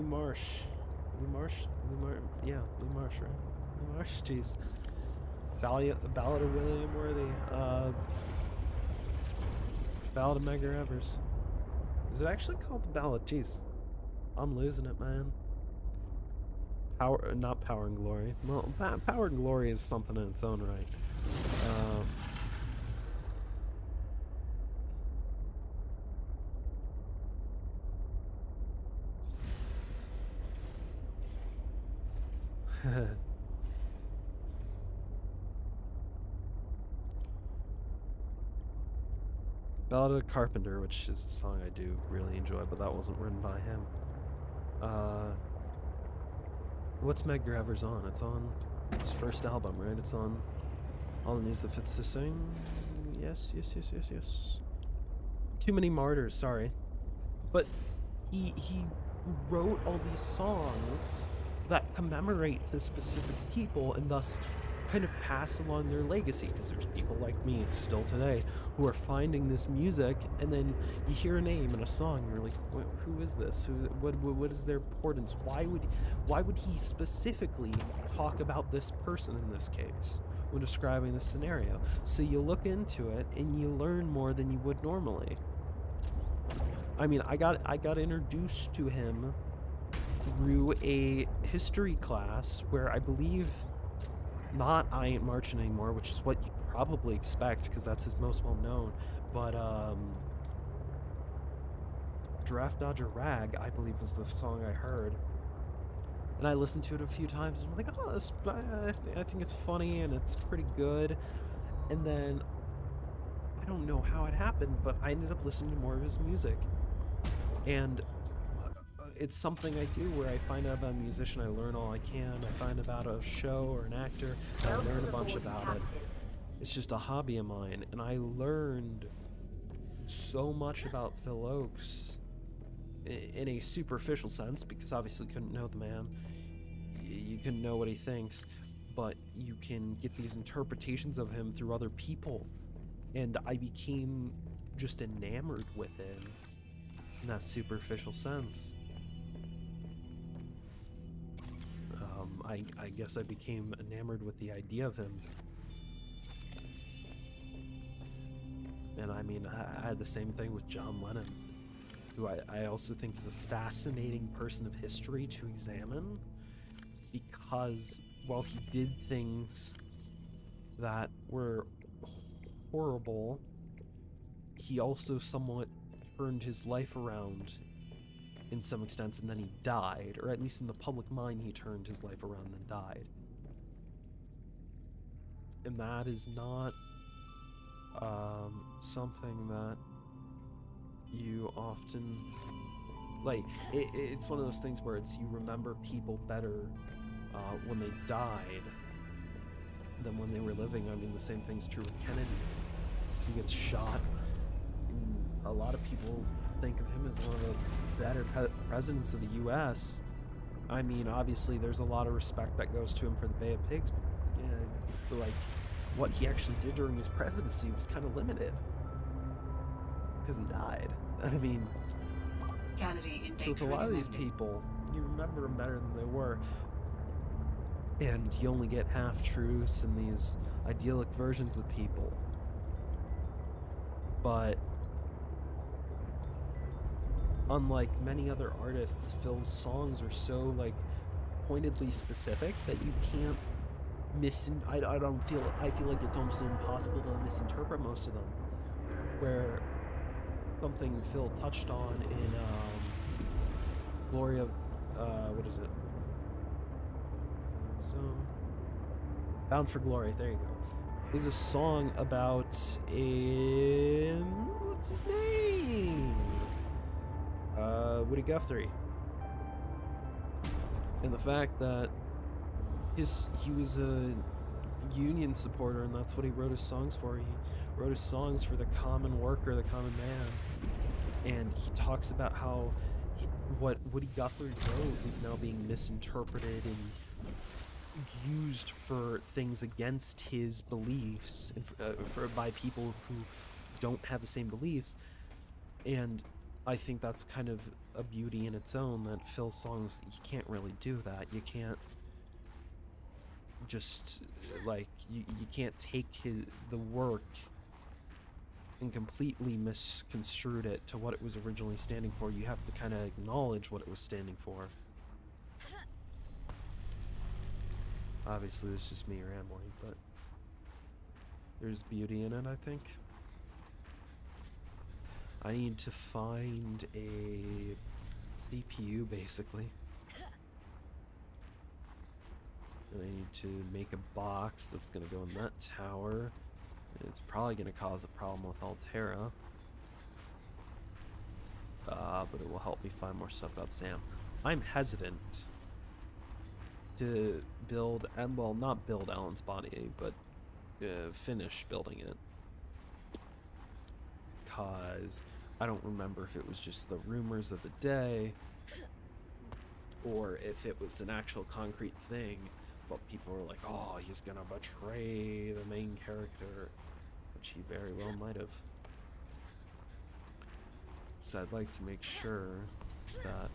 Marsh, yeah, Lou Marsh, right? Lou Marsh, jeez. Ballad of William Worthy, Ballad of Medgar Evers. Is it actually called the Ballad? Jeez, I'm losing it, man. Not Power and Glory. Well, Power and Glory is something in its own right. Ballad of Carpenter, which is a song I do really enjoy, but that wasn't written by him. What's Medgar Evers on? It's on his first album, right? It's on All the News That Fits to Sing. Yes. Too Many Martyrs, sorry. But he wrote all these songs that commemorate the specific people and thus kind of pass along their legacy, because there's people like me still today who are finding this music, and then you hear a name in a song and you're like, who is this? What is their importance? Why would he specifically talk about this person in this case when describing the scenario? So you look into it and you learn more than you would normally. I mean, I got introduced to him through a history class where I believe not I Ain't Marching Anymore, which is what you probably expect because that's his most well known, but Giraffe Dodger Rag, I believe, was the song I heard, and I listened to it a few times and I'm like, oh, I think it's funny and it's pretty good. And then I don't know how it happened, but I ended up listening to more of his music, and it's something I do where I find out about a musician, I learn all I can. I find about a show or an actor, and I learn a bunch about it. It's just a hobby of mine, and I learned so much about Phil Oakes in a superficial sense, because obviously you couldn't know the man. You couldn't know what he thinks, but you can get these interpretations of him through other people, and I became just enamored with him in that superficial sense. I guess I became enamored with the idea of him. And I mean, I had the same thing with John Lennon, who I also think is a fascinating person of history to examine, because while he did things that were horrible, he also somewhat turned his life around in some extents, and then he died, or at least in the public mind he turned his life around and then died. And that is not something that you often, like, it's one of those things where it's, you remember people better when they died than when they were living. I mean, the same thing's true with Kennedy. He gets shot, and a lot of people think of him as one of the better presidents of the U.S. I mean, obviously there's a lot of respect that goes to him for the Bay of Pigs, but yeah, like, what he actually did during his presidency was kind of limited because he died. I mean, with a lot of these people, you remember them better than they were, and you only get half-truths and these idyllic versions of people. But unlike many other artists, Phil's songs are so, like, pointedly specific that you can't I feel like it's almost impossible to misinterpret most of them. Where something Phil touched on in Glory of what is it? So Bound for Glory, there you go. Is a song about what's his name? Woody Guthrie. And the fact that he was a union supporter, and that's what he wrote his songs for. He wrote his songs for the common worker, the common man. And he talks about how what Woody Guthrie wrote is now being misinterpreted and used for things against his beliefs, and by people who don't have the same beliefs. And I think that's kind of a beauty in its own, that Phil's songs, you can't really do that. You can't just, like, you can't take the work and completely misconstrued it to what it was originally standing for. You have to kind of acknowledge what it was standing for. Obviously, it's just me rambling, but there's beauty in it, I think. I need to find a CPU, basically. And I need to make a box that's going to go in that tower. And it's probably going to cause a problem with Altera. But it will help me find more stuff about Sam. I'm hesitant to build, and well, not build Alan's body, but finish building it. Because I don't remember if it was just the rumors of the day, or if it was an actual concrete thing. But people were like, oh, he's gonna betray the main character, which he very well might have. So I'd like to make sure that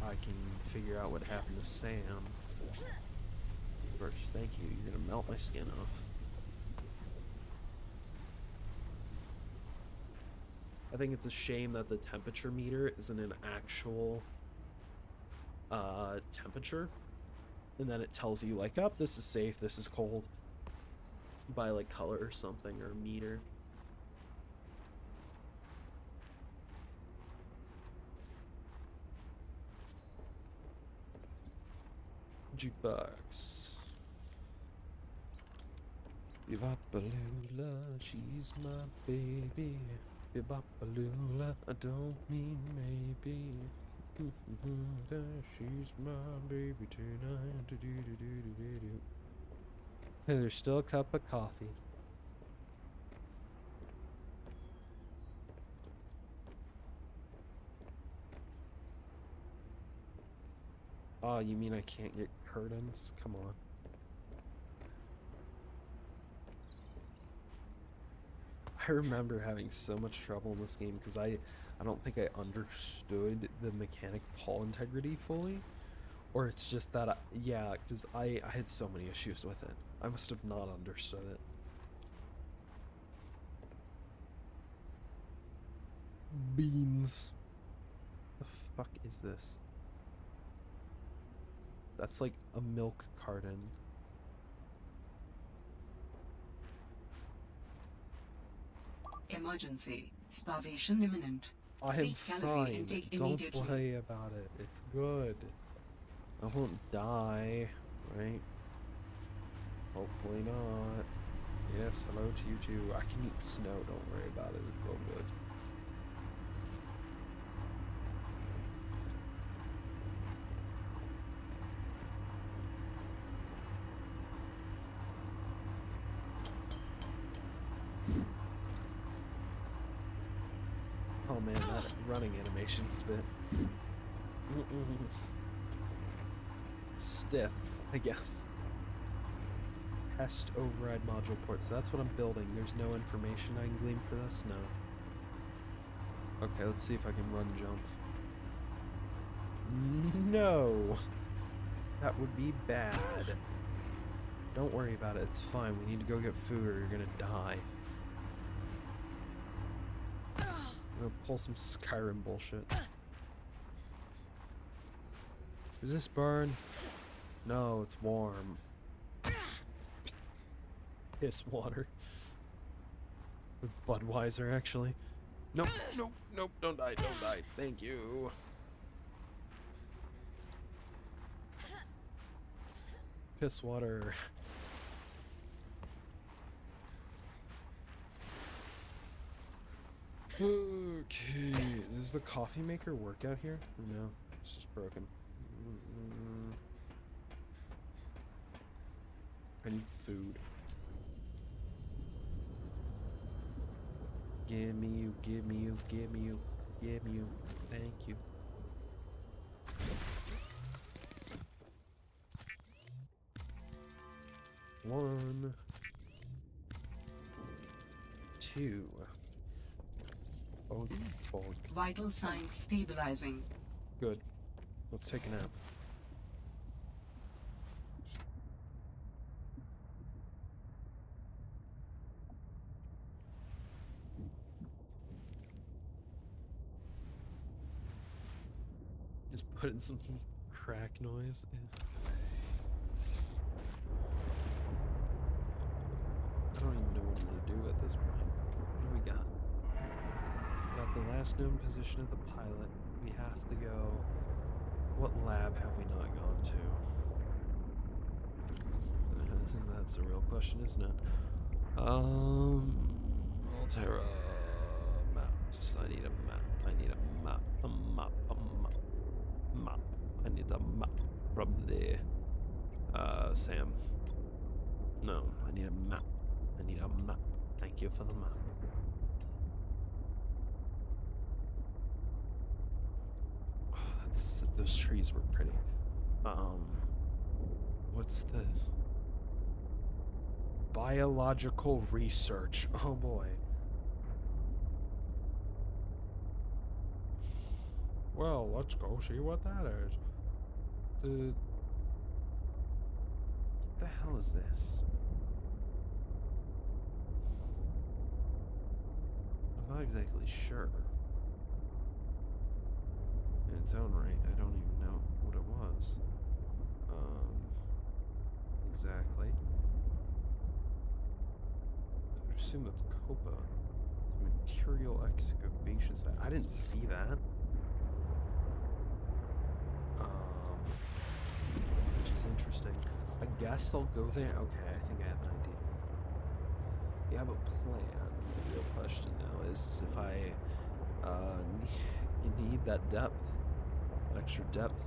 I can figure out what happened to Sam. First, thank you. You're gonna melt my skin off. I think it's a shame that the temperature meter isn't an actual temperature. And then it tells you, like, oh, this is safe, this is cold, by, like, color or something, or meter. Jukebox. Bebopalula, she's my baby. Bebopalula, I don't mean maybe. She's my baby tonight. Hey, there's still a cup of coffee. Oh, you mean I can't get curtains? Come on. I remember having so much trouble in this game because I don't think I understood the mechanic pole integrity fully. Or it's just that, yeah, because I had so many issues with it. I must have not understood it. Beans. The fuck is this? That's like a milk carton. Emergency. Starvation imminent. I am Seek calorie fine. intake Don't immediately. worry about it. It's good. I won't die, right? Hopefully not. Yes, hello to you too. I can eat snow, don't worry about it. It's all good. Oh man, that running animation's a bit stiff, I guess. Test override module port. So that's what I'm building. There's no information I can glean for this? No. Okay, let's see if I can run jump. No! That would be bad. Don't worry about it. It's fine. We need to go get food or you're gonna die. I'm gonna pull some Skyrim bullshit. Does this burn? No, it's warm. Piss water. With Budweiser, actually. Nope, nope, nope, don't die, don't die. Thank you. Piss water. Okay, Does the coffee maker work out here? No, it's just broken. I need food. Give me you, give me you, give me you, give me you. Thank you. One. Two. Oh, fuck. Vital signs stabilizing. Good. Let's take a nap. Just put in some crack noise. I don't even know what to do at this point. What do we got? We got the last known position of the pilot. We have to go. What lab have we not gone to? That's a real question, isn't it? Altera maps. I need a map. I need a map. A map. A map. Map. I need a map from there. Sam. No, I need a map. I need a map. Thank you for the map. Oh, those trees were pretty. What's the biological research? Oh boy. Well, let's go see what that is. What the hell is this? I'm not exactly sure. In its own right, I don't even know what it was. Exactly. I would assume that's COPA. Material excavation site. I didn't see that. Which is interesting. I guess I'll go there. Okay, I think I have an idea. You have a plan. The real question now is if I need that depth, that extra depth.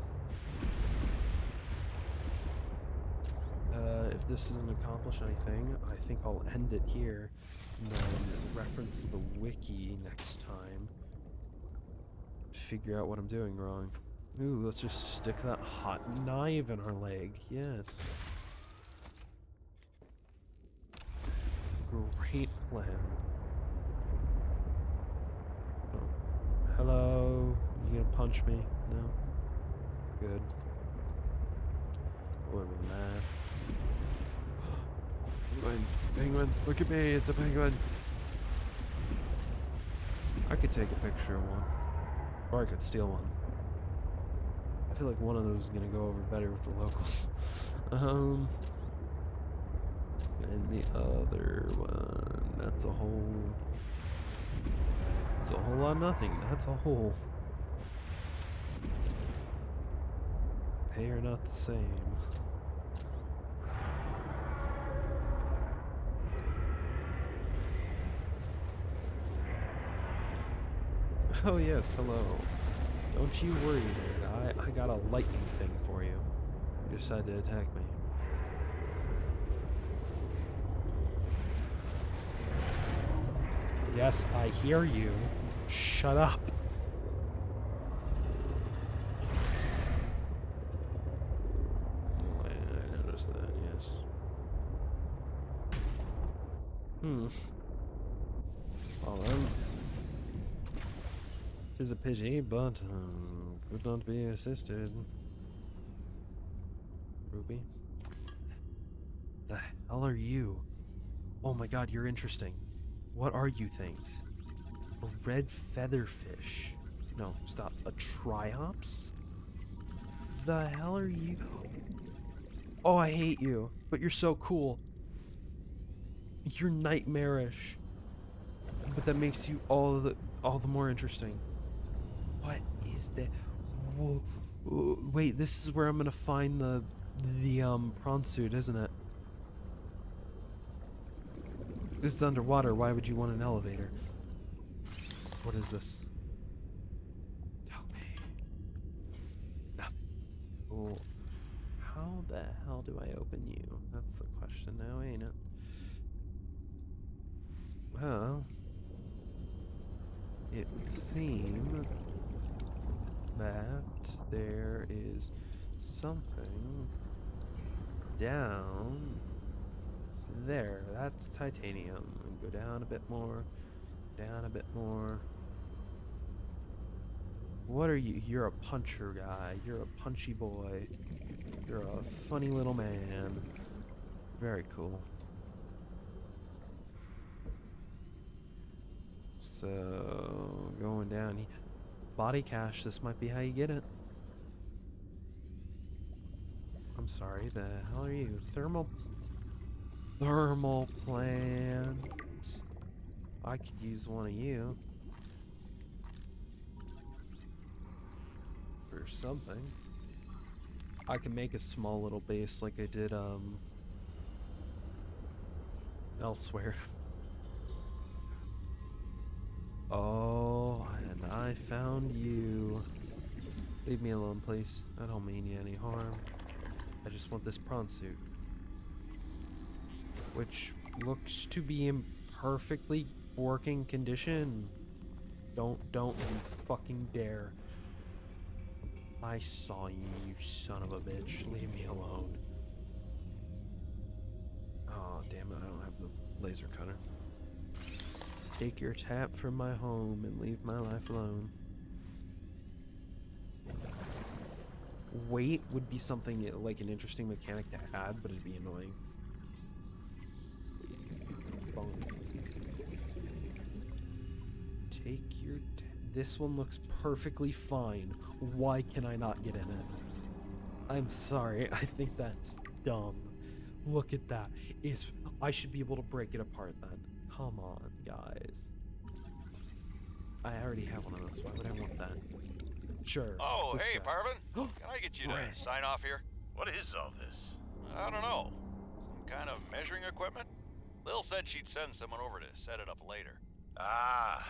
If this doesn't accomplish anything, I think I'll end it here and then reference the wiki next time. Figure out what I'm doing wrong. Ooh, let's just stick that hot knife in our leg. Yes. Great plan. Oh. Hello? You gonna punch me? No? Good. I would've been mad. Penguin! Penguin! Look at me! It's a penguin! I could take a picture of one. Or I could steal one. I feel like one of those is gonna go over better with the locals. And the other one, that's a whole... It's a whole lot of nothing. That's a whole. They are not the same. Oh yes, hello. Don't you worry there, I got a lightning thing for you. You decided to attack me. Yes, I hear you. Shut up. Oh, I noticed that, yes. Well then. 'Tis a pity, but could not be assisted. Ruby? The hell are you? Oh my god, you're interesting. What are you things? A red featherfish. No, stop. A triops? The hell are you? Oh, I hate you. But you're so cool. You're nightmarish. But that makes you all the more interesting. What is that? Whoa. Wait, this is where I'm gonna find the prawn suit, isn't it? This is underwater. Why would you want an elevator? What is this? Oh, how the hell do I open you? That's the question now, ain't it? Well, it would seem that there is something down there. That's titanium. And go down a bit more, down a bit more. What are you? You're a puncher guy. You're a punchy boy. You're a funny little man. Very cool. So, going down here. Body cache, this might be how you get it. I'm sorry, the hell are you? Thermal plant. I could use one of you. For something. I can make a small little base like I did, elsewhere. Oh, and I found you. Leave me alone, please. I don't mean you any harm. I just want this prawn suit. Which looks to be in perfectly working condition. Don't you fucking dare. I saw you, you son of a bitch. Leave me alone. Oh, damn it, I don't have the laser cutter. Take your tap from my home and leave my life alone. Weight would be something like an interesting mechanic to add, but it'd be annoying. Bonk. Take your this one looks perfectly fine. Why can I not get in it? I'm sorry, I think that's dumb. Look at that. I should be able to break it apart then. Come on, guys. I already have one of those. Why would I want that? Sure. Oh, this hey, guy. Parvin. Can I get you Brad. to sign off here? What is all this? I don't know. Some kind of measuring equipment? Lil said she'd send someone over to set it up later. Ah,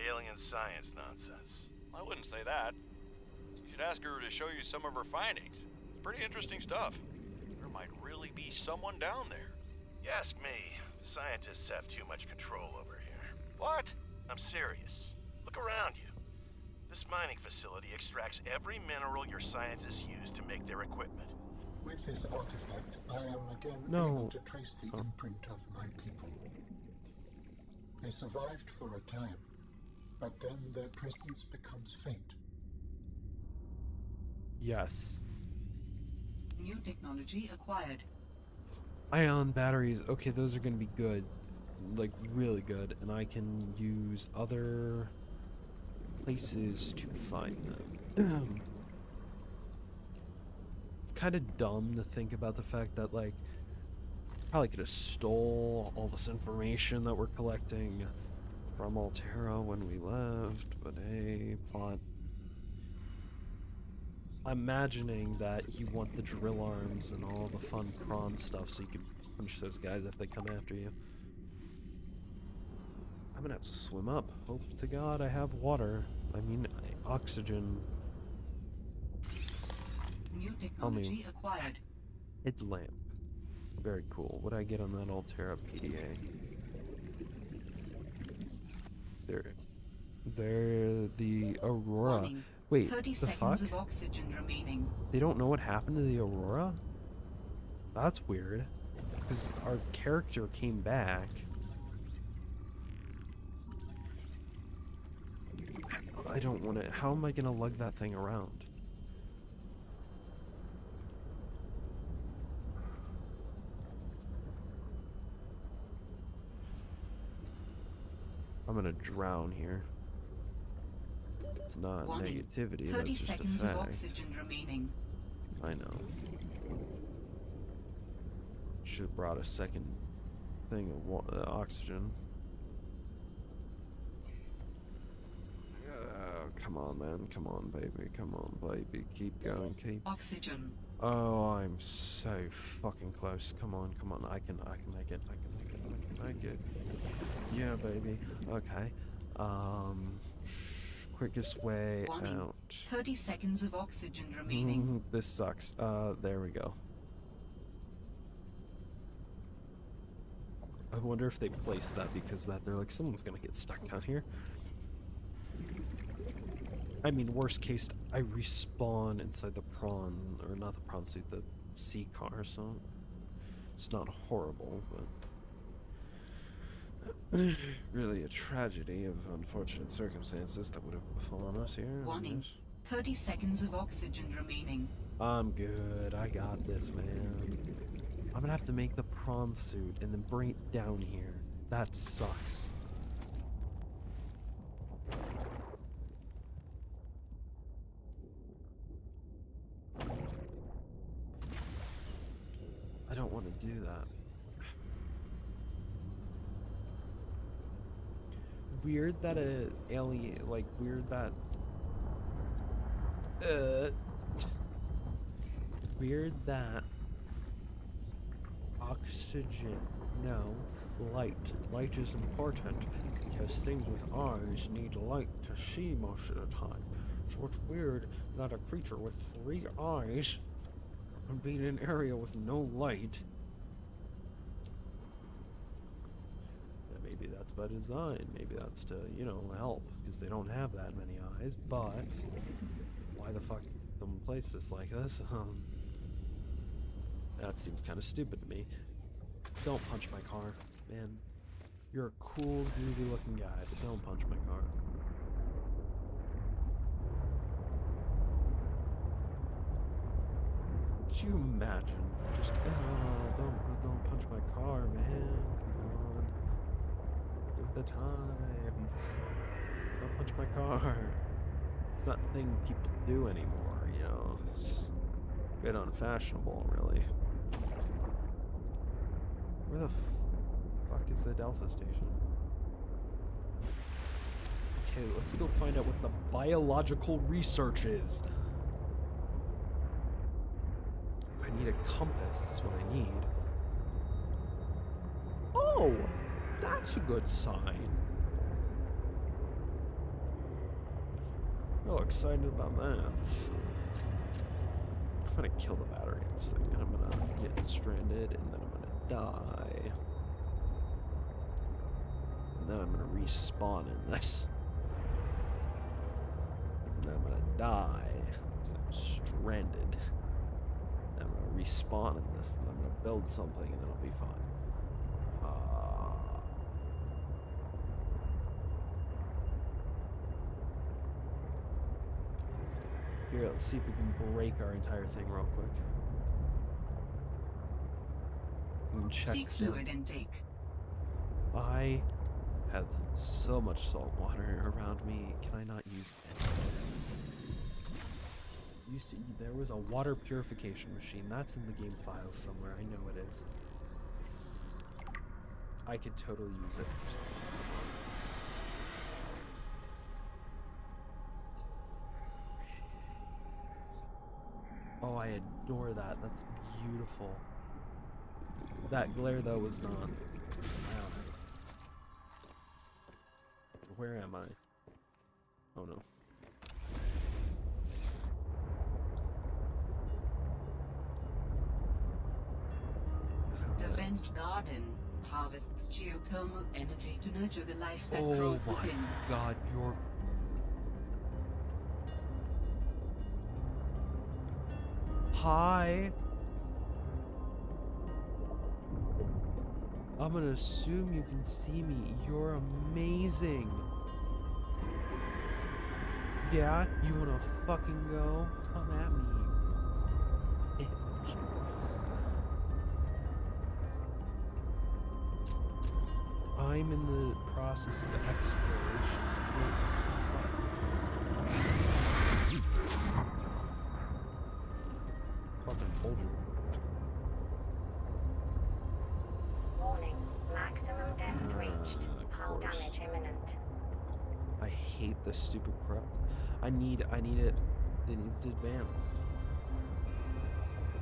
alien science nonsense. I wouldn't say that. You should ask her to show you some of her findings. It's pretty interesting stuff. There might really be someone down there. You ask me, the scientists have too much control over here. What? I'm serious. Look around you. This mining facility extracts every mineral your scientists use to make their equipment. With this artifact, I am again No. able to trace the imprint of my people. They survived for a time, but then their presence becomes faint. Yes. New technology acquired. Ion batteries. Okay, those are going to be good. Like, really good. And I can use other places to find them. It's kind of dumb to think about the fact that, like, probably could have stole all this information that we're collecting from Altera when we left, but hey, plot. I'm imagining that you want the drill arms and all the fun prawn stuff so you can punch those guys if they come after you. I'm gonna have to swim up. Hope to God I have water. I mean, oxygen. New technology acquired. Headlamp. Very cool. What do I get on that Altera PDA? They're the Aurora. Warning. Wait, 30 the seconds fuck? of oxygen remaining. They don't know what happened to the Aurora? That's weird. Because our character came back. I don't want to. How am I going to lug that thing around? I'm going to drown here. It's not Warning. negativity, 30 that's just a seconds of fact. oxygen remaining. I know. Should have brought a second thing of oxygen. Come on, man. Come on, baby. Come on, baby. Keep going. Keep. Oxygen. Oh, I'm so fucking close. Come on, come on. I can make it. I can make it. Yeah, baby. Okay. Quickest way Warning. out. 30 seconds of oxygen remaining. This sucks. There we go. I wonder if they placed that because that they're like, someone's gonna get stuck down here. I mean, worst case, I respawn inside the prawn, or not the prawn suit, the sea car, so it's not horrible, but really a tragedy of unfortunate circumstances that would have befallen us here. Warning. Yes. 30 seconds of oxygen remaining. I'm good. I got this, man. I'm gonna have to make the prawn suit and then bring it down here. That sucks. I don't want to do that. Weird that a alien, like, weird that weird that oxygen, no, light. Light is important because things with eyes need light to see most of the time. So it's weird that a creature with 3 eyes would be in an area with no light. Yeah, maybe that's by design. Maybe that's to, you know, help because they don't have that many eyes. But why the fuck did someone place this like this? That seems kind of stupid to me. Don't punch my car, man. You're a cool, groovy looking guy, but don't punch my car. Could you imagine? Just, don't punch my car, man. Come on. Give it the time. Don't punch my car. It's not a thing people do anymore, you know? It's just a bit unfashionable, really. Where the fuck is the Delta station? Okay, let's go find out what the biological research is. I need a compass, is what I need. Oh! That's a good sign. Real excited about that. I'm gonna kill the battery in this thing, and I'm gonna get stranded, and then I'm gonna die. And then I'm gonna respawn in this. And then I'm gonna die, because I'm stranded. And I'm gonna respawn in this, and I'm gonna build something, and then I'll be fine. Here, let's see if we can break our entire thing real quick. And check Seek fluid intake. I have so much salt water around me. Can I not use it? There was a water purification machine. That's in the game files somewhere. I know it is. I could totally use it for something. Oh, I adore that. That's beautiful. That glare, though, was not my eyes. Where am I? Oh, no. The vent garden harvests geothermal energy to nurture the life that Oh grows my within. god, you're... Hi. I'm gonna assume you can see me. You're amazing. Yeah, you wanna fucking go? Come at me, bitch. I'm in the process of exploration. Fucking told you. Warning. Maximum depth reached. Of Hull course. damage imminent. I hate this stupid corrupt. I need it. It needs to advance.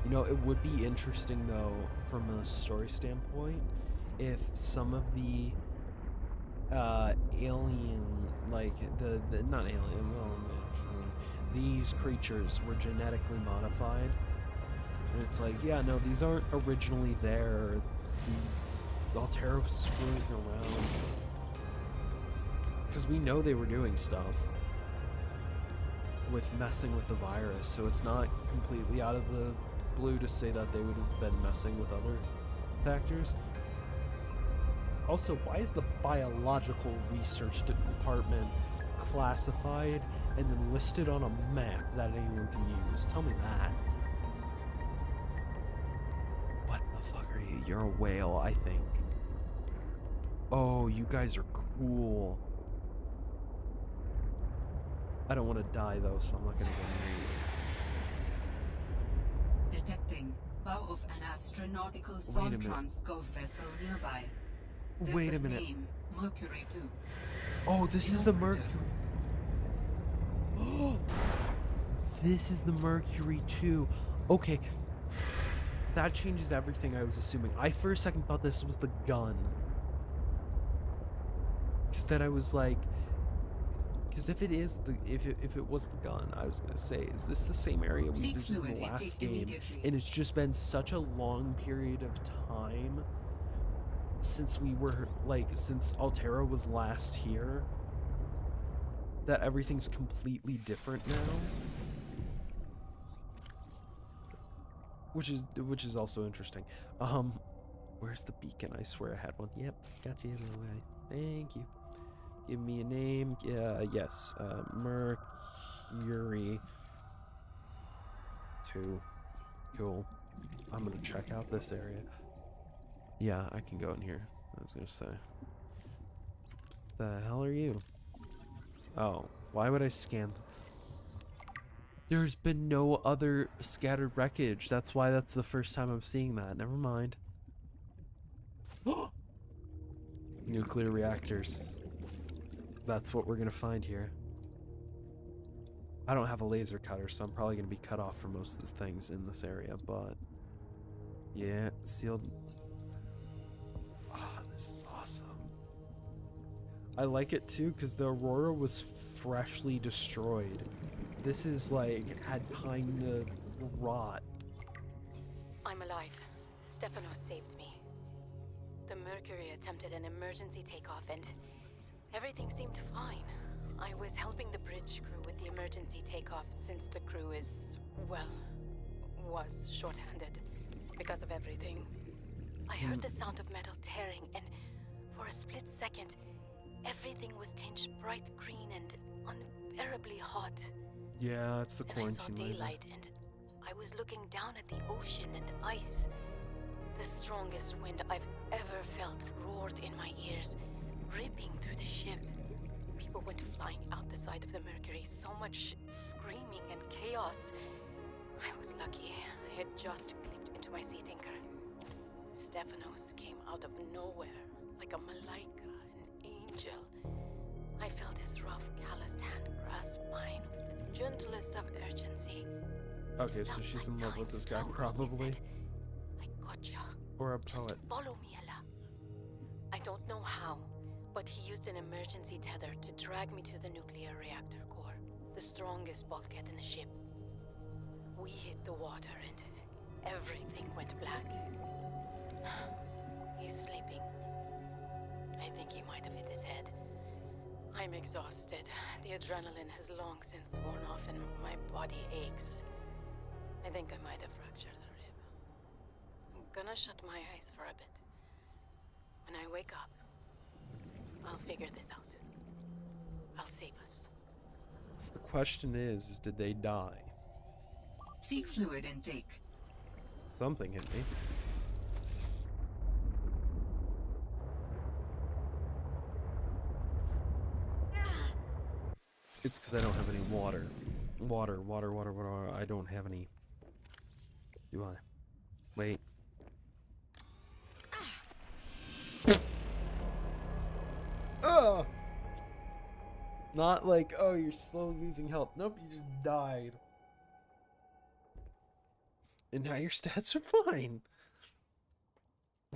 You know, it would be interesting though, from a story standpoint, if some of the alien, like the not alien, well, actually, these creatures were genetically modified. And it's like, yeah, no, these aren't originally there. The Altera was screwing around. Because we know they were doing stuff with messing with the virus, so it's not completely out of the blue to say that they would have been messing with other factors. Also, why is the biological research department classified and then listed on a map that anyone can use? Tell me that. What the fuck are you? You're a whale, I think. Oh, you guys are cool. I don't want to die though, so I'm not gonna go near you. Detecting bow of an astronautical Wait a minute. Soltrans vessel nearby. Wait a Vessel minute. name, Mercury 2. Oh, this is the Mercury. Oh, this is the Mercury 2. Okay. That changes everything I was assuming. I for a second thought this was the gun. Because then I was like, because if it is the if it was the gun, I was gonna say, is this the same area we Seek visited in fluid the last intake game? immediately. And it's just been such a long period of time since we were like since Altera was last here that everything's completely different now. Which is also interesting. Where's the beacon? I swear I had one. Yep, got you. Thank you. Give me a name. Yes. Mercury 2. Cool. I'm gonna check out this area. Yeah, I can go in here. I was gonna say. The hell are you? Oh, why would I scan? There's been no other scattered wreckage. That's why that's the first time I'm seeing that. Never mind. Nuclear reactors. That's what we're gonna find here. I don't have a laser cutter, so I'm probably gonna be cut off from most of the things in this area, but yeah, sealed. Ah, this is awesome. I like it too because the Aurora was freshly destroyed. This is like had time to rot. I'm alive. Stefanos saved me. The Mercury attempted an emergency takeoff and everything seemed fine. I was helping the bridge crew with the emergency takeoff since the crew is, well, was shorthanded because of everything. I heard the sound of metal tearing and for a split second, everything was tinged bright green and unbearably hot. Yeah, it's the And I saw quarantine laser. daylight and I was looking down at the ocean and ice. The strongest wind I've ever felt roared in my ears, ripping through the ship. People went flying out the side of the Mercury, so much screaming and chaos. I was lucky. I had just clipped into my sea tinker. Stefanos came out of nowhere, like a malaika, an angel. I felt his rough, calloused hand grasp mine with the gentlest of urgency. Okay, so she's in love with this guy, probably. I gotcha. Or a Just poet. follow me, Ella. I don't know how, but he used an emergency tether to drag me to the nuclear reactor core, the strongest bulkhead in the ship. We hit the water and everything went black. He's sleeping. I think he might have hit his head. I'm exhausted. The adrenaline has long since worn off and my body aches. I think I might have fractured a rib. I'm gonna shut my eyes for a bit. When I wake up, I'll figure this out. I'll save us. So the question is did they die? Seek fluid intake. Something hit me. It's because I don't have any water. Water. I don't have any. Do I? Wait. Oh! Not like, oh, you're slowly losing health. Nope, you just died. And now your stats are fine.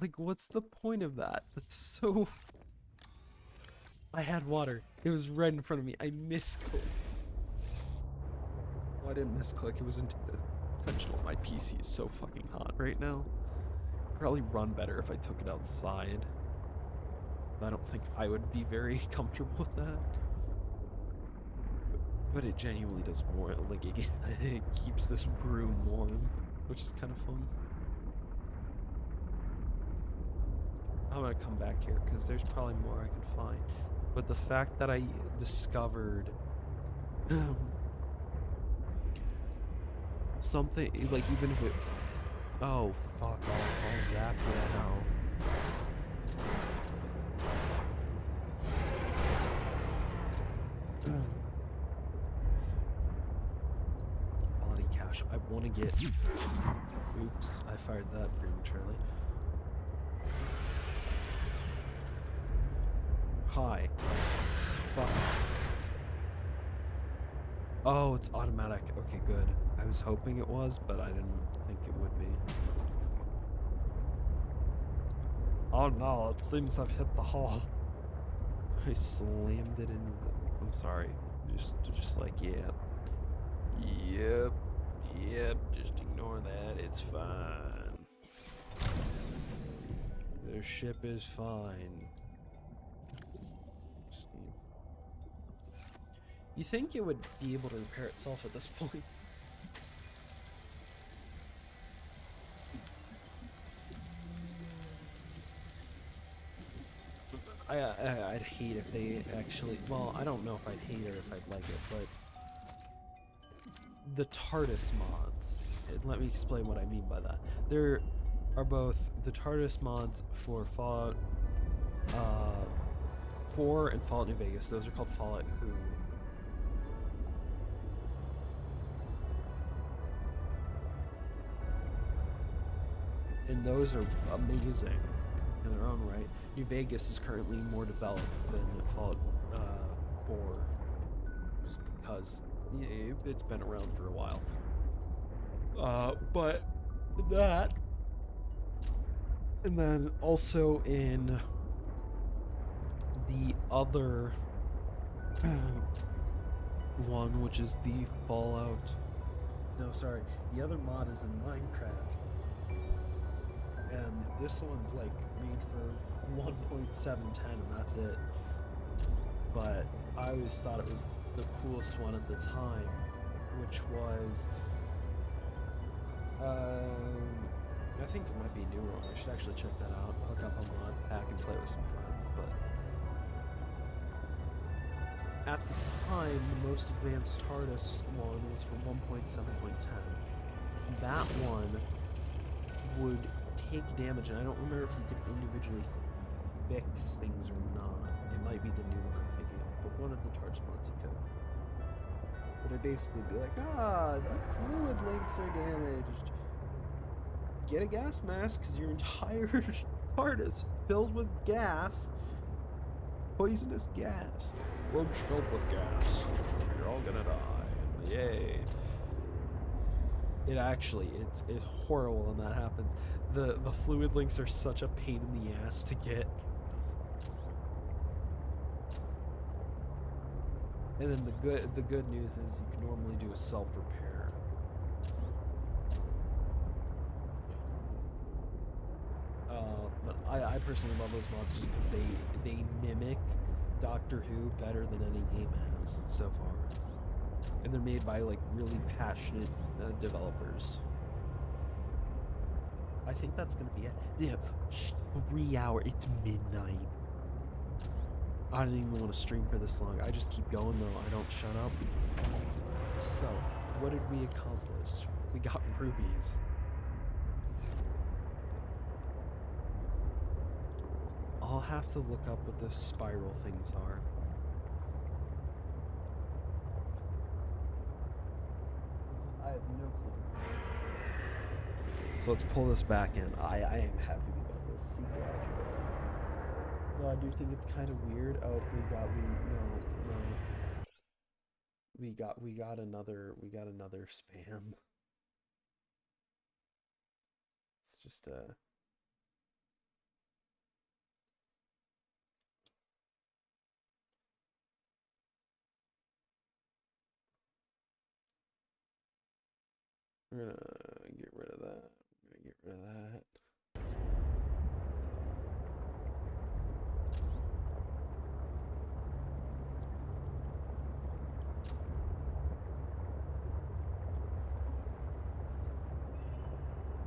Like, what's the point of that? That's so... I had water. It was right in front of me. I misclicked. Well, I didn't misclick. It was intentional. My PC is so fucking hot right now. Probably run better if I took it outside. I don't think I would be very comfortable with that. But it genuinely does more. Like, it keeps this room warm, which is kind of fun. I'm gonna come back here because there's probably more I can find. But the fact that I discovered something, like, even if it... Oh, fuck off. I'll zap you now. Body cache. I want to get... Oops, I fired that prematurely. Hi. Fuck. Oh, it's automatic. Okay, good. I was hoping it was, but I didn't think it would be. Oh no, it seems I've hit the hole. I slammed it into the... I'm sorry. Just like, yep. Yep, just ignore that. It's fine. The ship is fine. You think it would be able to repair itself at this point? I'd hate if they actually... Well, I don't know if I'd hate it or if I'd like it, but... The TARDIS mods. Let me explain what I mean by that. There are both the TARDIS mods for Fallout 4 and Fallout New Vegas. Those are called Fallout Who. And those are amazing in their own right. New Vegas is currently more developed than Fallout 4, just because it's been around for a while. But that, and then also in the other one, which is the Fallout... No, sorry. The other mod is in Minecraft. And this one's like made for 1.710 and that's it. But I always thought it was the coolest one at the time, which was I think there might be a newer one. I should actually check that out. Hook up a mod pack and play with some friends. But at the time, the most advanced TARDIS one was for 1.7.10. That one would take damage, and I don't remember if you could individually fix things or not. It might be the new one I'm thinking of, but one of the TARDIS mods you could. But I'd basically be like, the fluid links are damaged. Get a gas mask, because your entire TARDIS filled with gas. Poisonous gas. Room's filled with gas. You're all gonna die. Yay. It actually, it's horrible when that happens. The fluid links are such a pain in the ass to get. And then the good news is you can normally do a self-repair. But I personally love those mods just because they mimic Doctor Who better than any game has so far. And they're made by like really passionate developers. I think that's gonna be it. Yeah, 3 hours. It's midnight. I don't even want to stream for this long. I just keep going though. I don't shut up. So, what did we accomplish? We got rubies. I'll have to look up what the spiral things are. I have no clue. So let's pull this back in. I am happy we got this secret actually. Though I do think it's kind of weird. Oh, we got another spam. It's just We're gonna get rid of that. We're gonna get rid of that.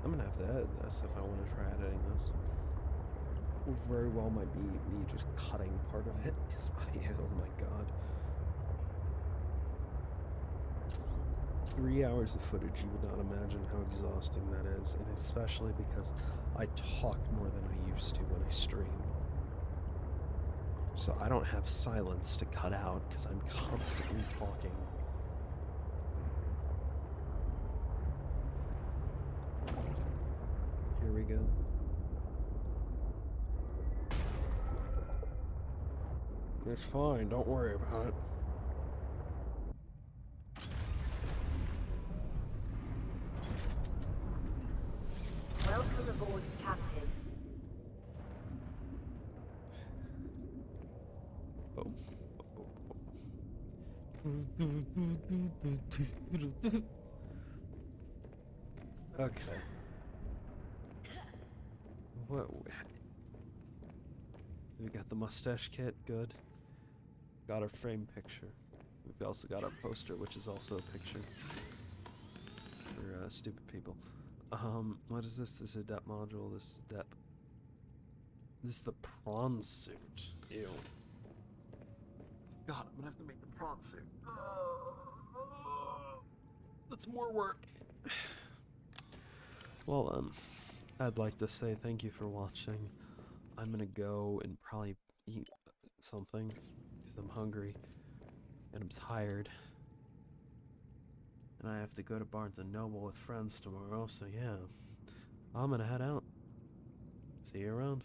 I'm gonna have to edit this if I want to try editing this. It very well might be me just cutting part of it, because oh my god. 3 hours of footage, you would not imagine how exhausting that is, and especially because I talk more than I used to when I stream. So I don't have silence to cut out, because I'm constantly talking. Here we go. It's fine, don't worry about it. Welcome aboard, Captain. Boom. Okay. What? We got the mustache kit, good. Got our frame picture. We've also got our poster, which is also a picture for stupid people. What is this? This is a dep module. This is dep. This is the prawn suit. Ew. God, I'm gonna have to make the prawn suit. That's more work. Well, I'd like to say thank you for watching. I'm gonna go and probably eat something because I'm hungry and I'm tired. And I have to go to Barnes & Noble with friends tomorrow, so yeah. I'm gonna head out. See you around.